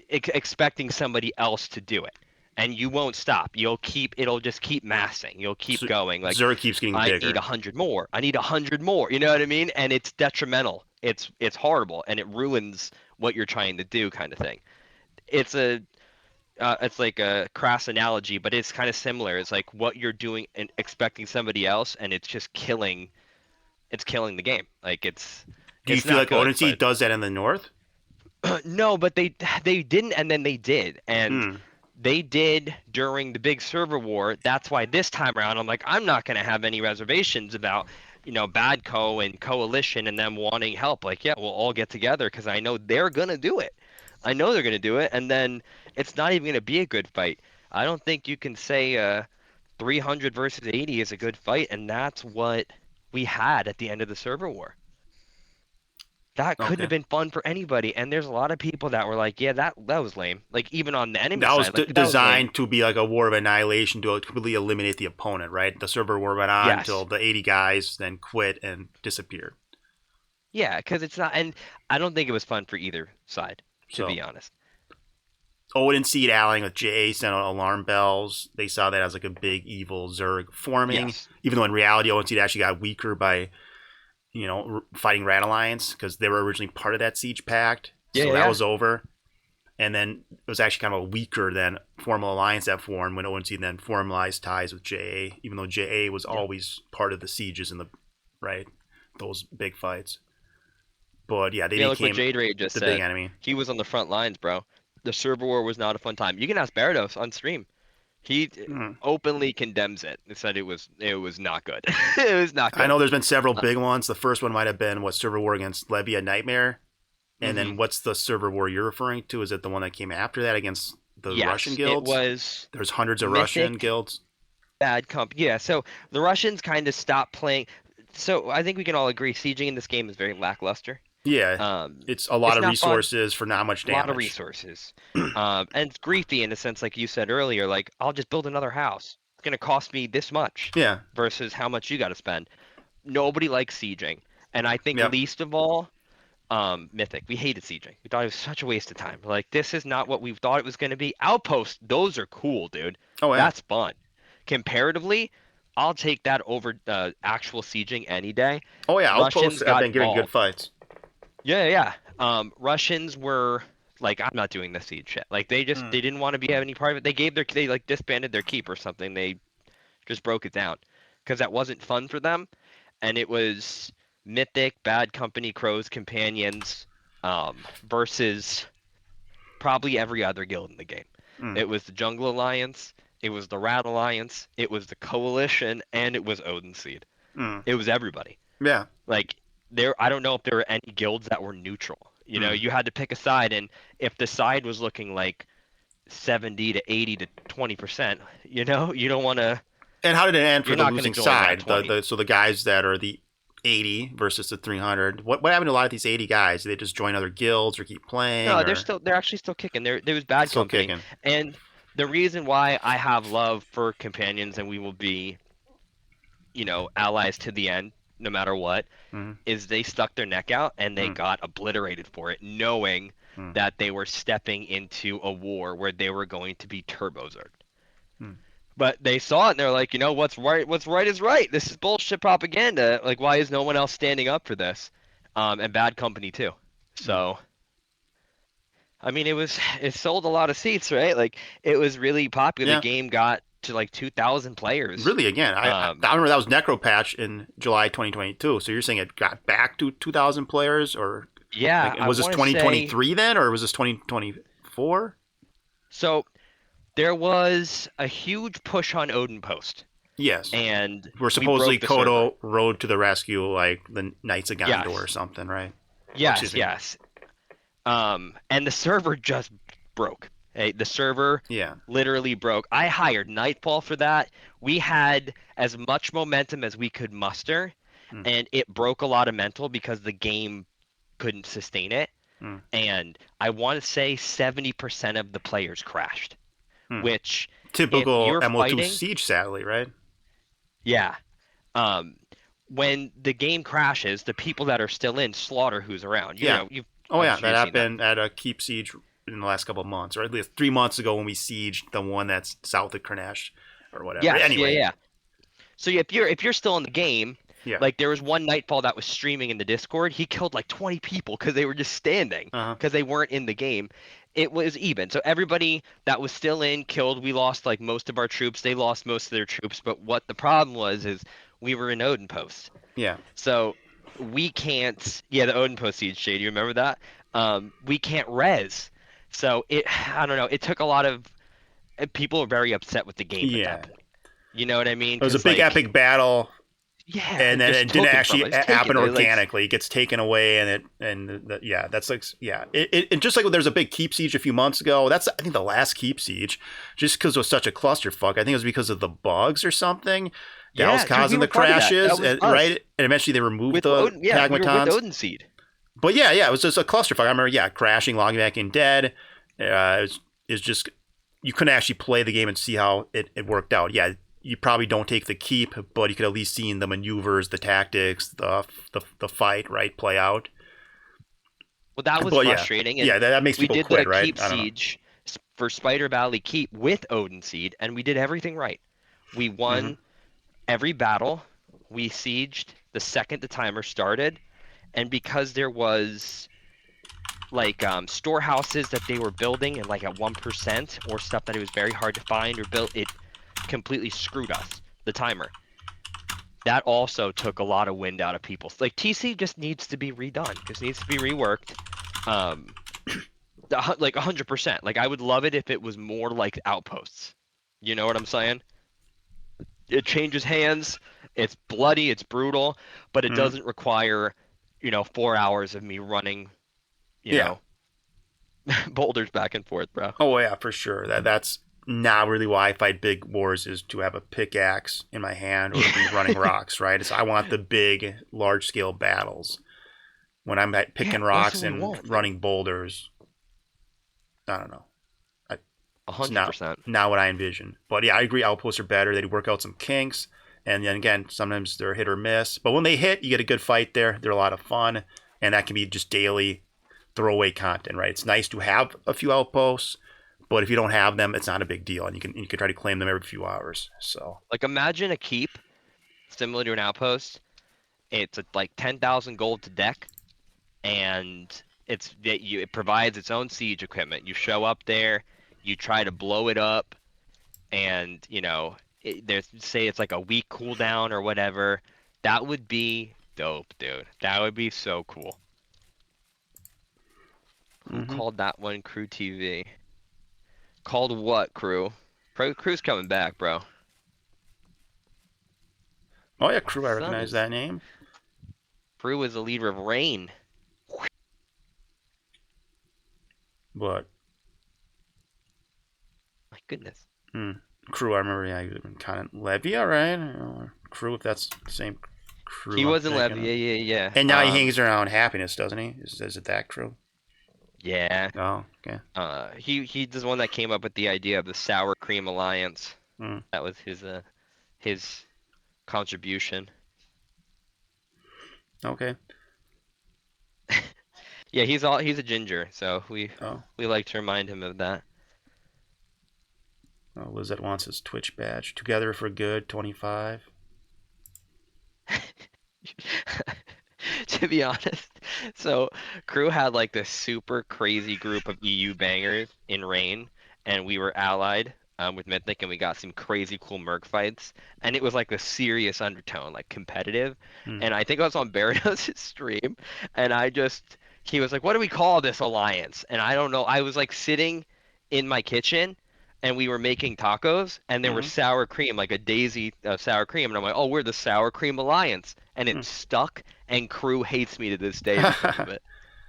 expecting somebody else to do it, and you won't stop. It'll just keep massing. You'll keep going. Like Xur keeps getting I bigger. need 100 more. I need 100 more. You know what I mean? And it's detrimental. It's horrible, and it ruins what you're trying to do, kind of thing. It's like a crass analogy, but it's kind of similar. It's like what you're doing and expecting somebody else, and it's just killing. It's killing the game. Like it's. Do you It's feel not like good, Odyssey but- does that in the north? No, but they didn't, and then they did, and Hmm. they did during the big server war. That's why this time around, I'm like, I'm not gonna have any reservations about, Badco and Coalition and them wanting help. Like, yeah, we'll all get together because I know they're gonna do it. I know they're gonna do it, and then it's not even gonna be a good fight. I don't think you can say 300 versus 80 is a good fight, and that's what we had at the end of the server war. That couldn't Okay. have been fun for anybody, and there's a lot of people that were like, "Yeah, that was lame." Like even on the enemy That was side, like, that was lame. designed to be like a war of annihilation to completely eliminate the opponent, right? The server war went on Yes. until the 80 guys then quit and disappeared. Yeah, because it's not, and I don't think it was fun for either side, to be honest. Odin Seed allying with JA sent out alarm bells. They saw that as like a big evil Zerg forming, Yes. even though in reality Odin Seed actually got weaker by, fighting Rat Alliance because they were originally part of that siege pact. So Yeah, that yeah. was over. And then it was actually kind of a weaker than formal alliance that formed when Odin Seed then formalized ties with JA, even though JA was always part of the sieges in those big fights. But yeah, they Look became what Jade Ray just the said. big enemy. He was on the front lines, bro. The server war was not a fun time. You can ask Barados on stream. He openly condemns it. He said it was not good. It was not good. I know there's been several big ones. The first one might have been server war against Levia Nightmare. And then what's the server war you're referring to? Is it the one that came after that against the Yes, Russian guilds? It was. There's hundreds of Mythic, Russian guilds. Bad company. Yeah, so the Russians kind of stopped playing. So I think we can all agree sieging in this game is very lackluster. Yeah, it's a lot of not resources for not much damage. A lot of resources. And it's griefy in a sense, like you said earlier, like, I'll just build another house. It's going to cost me this much. Yeah. Versus how much you got to spend. Nobody likes sieging. And I think Yep. least of all, Mythic. We hated sieging. We thought it was such a waste of time. Like, this is not what we thought it was going to be. Outposts, those are cool, dude. Oh, yeah. That's fun. Comparatively, I'll take that over actual sieging any day. Oh, yeah. Outposts Russians have got been giving good involved. fights. Yeah. Russians were like, I'm not doing the siege shit. Like they didn't want to be any part of it. They like disbanded their keep or something. They just broke it down because that wasn't fun for them, and it was Mythic, Bad Company, Crows, Companions, versus probably every other guild in the game. It was the Jungle Alliance, it was the Rat Alliance, it was the Coalition, and it was Odin Seed. It was everybody. Yeah. Like I don't know if there were any guilds that were neutral. You had to pick a side, and if the side was looking like 70 to 80 to 20%, you don't want to. And how did it end for You're the not gonna losing join side? that 20. So the guys that are the 80 versus the 300. What happened to a lot of these 80 guys? Did they just join other guilds or keep playing? No, or... they're actually still kicking. There was Bad Still Company, kicking. and the reason why I have love for Companions and we will be, allies to the end, no matter what, is they stuck their neck out and they got obliterated for it, knowing that they were stepping into a war where they were going to be turbo-zerged. But they saw it and they're like, what's right is right. This is bullshit propaganda. Like, why is no one else standing up for this? And Bad Company too. So, I mean, it sold a lot of seats, right? Like, it was really popular. Yeah. The game got to like 2,000 players. Really, again, I remember that was Necro Patch in July 2022. So you're saying it got back to 2,000 players, or Yeah, like, was this 2023 then, or was this 2024? So there was a huge push on Odin Post. Yes. And we're supposedly Kodo rode to the rescue like the Knights of Gondor or something, right? Yes, yes. And the server just broke. Hey, the server literally broke. I hired Nightfall for that. We had as much momentum as we could muster, and it broke a lot of mental because the game couldn't sustain it. And I want to say 70% of the players crashed, which typical MO2 fighting, Siege, sadly, right? Yeah. When the game crashes, the people that are still in slaughter who's around. You know, that happened at a Keep Siege in the last couple of months, or at least 3 months ago when we sieged the one that's south of Kernesh or whatever. Yes, anyway. Yeah. So if you're still in the game, like there was one Nightfall that was streaming in the Discord, he killed like 20 people because they were just standing because they weren't in the game. It was even. So everybody that was still in killed. We lost like most of our troops. They lost most of their troops. But what the problem was is we were in Odin Post. Yeah. So we can't. Yeah, the Odin Post siege, Shade. You remember that? We can't res. So I don't know. It took a lot of people were very upset with the game at that point. You know what I mean? It was a big epic battle. Yeah, and then it didn't actually happen organically. It gets taken away, and that's like It just like there's a big Keep Siege a few months ago. That's I think the last Keep Siege, just because it was such a clusterfuck. I think it was because of the bugs or something that was causing the crashes, right? And eventually they removed the Tagmatons. With Odin Seed. But it was just a clusterfuck. I remember crashing, logging back in dead. It's just you couldn't actually play the game and see how it worked out. Yeah. You probably don't take the keep, but you could at least see the maneuvers, the tactics, the fight, right, play out. Well, that was frustrating. And that makes people quit, right? We did the Keep Siege for Spider Valley Keep with Odin Seed, and we did everything right. We won every battle. We sieged the second the timer started, and because there was like storehouses that they were building and like at 1% or stuff that it was very hard to find or build, it completely screwed us, the timer. That also took a lot of wind out of people. Like TC just needs to be redone, just needs to be reworked, like 100%. Like I would love it if it was more like Outposts. You know what I'm saying? It changes hands, it's bloody, it's brutal, but it doesn't require 4 hours of me running you know boulders back and forth, bro. Oh yeah, for sure. That's not really why I fight big wars, is to have a pickaxe in my hand or be running rocks, right? So I want the big, large-scale battles. When I'm picking rocks and running boulders, I don't know. 100%. Not what I envision. But yeah, I agree. Outposts are better. They work out some kinks. And then again, sometimes they're hit or miss. But when they hit, you get a good fight there. They're a lot of fun. And that can be just daily throwaway content, right? It's nice to have a few outposts. But if you don't have them, it's not a big deal, and you can try to claim them every few hours. So, like, imagine a keep similar to an outpost. It's like 10,000 gold to deck, and it provides its own siege equipment. You show up there, you try to blow it up, and say it's like a week cooldown or whatever. That would be dope, dude. That would be so cool. Who called that one Crew TV? Called what, Crew? Crew's coming back, bro. Oh yeah, Crew, I recognize that name. Crew is the leader of Rain. What? My goodness. Crew, I remember, he was in kind of Levia, right? Crew, if that's the same Crew. He was in Levia, yeah. And now he hangs around Happiness, doesn't he? Is it that Crew? Yeah. Oh, okay. He's the one that came up with the idea of the Sour Cream Alliance. That was his contribution. Okay. Yeah, he's a ginger, so we like to remind him of that. Oh, Liizet wants his Twitch badge. Together for Good 25. To be honest, so Crew had like this super crazy group of EU bangers in Rain, and we were allied with Mythic, and we got some crazy cool Merc fights, and it was like a serious undertone, like competitive. And I think I was on Barados' stream, and he was like, "What do we call this alliance?" And I don't know. I was like sitting in my kitchen, and we were making tacos, and there was sour cream, like a daisy of sour cream, and I'm like, "Oh, we're the sour cream alliance," and it stuck. And crew hates me to this day because of it.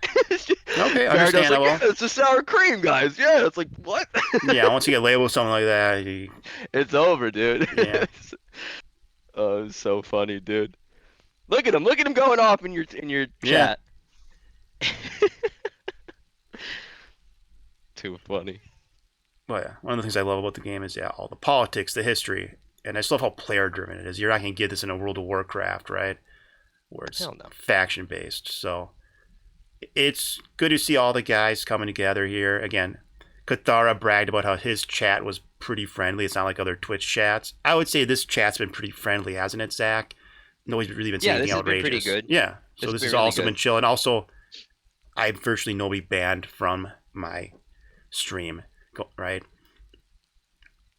Okay, Barados understandable. like, yeah, it's the sour cream, guys. Yeah, it's like what? Yeah, once you get labeled with something like that, It's over, dude. Yeah. Oh, it's so funny, dude. Look at him going off in your Yeah. chat. Too funny. Well, yeah, one of the things I love about the game is all the politics, the history, and I just love how player driven it is. You're not gonna get this in a World of Warcraft, right? Where it's Hell no. faction based. So it's good to see all the guys coming together here. Again, Cathara bragged about how his chat was pretty friendly. It's not like other Twitch chats. I would say this chat's been pretty friendly, hasn't it, Zach? Nobody's really been saying anything outrageous. Been pretty good. Yeah. So this has really also good. been chill. And also, I have virtually nobody banned from my stream, right?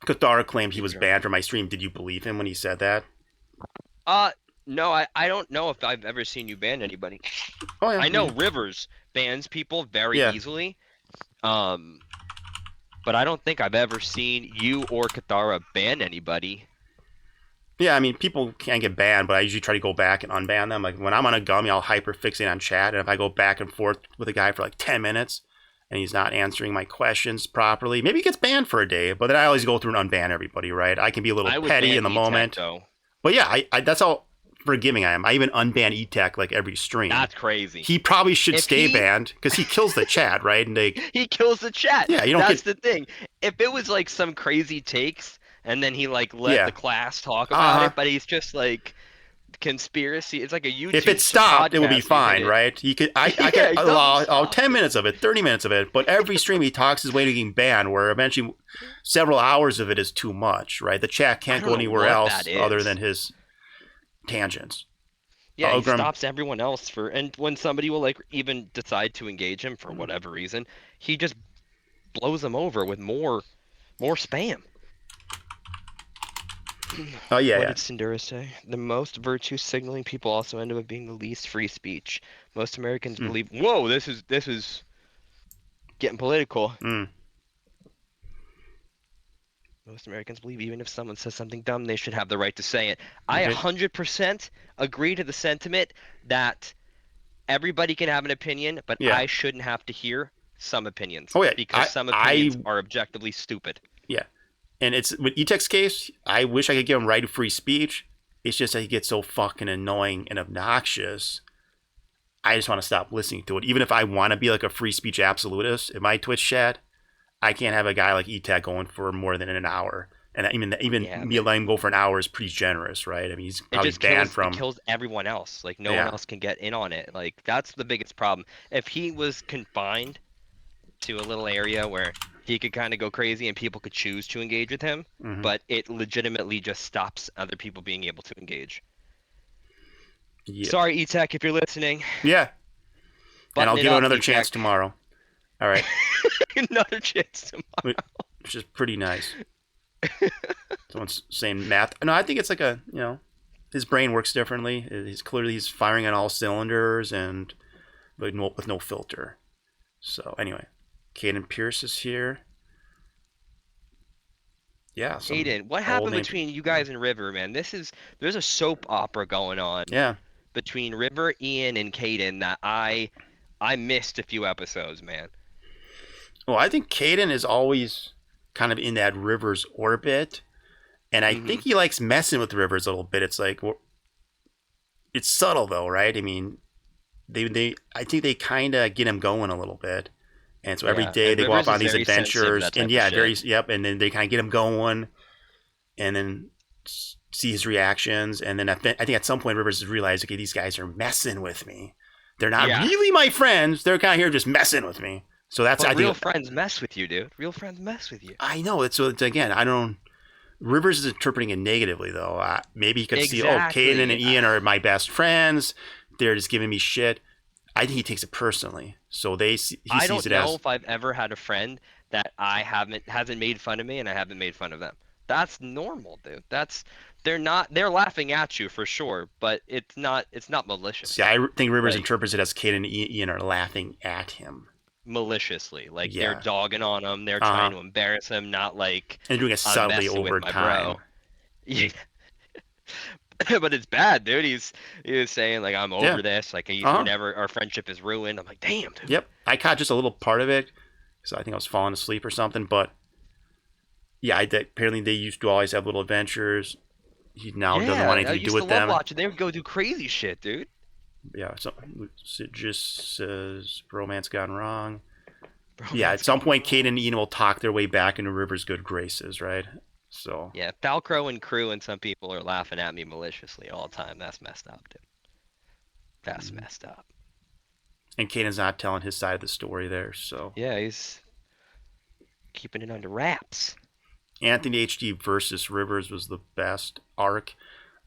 Cathara claimed he was banned from my stream. Did you believe him when he said that? No, I don't know if I've ever seen you ban anybody. Oh, yeah. I know Rivers bans people very easily. But I don't think I've ever seen you or Cathara ban anybody. Yeah, I mean, people can get banned, but I usually try to go back and unban them. Like, when I'm on a gummy, I'll hyperfixate on chat, and if I go back and forth with a guy for like 10 minutes, and he's not answering my questions properly, maybe he gets banned for a day, but then I always go through and unban everybody, right? I can be a little petty in the moment. Though. But yeah, I that's how forgiving I am. I even unban E-Tech like every stream. That's crazy. He probably should stay banned because he kills the chat, right? And he kills the chat. Yeah, you don't That's the thing. If it was like some crazy takes and then he like let the class talk about it, but he's just like conspiracy. It's like a YouTube. If it stopped, it would be fine, right? He could. I could allow 10 minutes of it, 30 minutes of it, but every stream he talks his way to getting banned, where eventually several hours of it is too much, right? The chat can't go anywhere else other than his tangents. Yeah, he stops everyone else and when somebody will like even decide to engage him for whatever reason, he just blows them over with more spam. Oh yeah. What did Sindura say? The most virtue signaling people also end up being the least free speech. Most Americans believe. Whoa, this is getting political. Most Americans believe even if someone says something dumb, they should have the right to say it. I 100% agree to the sentiment that everybody can have an opinion, but I shouldn't have to hear some opinions. Oh yeah, because some opinions are objectively stupid. Yeah. And it's with E-Tech's case, I wish I could give him right to free speech. It's just that he gets so fucking annoying and obnoxious. I just want to stop listening to it. Even if I want to be like a free speech absolutist in my Twitch chat, I can't have a guy like E-Tech going for more than an hour. And even me letting him go for an hour is pretty generous, right? I mean, he's probably banned from. It kills everyone else. Like no one else can get in on it. Like that's the biggest problem. If he was confined to a little area where he could kind of go crazy and people could choose to engage with him, but it legitimately just stops other people being able to engage. Yeah. Sorry, E-Tech, if you're listening. Yeah. And I'll give him another chance tomorrow. All right. Another chance tomorrow. Which is pretty nice. Someone's saying math. No, I think it's like his brain works differently. He's firing on all cylinders and with no filter. So anyway. Caden Pierce is here. Yeah. Caden, what happened between you guys and River, man? There's a soap opera going on. Yeah. Between River, Ian, and Caden that I missed a few episodes, man. Well, I think Caden is always kind of in that River's orbit, and I think he likes messing with Rivers a little bit. It's like it's subtle though, right? I mean, I think they kind of get him going a little bit. And so every day they go off on these adventures, and and then they kind of get him going, and then see his reactions, and then I think at some point Rivers has realized, okay, these guys are messing with me. They're not really my friends. They're kind of here just messing with me. So that's real friends mess with you, dude. Real friends mess with you. I know. It's again, I don't. Rivers is interpreting it negatively though. Maybe he could see, Caden and Ian are my best friends. They're just giving me shit. I think he takes it personally. So he sees it as. I don't know if I've ever had a friend that I hasn't made fun of me and I haven't made fun of them. That's normal, dude. They're laughing at you for sure, but it's not malicious. See, I think Rivers Like, interprets it as Kate and Ian are laughing at him. maliciously. Like they're Yeah. dogging on him, they're Uh-huh. trying to embarrass him, not like And doing it I'm subtly messing over with my time. bro. Yeah. But it's bad, dude. He was saying like I'm over this, like whenever our friendship is ruined. I'm like, damn, dude. Yep, I caught just a little part of it, so I think I was falling asleep or something. But yeah, apparently they used to always have little adventures. He now doesn't want anything to do with them. Watching. They would go do crazy shit, dude. Yeah, so it just says romance gone wrong. Yeah, at some point, Kate and Ian will talk their way back into River's good graces, right? So yeah, Falcro and crew and some people are laughing at me maliciously all the time. That's messed up, dude. That's messed up. And Kaden's not telling his side of the story there, so yeah, he's keeping it under wraps. Anthony HD versus Rivers was the best arc.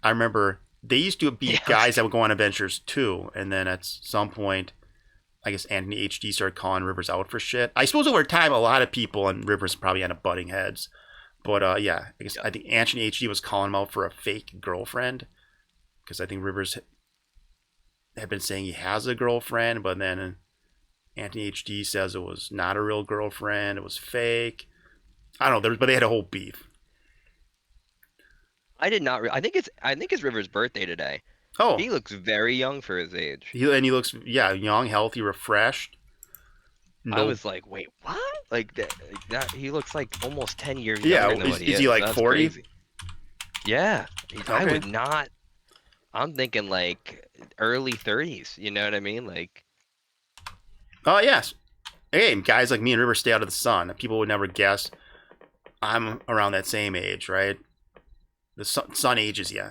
I remember they used to be guys that would go on adventures too, and then at some point, I guess Anthony HD started calling Rivers out for shit. I suppose over time, a lot of people and Rivers probably end up butting heads. But yeah, I think Anthony HD was calling him out for a fake girlfriend, because I think Rivers had been saying he has a girlfriend, but then Anthony HD says it was not a real girlfriend, it was fake. I don't know, but they had a whole beef. I did not. I think it's Rivers' birthday today. Oh, he looks very young for his age. He looks young, healthy, refreshed. No. I was like, wait, what? Like that? He looks like almost 10 years younger than what he is. Is he like 40? Crazy. Yeah, okay. I would not. I'm thinking like early 30s. You know what I mean? Like. Oh yes. Hey, guys like me and River stay out of the sun. People would never guess. I'm around that same age, right? The sun ages you.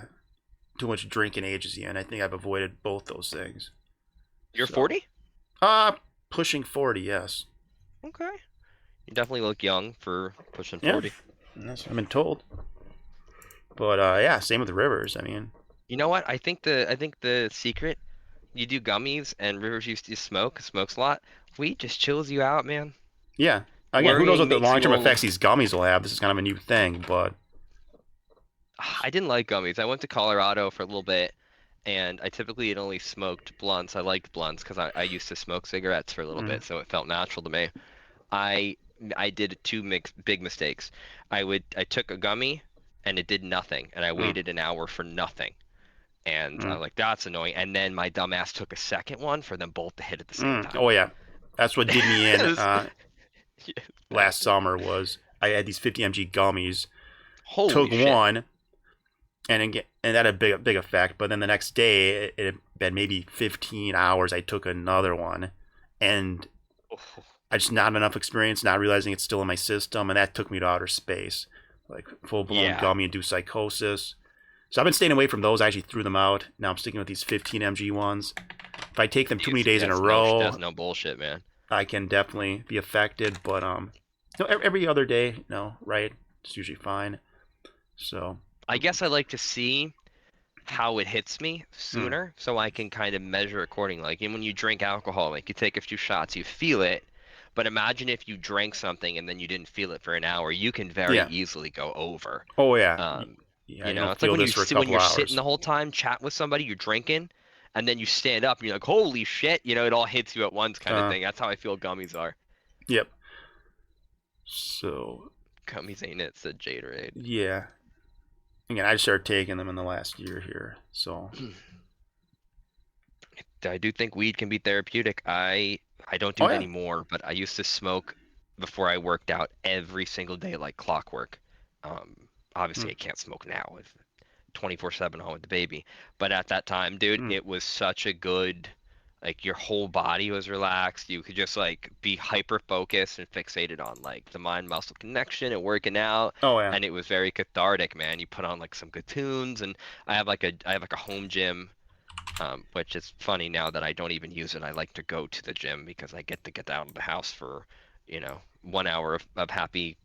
Too much drinking ages you, and I think I've avoided both those things. You're 40? Pushing 40, yes. Okay. You definitely look young for pushing 40. Yeah, that's what I've been told. But yeah, same with Rivers. I mean, you know what? I think the secret, you do gummies, and Rivers used to smokes a lot. Weed just chills you out, man. Yeah. Again, who knows what the long-term effects these gummies will have? This is kind of a new thing, but I didn't like gummies. I went to Colorado for a little bit, and I typically had only smoked blunts. I liked blunts because I used to smoke cigarettes for a little bit, so it felt natural to me. I did two big mistakes. I took a gummy, and it did nothing, and I waited an hour for nothing. And I was like, that's annoying. And then my dumbass took a second one for them both to hit at the same time. Oh, yeah. That's what did me in last summer was I had these 50 mg gummies. Holy took shit. One, and that had a big effect. But then the next day, it had been maybe 15 hours. I took another one, and I just not enough experience, not realizing it's still in my system, and that took me to outer space, like full-blown gummy-induced psychosis. So I've been staying away from those. I actually threw them out. Now I'm sticking with these 15 mg ones. If I take them too many days in a row, that's no bullshit, man. I can definitely be affected. But every other day, right? It's usually fine. So I guess I like to see how it hits me sooner, so I can kind of measure accordingly. Like when you drink alcohol, like you take a few shots, you feel it. But imagine if you drank something and then you didn't feel it for an hour. You can very easily go over. Oh yeah. You know, it's like when you're sitting the whole time, chat with somebody, you're drinking, and then you stand up and you're like, holy shit, you know, it all hits you at once kind of thing. That's how I feel gummies are. Yep. So. Gummies ain't it, said Jade Raid. Yeah. Again, I just started taking them in the last year here, so. I do think weed can be therapeutic. I don't do it anymore, but I used to smoke before I worked out every single day like clockwork. Obviously, I can't smoke now with 24/7 home with the baby. But at that time, dude, it was such a good, like your whole body was relaxed. You could just like be hyper focused and fixated on like the mind muscle connection and working out. Oh yeah. And it was very cathartic, man. You put on like some good tunes, and I have like a home gym, which is funny now that I don't even use it. I like to go to the gym because I get to get out of the house for 1 hour of happy,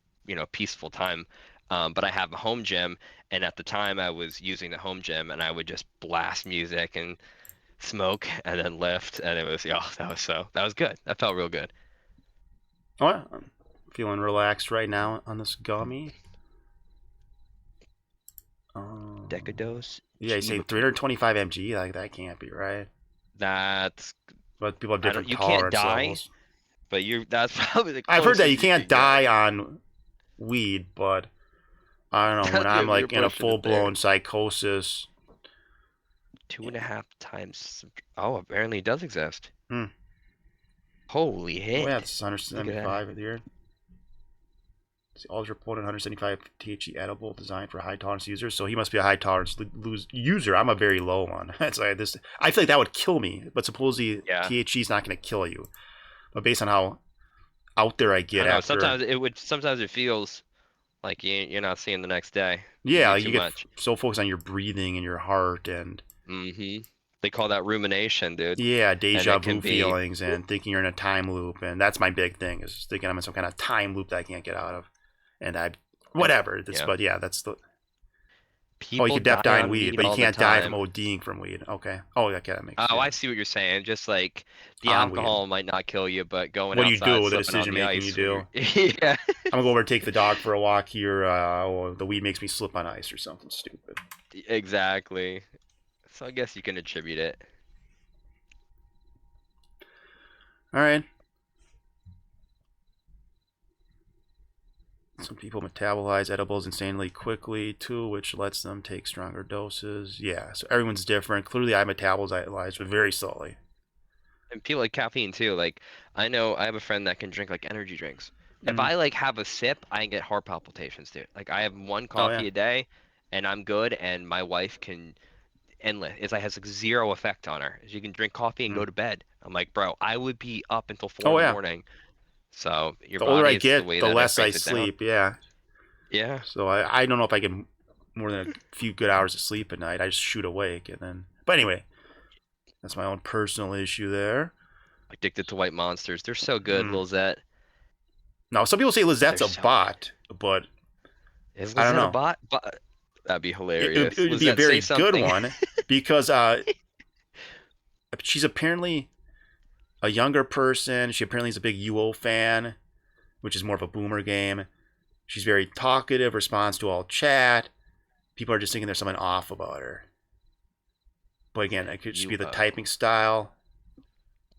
peaceful time. But I have a home gym, and at the time I was using the home gym, and I would just blast music and smoke and then lift, and it was that was good. That felt real good. Oh, yeah. feeling relaxed right now on this gummy. Decadose. Yeah, you say 325 mg. Like that can't be right. That's. But people have I don't. different You can't tolerance die, levels. but that's probably the I've heard that closest you can't can get. die on weed, but I don't know. When I'm You're like in a pushing it there. full-blown psychosis. 2.5 times. Oh, apparently it does exist. Hmm. Holy Oh hit! yeah, it's Look at that. 175 here. It's ultra potent 175 THC edible designed for high tolerance users. So he must be a high tolerance user. I'm a very low one. It's like this. I feel like that would kill me. But supposedly THC is not going to kill you. But based on how out there I get I know, after. Sometimes it feels like you're not seeing the next day. Yeah, you you too get much. so focused on your breathing and your heart and. They call that rumination, dude. Yeah, deja vu be... feelings and thinking you're in a time loop, and that's my big thing is thinking I'm in some kind of time loop that I can't get out of, and whatever. But yeah, that's the. People you could die in on weed, but you all can't the die time. from ODing from weed. Okay. Oh, okay, that makes sense. Oh, I see what you're saying. Just like the On alcohol weed. might not kill you, but going what do you outside, do with the slipping on decision the making ice you do? yeah. I'm gonna go over and take the dog for a walk here. The weed makes me slip on ice or something stupid. Exactly. So I guess you can attribute it. All right. Some people metabolize edibles insanely quickly too, which lets them take stronger doses. Yeah, so everyone's different. Clearly, I metabolize very slowly. And people like caffeine too. Like I know I have a friend that can drink like energy drinks. If I like have a sip, I get heart palpitations, dude. Like I have one coffee a day, and I'm good. And my wife can endless. It's like has like zero effect on her. She can drink coffee and go to bed. I'm like, bro, I would be up until 4 in the morning. So your the older I body, it's the get, way the that less it I breaks it down. sleep. Yeah. Yeah. So I don't know if I get more than a few good hours of sleep at night. I just shoot awake and then. But anyway, that's my own personal issue there. Addicted to white monsters. They're so good, Liizet. Now some people say Lizette's a bot, but is I don't know. A bot? That'd be hilarious. It would be a very good one because she's apparently a younger person. She apparently is a big UO fan, which is more of a boomer game. She's very talkative, responds to all chat. People are just thinking there's something off about her. But again, it could just be the typing style.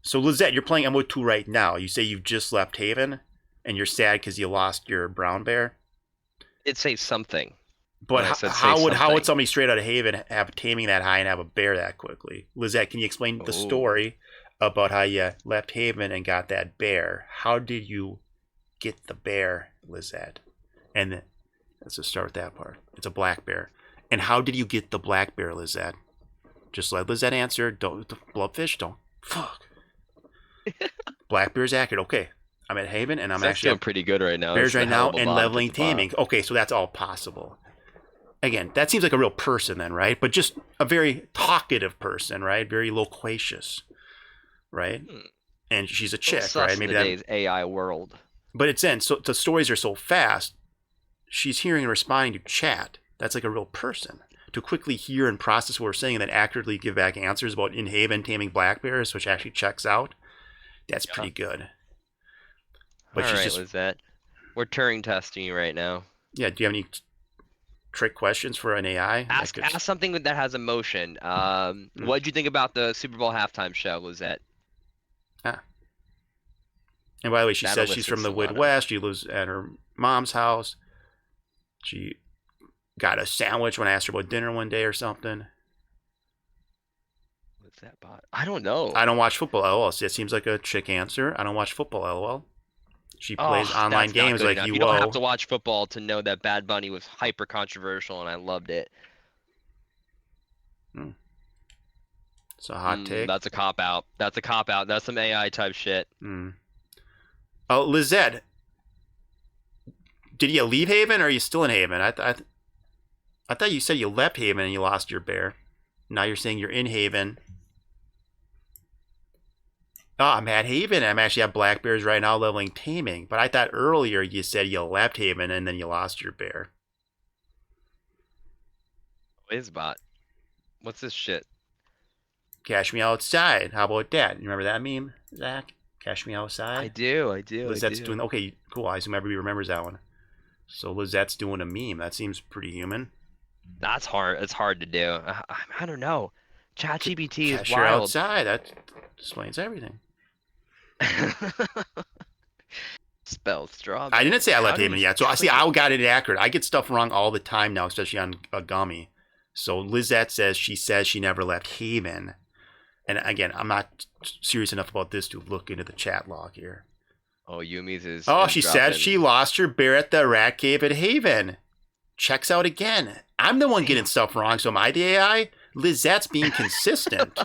So Liizet, you're playing MO2 right now. You say you've just left Haven, and you're sad because you lost your brown bear. It'd say something. But how would somebody straight out of Haven have taming that high and have a bear that quickly? Liizet, can you explain the story about how you left Haven and got that bear? How did you get the bear, Liizet? And let's just start with that part. It's a black bear. And how did you get the black bear, Liizet? Just let Liizet answer. Don't blubfish. Don't fuck. Black bear's accurate. Okay. I'm at Haven and I'm actually pretty good right now. Bears right now and leveling taming. Okay, so that's all possible. Again, that seems like a real person then, right? But just a very talkative person, right? Very loquacious, right? And she's a chick, right? Maybe today's AI world. But it's in. So the stories are so fast. She's hearing and responding to chat. That's like a real person. To quickly hear and process what we're saying and then accurately give back answers about in Haven taming black bears, which actually checks out. That's pretty good. But all right, Liizet. We're Turing testing you right now. Yeah, do you have any trick questions for an AI? Ask something that has emotion. What did you think about the Super Bowl halftime show, Liizet? And by the way, she says she's from the Midwest. She lives at her mom's house. She got a sandwich when I asked her about dinner one day or something. What's that bot? I don't know. I don't watch football, LOL. See, it seems like a chick answer. I don't watch football, LOL. She plays online games like you don't have to watch football to know that Bad Bunny was hyper controversial, and I loved it. It's a hot take. That's a cop out. That's a cop out. That's some AI type shit. Oh, Liizet, did you leave Haven or are you still in Haven? I thought you said you left Haven and you lost your bear. Now you're saying you're in Haven. Oh, I'm at Haven. I'm actually at black bears right now leveling taming. But I thought earlier you said you left Haven and then you lost your bear. Wizbot. What's this shit? Cash me outside. How about that? You remember that meme, Zach? Cash Me Outside? I do. Lizette's doing... Okay, cool. I assume everybody remembers that one. So Lizette's doing a meme. That seems pretty human. That's hard. It's hard to do. I don't know. ChatGPT is Cash Her wild. Outside. That explains everything. Spelled strawberry. I didn't say I left How do Haven you- yet. So I see I got it accurate. I get stuff wrong all the time now, especially on a gummy. So Liizet says she never left Haven. And again, I'm not serious enough about this to look into the chat log here. Oh, Yumi's is. Oh, is she dropping. says she lost her bear at the rat cave at Haven. Checks out again. I'm the one getting stuff wrong, so am I the AI? Lizette's being consistent.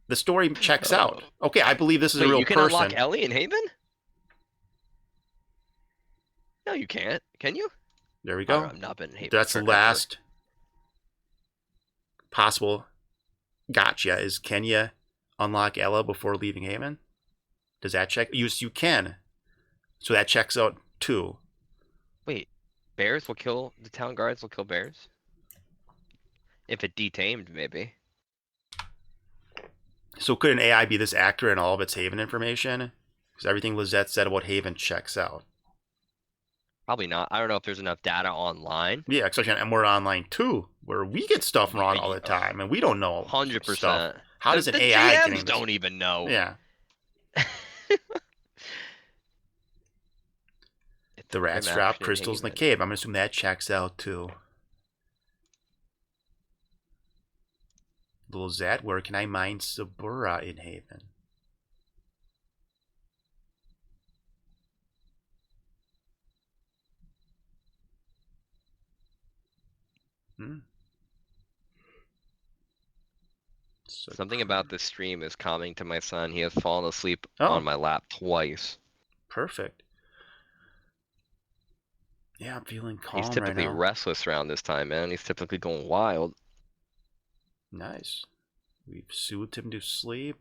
The story checks out. Okay, I believe this is Wait, a real you can person. unlock Ellie in Haven? No, you can't. Can you? There we I go. don't know, I've not been in Haven. That's the forever. last possible gotcha. Is can you unlock Ella before leaving Haven? Does that check? You can. So that checks out too. Wait, bears will kill the town guards. Will kill bears. If it detamed, maybe. So could an AI be this accurate in all of its Haven information? Because everything Liizet said about Haven checks out. Probably not. I don't know if there's enough data online. Yeah, especially on we're online too, where we get stuff wrong all the time, and we don't know 100%. stuff. How does an the AI GMs getting this? don't even know. Yeah. The rats I'm drop actually crystals in the Haven. cave. I'm gonna assume that checks out too. Liizet, where can I mine Sabura in Haven? Something about this stream is calming to my son. He has fallen asleep Oh. on my lap twice. Perfect. Yeah, I'm feeling calm He's typically right now. restless around this time, man. He's typically going wild. Nice. We've soothed him to sleep.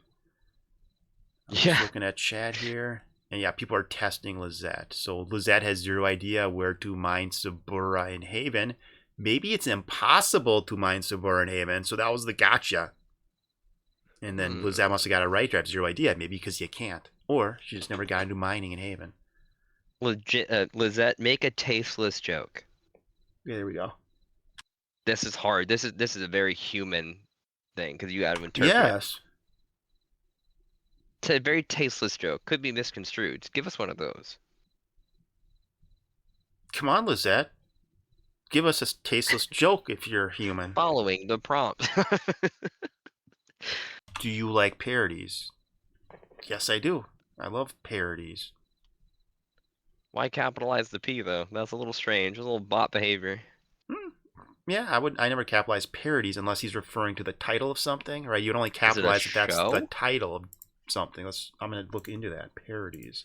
I'm Yeah. just looking at chat here. And yeah, people are testing Liizet. So Liizet has zero idea where to mine Sabura in Haven. Maybe it's impossible to mine Sabura in Haven. So that was the gotcha. And then Liizet must have got it right to have zero idea. Maybe because you can't. Or she just never got into mining in Haven. Legit, Liizet, make a tasteless joke. Yeah, there we go. This is hard. This is a very human thing because you got to interpret. Yes. It's a very tasteless joke. Could be misconstrued. Give us one of those. Come on, Liizet. Give us a tasteless joke if you're human. Following the prompt. Do you like parodies? Yes, I do. I love parodies. Why capitalize the P though? That's a little strange. A little bot behavior. Yeah, I never capitalize parodies unless he's referring to the title of something, right? You'd only Is it a capitalize if that's show? the title of something. I'm gonna look into that. Parodies.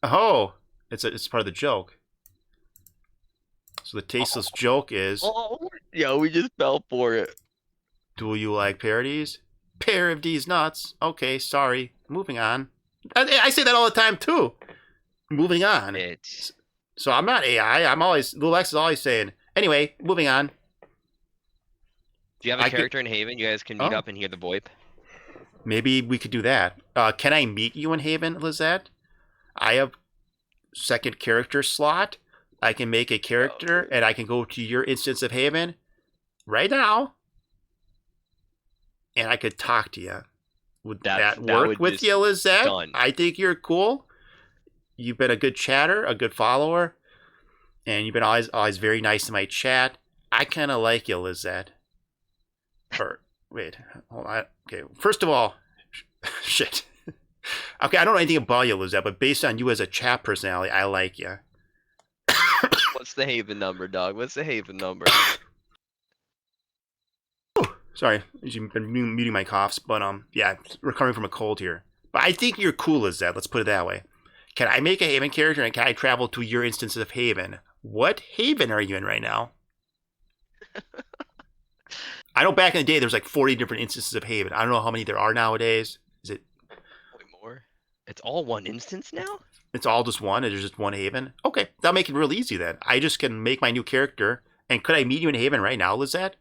Oh, it's part of the joke. So the tasteless joke is, Oh, yo, we just fell for it. do you like parodies? Pair of these nuts. Okay, sorry. Moving on. I say that all the time too. Moving on. It's So I'm not AI. Little X is always saying, anyway, moving on. Do you have a character in Haven? You guys can meet up and hear the VoIP. Maybe we could do that. Can I meet you in Haven, Liizet? I have second character slot. I can make a character and I can go to your instance of Haven right now. And I could talk to you. Would that work with you, Liizet? done. I think you're cool. You've been a good chatter, a good follower. And you've been always very nice in my chat. I kind of like you, Liizet. Or, wait, hold on. Okay, first of all, shit. Okay, I don't know anything about you, Liizet, but based on you as a chat personality, I like you. What's the Haven number, dog? What's the Haven number? Sorry, you've been muting my coughs, but yeah, recovering from a cold here. But I think you're cool, Liizet. Let's put it that way. Can I make a Haven character and can I travel to your instance of Haven? What Haven are you in right now? I know back in the day there was like 40 different instances of Haven. I don't know how many there are nowadays. Is it? Way more. It's all one instance now? It's all just one? There's just one Haven? Okay, that'll make it real easy then. I just can make my new character. And could I meet you in Haven right now, Liizet?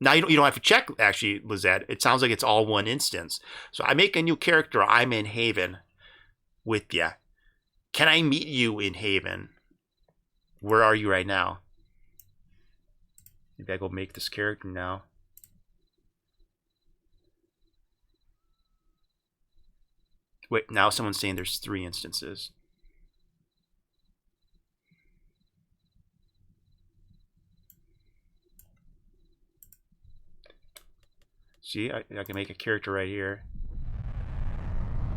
Now you don't have to check, actually, Liizet. It sounds like it's all one instance. So I make a new character. I'm in Haven with ya. Can I meet you in Haven? Where are you right now? Maybe I go make this character now. Wait, now someone's saying there's 3 instances. See, I can make a character right here.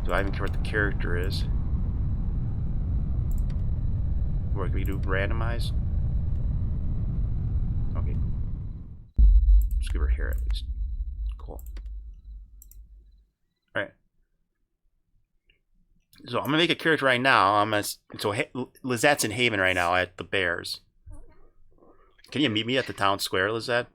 Do I even care what the character is? Or can we do randomize? Okay. Just give her hair at least. Cool. Alright. So I'm gonna make a character right now. So Lizette's in Haven right now at the Bears. Can you meet me at the town square, Liizet?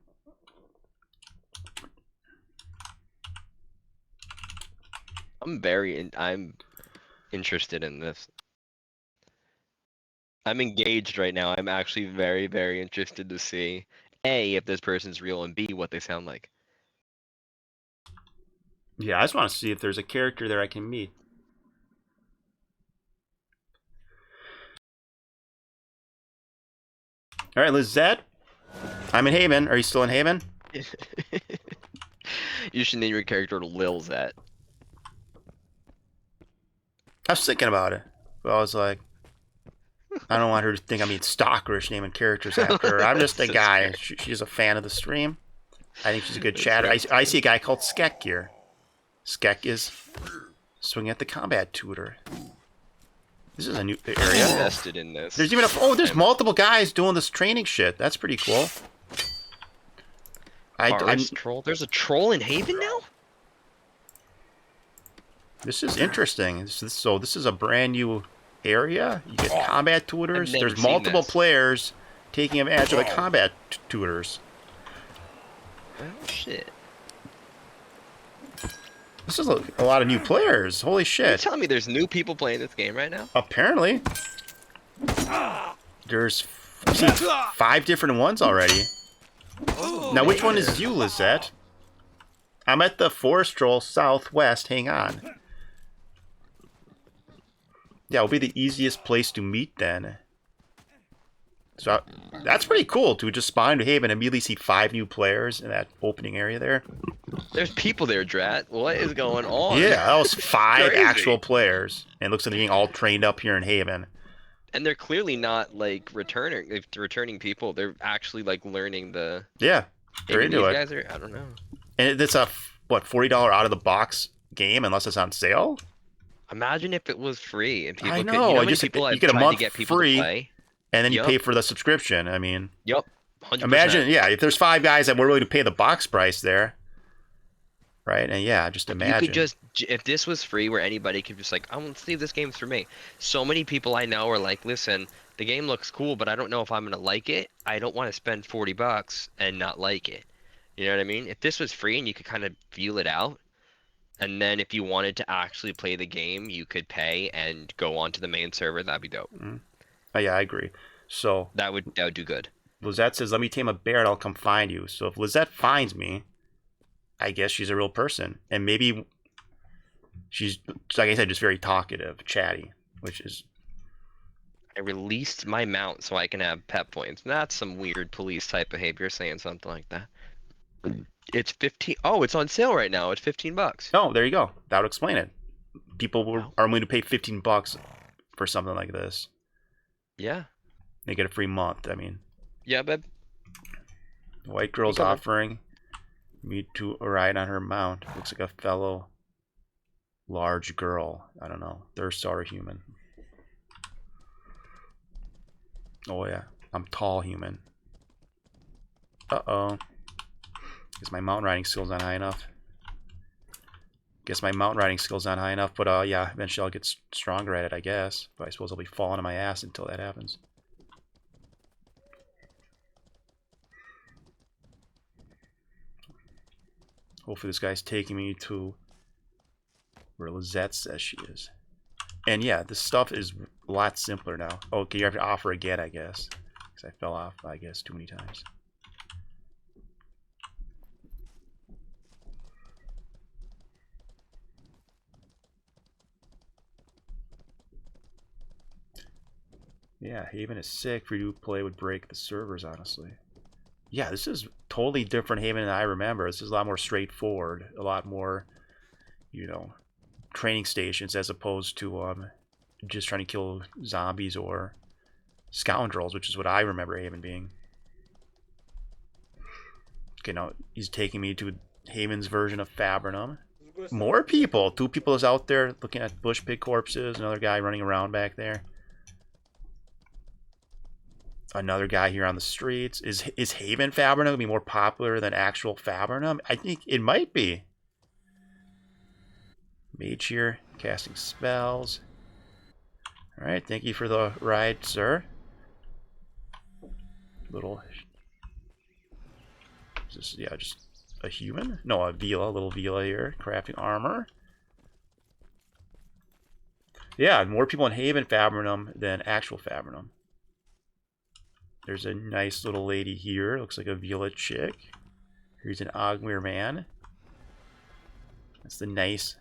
I'm interested in this. I'm engaged right now. I'm actually very, very interested to see A, if this person's real, and B, what they sound like. Yeah, I just want to see if there's a character there I can meet. Alright, Liizet. I'm in Haven. Are you still in Haven? You should name your character Liizet. I was thinking about it. But I was like, I don't want her to think I'm being stalkerish naming characters after her. I'm just a guy. She's a fan of the stream. I think she's a good chatter. I see a guy called Skek here. Skek is swinging at the combat tutor. This is a new area. I'm invested in this. There's even there's multiple guys doing this training shit. That's pretty cool. Troll. There's a troll in Haven now? This is interesting. So this is a brand new area. You get combat tutors. There's multiple players taking advantage of the combat tutors. Oh shit. This is a lot of new players. Holy shit. You're telling me there's new people playing this game right now? Apparently. There's 5 different ones already. Now which one is you, Liizet? I'm at the Forest Troll Southwest. Hang on. Yeah, it'll be the easiest place to meet then. So that's pretty cool to just spawn into Haven and immediately see 5 new players in that opening area there. There's people there, Drat. What is going on? Yeah, that was 5 Crazy. actual players. And it looks like they're getting all trained up here in Haven. And they're clearly not like returning people. They're actually like learning the. Yeah, they're into it. Guys are, I don't know. And it's a what, $40 out of the box game unless it's on sale. Imagine if it was free and people. I know. Could, you know you get a month free, to play? And then you pay for the subscription. I mean, 100%. Imagine, yeah, if there's 5 guys that were willing to pay the box price there, right? And yeah, just imagine. You could just, if this was free, where anybody could just like, I want to see if this game's for me. So many people I know are like, listen, the game looks cool, but I don't know if I'm gonna like it. I don't want to spend $40 and not like it. You know what I mean? If this was free and you could kind of feel it out, and then if you wanted to actually play the game, you could pay and go on to the main server. That'd be dope. Oh, yeah, I agree. So that would do good. Liizet says, "Let me tame a bear and I'll come find you." So if Liizet finds me, I guess she's a real person, and maybe she's, like I said, just very talkative, chatty, which is. I released my mount so I can have pet points. That's some weird police type behavior, saying something like that. It's 15. Oh, it's on sale right now. It's $15. Oh, there you go. That would explain it. People are willing to pay $15 for something like this. Yeah. They get a free month. I mean. Yeah, babe. White girl's offering me to ride on her mount. Looks like a fellow large girl. I don't know. Thirst or human. Oh yeah, I'm tall human. Uh-oh. Guess my mountain riding skills not high enough. But yeah, eventually I'll get stronger at it, I guess. But I suppose I'll be falling on my ass until that happens. Hopefully this guy's taking me to where Liizet says she is. And yeah, this stuff is a lot simpler now. Okay, you have to offer again, I guess. Because I fell off, I guess, too many times. Yeah, Haven is sick. Free to play would break the servers, honestly. Yeah, this is totally different Haven than I remember. This is a lot more straightforward. A lot more, you know, training stations as opposed to just trying to kill zombies or scoundrels, which is what I remember Haven being. Okay, now he's taking me to Haven's version of Fabrinum. More people. 2 people is out there looking at bush pig corpses. Another guy running around back there. Another guy here on the streets. Is Haven Fabrinum going to be more popular than actual Fabrinum? I think it might be. Mage here, casting spells. Alright, thank you for the ride, sir. Little... Is this, yeah, just a human? No, a Vila, little Vila here, crafting armor. Yeah, more people in Haven Fabrinum than actual Fabrinum. There's a nice little lady here, looks like a Vila chick. Here's an Ogmere man. That's the nice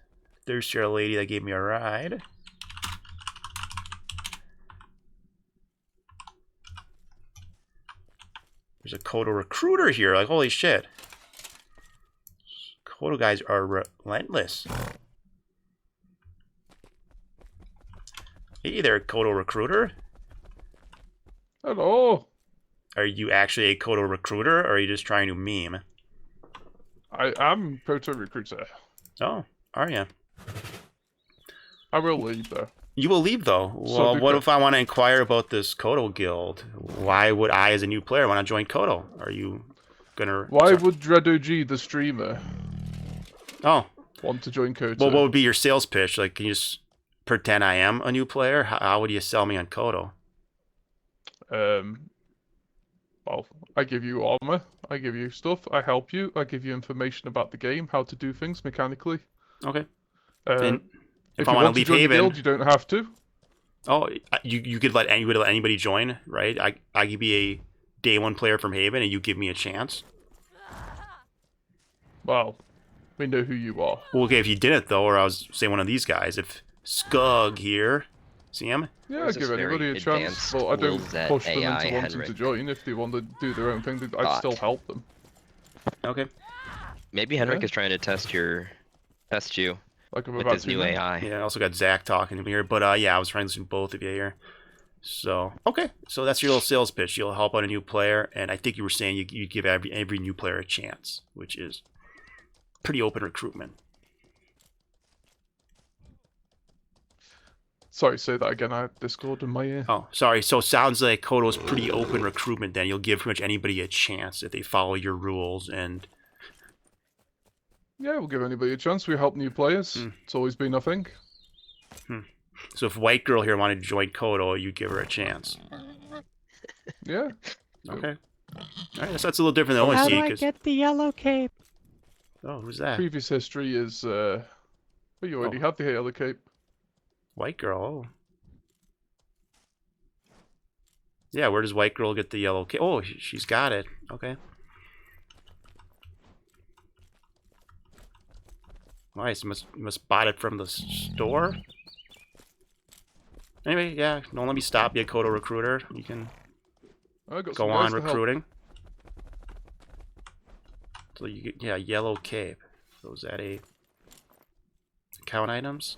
thirstier lady that gave me a ride. There's a Kodo recruiter here. Like, holy shit. Kodo guys are relentless. Hey there, Kodo recruiter. Hello. Are you actually a Kodo recruiter, or are you just trying to meme? I'm Proto Recruiter. Oh, are you? I will leave though. You will leave, though. Well, what if I want to inquire about this Kodo guild? Why would I, as a new player, want to join Kodo? Are you gonna... Why would DreadOG, the streamer, want to join Kodo? Well, what would be your sales pitch? Like, can you just pretend I am a new player? How would you sell me on Kodo? Well, I give you armor, I give you stuff, I help you, I give you information about the game, how to do things mechanically. Okay. And if I want to leave Haven, the guild, you don't have to. Oh, you could let anybody join, right? I could be a day 1 player from Haven, and you give me a chance. Well, we know who you are. Well, okay, if you didn't though, or I was say one of these guys, if Skug here, see him? Yeah, I give anybody a chance. Well, I don't push them into wanting to join. If they want to do their own thing, I'd still help them. Okay. Maybe Henrik is trying to test you. Like I'm with about his new AI. Yeah, I also got Zach talking to me here, but yeah, I was trying to listen to both of you here. So, okay, so that's your little sales pitch. You'll help out a new player, and I think you were saying you give every new player a chance, which is pretty open recruitment. Sorry, say that again. I had Discord in my ear. Oh, sorry. So it sounds like Kodo's pretty open recruitment then. You'll give pretty much anybody a chance if they follow your rules and... Yeah, we'll give anybody a chance. We help new players. It's always been a thing. So if White Girl here wanted to join Kodo, you'd give her a chance. Yeah. Okay. Alright, so that's a little different than ONC. How do I get the yellow cape? Oh, who's that? Previous history is, well, you already have the yellow cape. White Girl, oh. Yeah, where does White Girl get the yellow cape? Oh, she's got it. Okay. Nice, must bought it from the store. Anyway, yeah, don't let me stop you, Kodo Recruiter. You can go on recruiting. So you get, yeah, yellow cape. So is that a account items?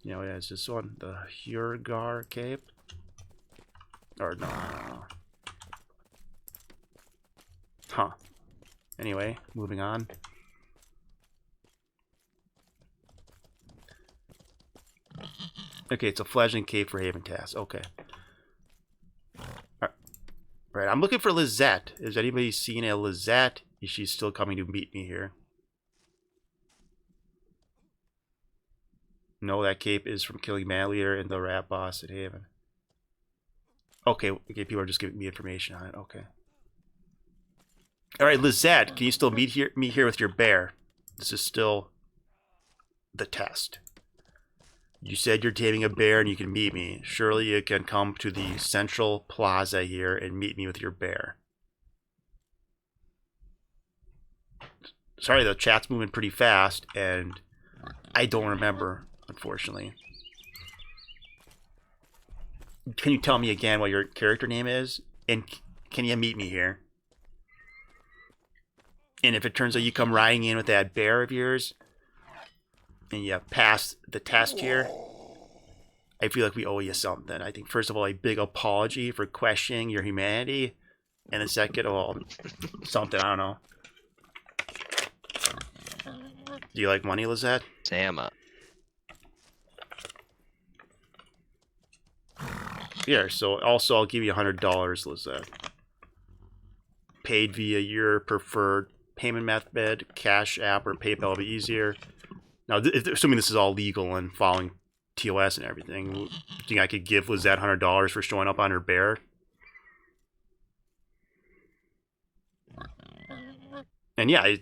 You know, yeah, is this one the Hurgar cape? Or no. Huh. Anyway, moving on. Okay, it's a fledgling cape for Haven Task. Okay. Right, I'm looking for Liizet. Has anybody seen a Liizet? Is she still coming to meet me here? No, that cape is from killing Man Leader and the rat boss at Haven. Okay, people are just giving me information on it. Okay. Alright, Liizet, can you still meet me here with your bear? This is still the test. You said you're taming a bear and you can meet me. Surely you can come to the central plaza here and meet me with your bear. Sorry, the chat's moving pretty fast and I don't remember, unfortunately. can you tell me again what your character name is? And can you meet me here? And if it turns out you come riding in with that bear of yours, and you pass the test here, I feel like we owe you something. I think, first of all, a big apology for questioning your humanity, and then second of all, something, I don't know. Do you like money, Liizet? Sama. Here, so also I'll give you $100, Liizet. Paid via your preferred payment method, Cash App or PayPal will be easier. Now, assuming this is all legal and following TOS and everything, do you think I could give Liizet $100 for showing up on her bear? And yeah, I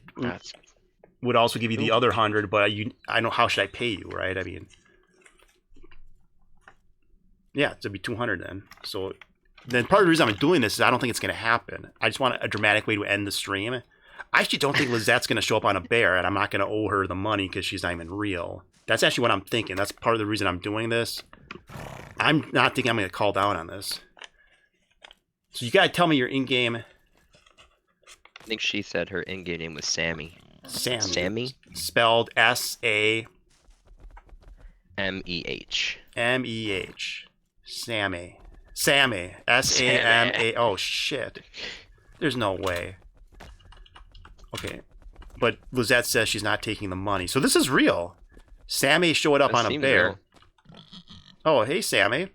would also give you the other 100, but I know, how should I pay you, right? I mean, yeah, it'd be 200 then. So then part of the reason I'm doing this is I don't think it's going to happen. I just want a dramatic way to end the stream. I actually don't think Lizette's going to show up on a bear, and I'm not going to owe her the money because she's not even real. That's actually what I'm thinking. That's part of the reason I'm doing this. I'm not thinking I'm going to call down on this. So you got to tell me your in-game... I think she said her in-game name was Sammy. Sammy? Spelled S-A... M-E-H. M-E-H. Sammy. Sammy. S-A-M-A... Oh, shit. There's no way. Okay. But Liizet says she's not taking the money. So this is real. Sammy showed up on a bear. Real. Oh, hey, Sammy.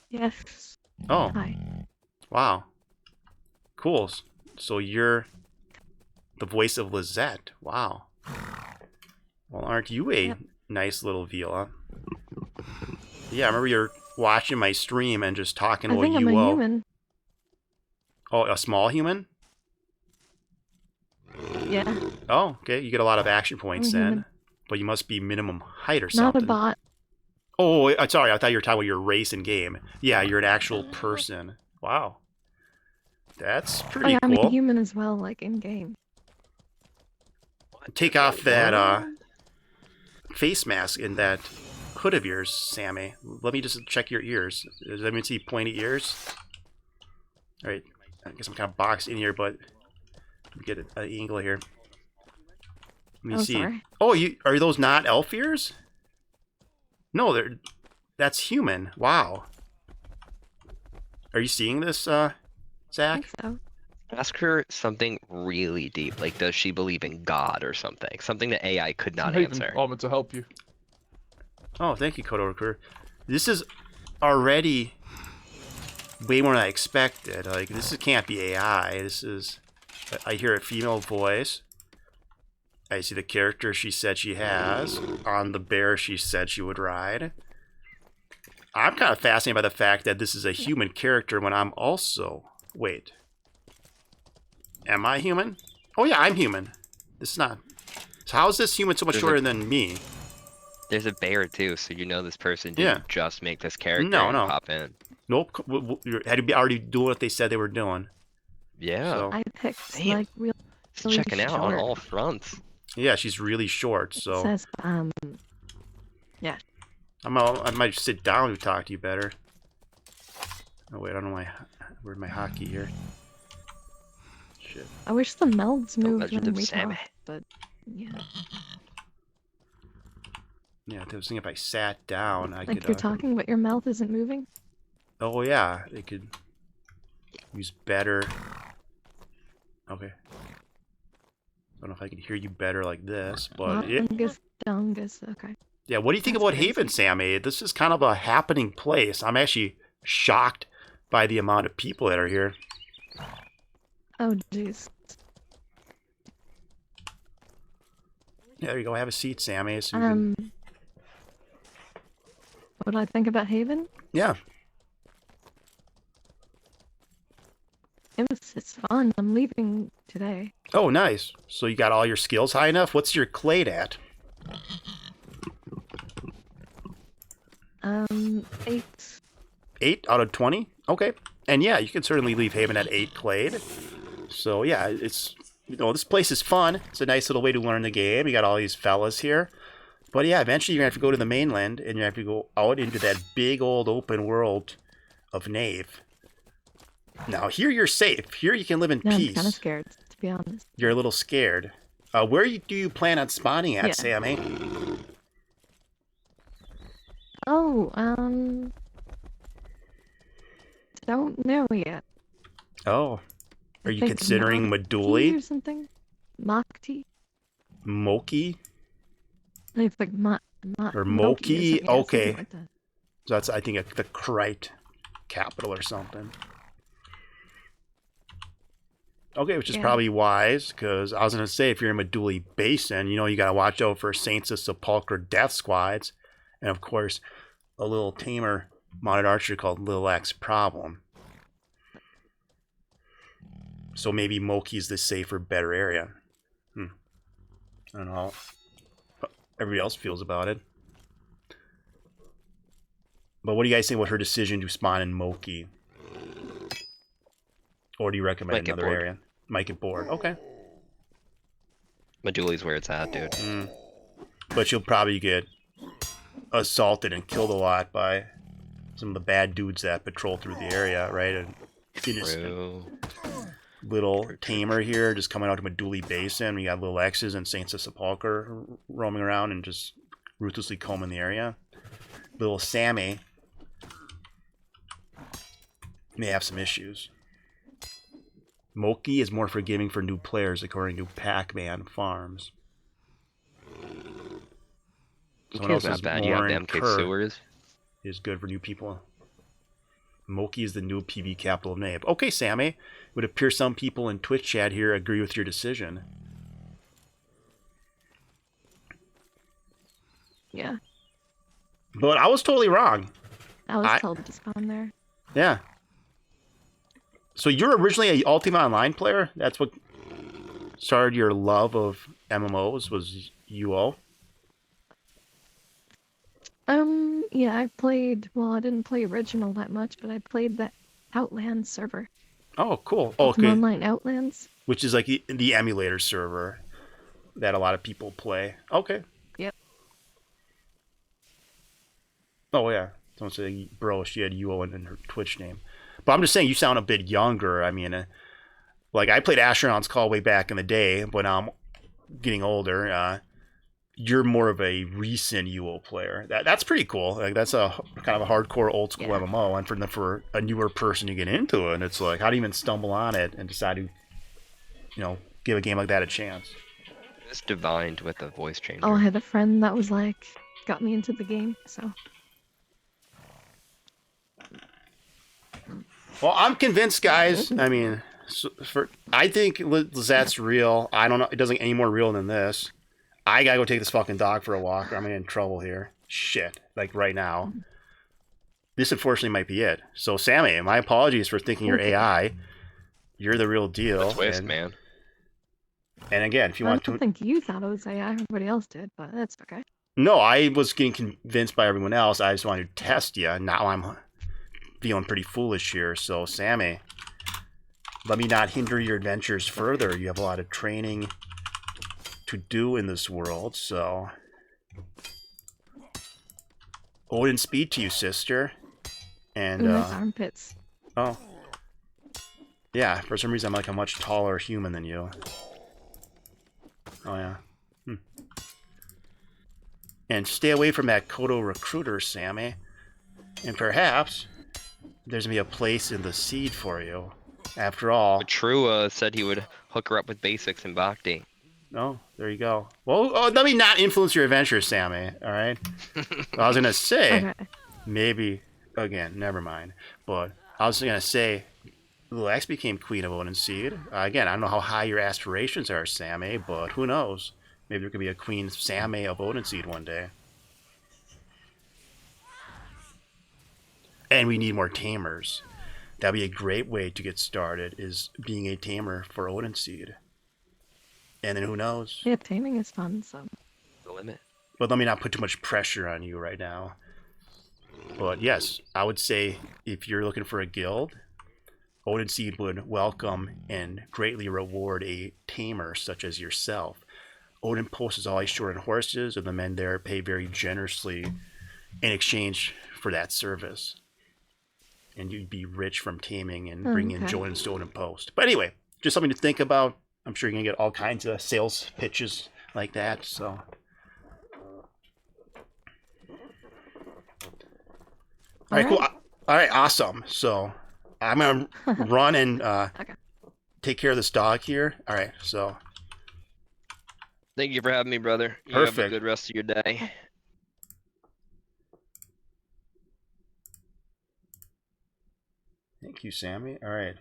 Yes. Oh. Hi. Wow. Cool. So you're the voice of Liizet. Wow. Well, aren't you a nice little Vila? Yeah, I remember you're watching my stream and just talking I about think I'm a human. Oh, a small human? Yeah. Oh, okay. You get a lot of action points I'm a then. human. But you must be minimum height or Not something. a bot. Oh, sorry. I thought you were talking about your race in game. Yeah, you're an actual person. Wow. That's pretty I'm cool. a human as well, like in game. Take off that face mask and that hood of yours, Sammy. Let me just check your ears. Does anyone see pointy ears? All right. I guess I'm kind of boxed in here, but let me get an angle here. Let me see. Sorry. Oh, are those not elf ears? No, that's human. Wow. Are you seeing this, Zach? I think so. Ask her something really deep, like does she believe in God or something? Something that AI could not Haven, answer. I'm to help you. Oh, thank you, Kodo Recruiter. This is already way more than I expected. Like, this can't be AI. This is... I hear a female voice. I see the character she said she has on the bear she said she would ride. I'm kind of fascinated by the fact that this is a human character when I'm also... Wait. Am I human? Oh yeah, I'm human. This is not... So how is this human so much shorter than me? There's a bear too, so you know this person didn't just make this character No. and pop in. Nope. Had to be already doing what they said they were doing. Yeah. So, I picked Damn. like really Checking out on short. all fronts. yeah, she's really short, so... It says yeah. I might sit down and talk to you better. Oh wait, I don't know where's my hotkey here. Shit. I wish the melds moved Legend when of we Sammy. talk, but yeah. Yeah, I was thinking if I sat down, I Like could... you're talking, but your mouth isn't moving. Oh yeah, they could use better... Okay. I don't know if I can hear you better like this, but... Dongus, dongus, okay. Yeah, what do you think about Haven, Sammy? This is kind of a happening place. I'm actually shocked by the amount of people that are here. Oh jeez. Yeah, there you go. Have a seat, Sammy. So What do I think about Haven? Yeah. It's fun. I'm leaving today. Oh, nice. So you got all your skills high enough? What's your clade at? 8. 8 out of 20? Okay. And yeah, you can certainly leave Haven at 8 clade. So yeah, it's... this place is fun. It's a nice little way to learn the game. You got all these fellas here. But yeah, eventually you're going to have to go to the mainland, and you have to go out into that big old open world of Knave. Now, here you're safe. Here you can live in peace. I'm kind of scared, to be honest. You're a little scared. Where do you plan on spawning at, Yeah. Sammy? Oh, don't know yet. Oh. Are I you think considering Mokti Maduli? or something? Mokti? Moki? It's like Or Moki. Moki? Okay. Like that. So that's, I think, the Krite capital or something. Okay, which is probably wise, because I was going to say, if you're in Maduli Basin, you know you got to watch out for Saints of Sepulchre death squads. And, of course, a little tamer mounted archer called Lil X Problem. So maybe Moki's the safer, better area. I don't know how everybody else feels about it. But what do you guys think about her decision to spawn in Moki? Or do you recommend another area? Might get bored. Okay. Maduli's where it's at, dude. But you'll probably get assaulted and killed a lot by some of the bad dudes that patrol through the area, right? And innocent little tamer here just coming out to Maduli Basin. We got little X's and Saints of Sepulchre roaming around and just ruthlessly combing the area. Little Sammy may have some issues. Moki is more forgiving for new players, according to Pac-Man Farms. Someone else not is bad. You have the MK sewers. Is good for new people. Moki is the new PB capital of Knave. Okay, Sammy. It would appear some people in Twitch chat here agree with your decision. Yeah. But I was totally wrong. I was told to spawn there. Yeah. So you're originally an Ultima Online player? That's what started your love of MMOs, was UO? Yeah, I played, well, I didn't play original that much, but I played that Outlands server. Oh, cool. Ultima Okay. Online Outlands. Which is like the emulator server that a lot of people play. Okay. Yep. Oh, yeah. Someone said, bro, she had UO in her Twitch name. But I'm just saying, you sound a bit younger. I mean, like, I played Astronaut's Call way back in the day, but now I'm getting older. You're more of a recent UO player. That's pretty cool. Like, that's a kind of a hardcore old school MMO. And for a newer person to get into it, and it's like, how do you even stumble on it and decide to, give a game like that a chance? It's divined with the voice changer. Oh, I had a friend that was like, got me into the game, so. Well, I'm convinced, guys. I mean, I think Lizet's real. I don't know. It doesn't get any more real than this. I gotta go take this fucking dog for a walk, or I'm gonna get in trouble here. Shit. Like, right now. This, unfortunately, might be it. So, Sammy, my apologies for thinking you're AI. You're the real deal. Twist, man. And again, if you want to... I don't think you thought it was AI. Everybody else did, but that's okay. No, I was getting convinced by everyone else. I just wanted to test you. Now I'm feeling pretty foolish here. So, Sammy, let me not hinder your adventures further. You have a lot of training to do in this world, so... Odin speed to you, sister. And, Ooh, nice armpits. Oh. Yeah, for some reason I'm like a much taller human than you. Oh, yeah. And stay away from that Kodo recruiter, Sammy. And perhaps there's going to be a place in the seed for you. After all... But Trua said he would hook her up with basics in Bhakti. Oh, there you go. Well, let me not influence your adventures, Sammy, alright? I was going to say, maybe, again, never mind. But I was going to say, Lil X became Queen of Odin Seed. Again, I don't know how high your aspirations are, Sammy, but who knows? Maybe there could be a Queen Sammy of Odin Seed one day. And we need more tamers. That'd be a great way to get started, is being a tamer for Odin Seed. And then who knows? Yeah, taming is fun, so. The limit. But let me not put too much pressure on you right now. But yes, I would say if you're looking for a guild, Odin Seed would welcome and greatly reward a tamer such as yourself. Odin Post is always short on horses, and the men there pay very generously in exchange for that service. And you'd be rich from taming and bringing in joins to Odin Post. But anyway, just something to think about. I'm sure you're going to get all kinds of sales pitches like that, so... All right, cool. All right, awesome. So I'm going to run and take care of this dog here. All right, so... Thank you for having me, brother. You Perfect. have a good rest of your day. Thank you, Sammy. All right.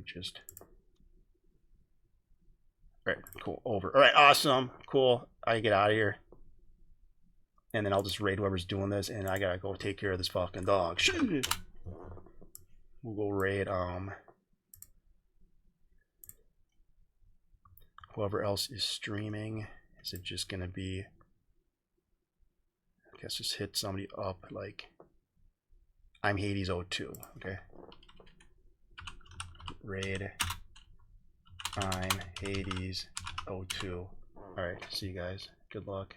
Just... All right, cool. Over. All right, awesome. Cool. I get out of here. And then I'll just raid whoever's doing this, and I gotta go take care of this fucking dog. Shit. We'll go raid whoever else is streaming. Is it just gonna be, I guess just hit somebody up like I'm Hades 02, okay? Raid I'm Hades 02. Alright, see you guys. Good luck.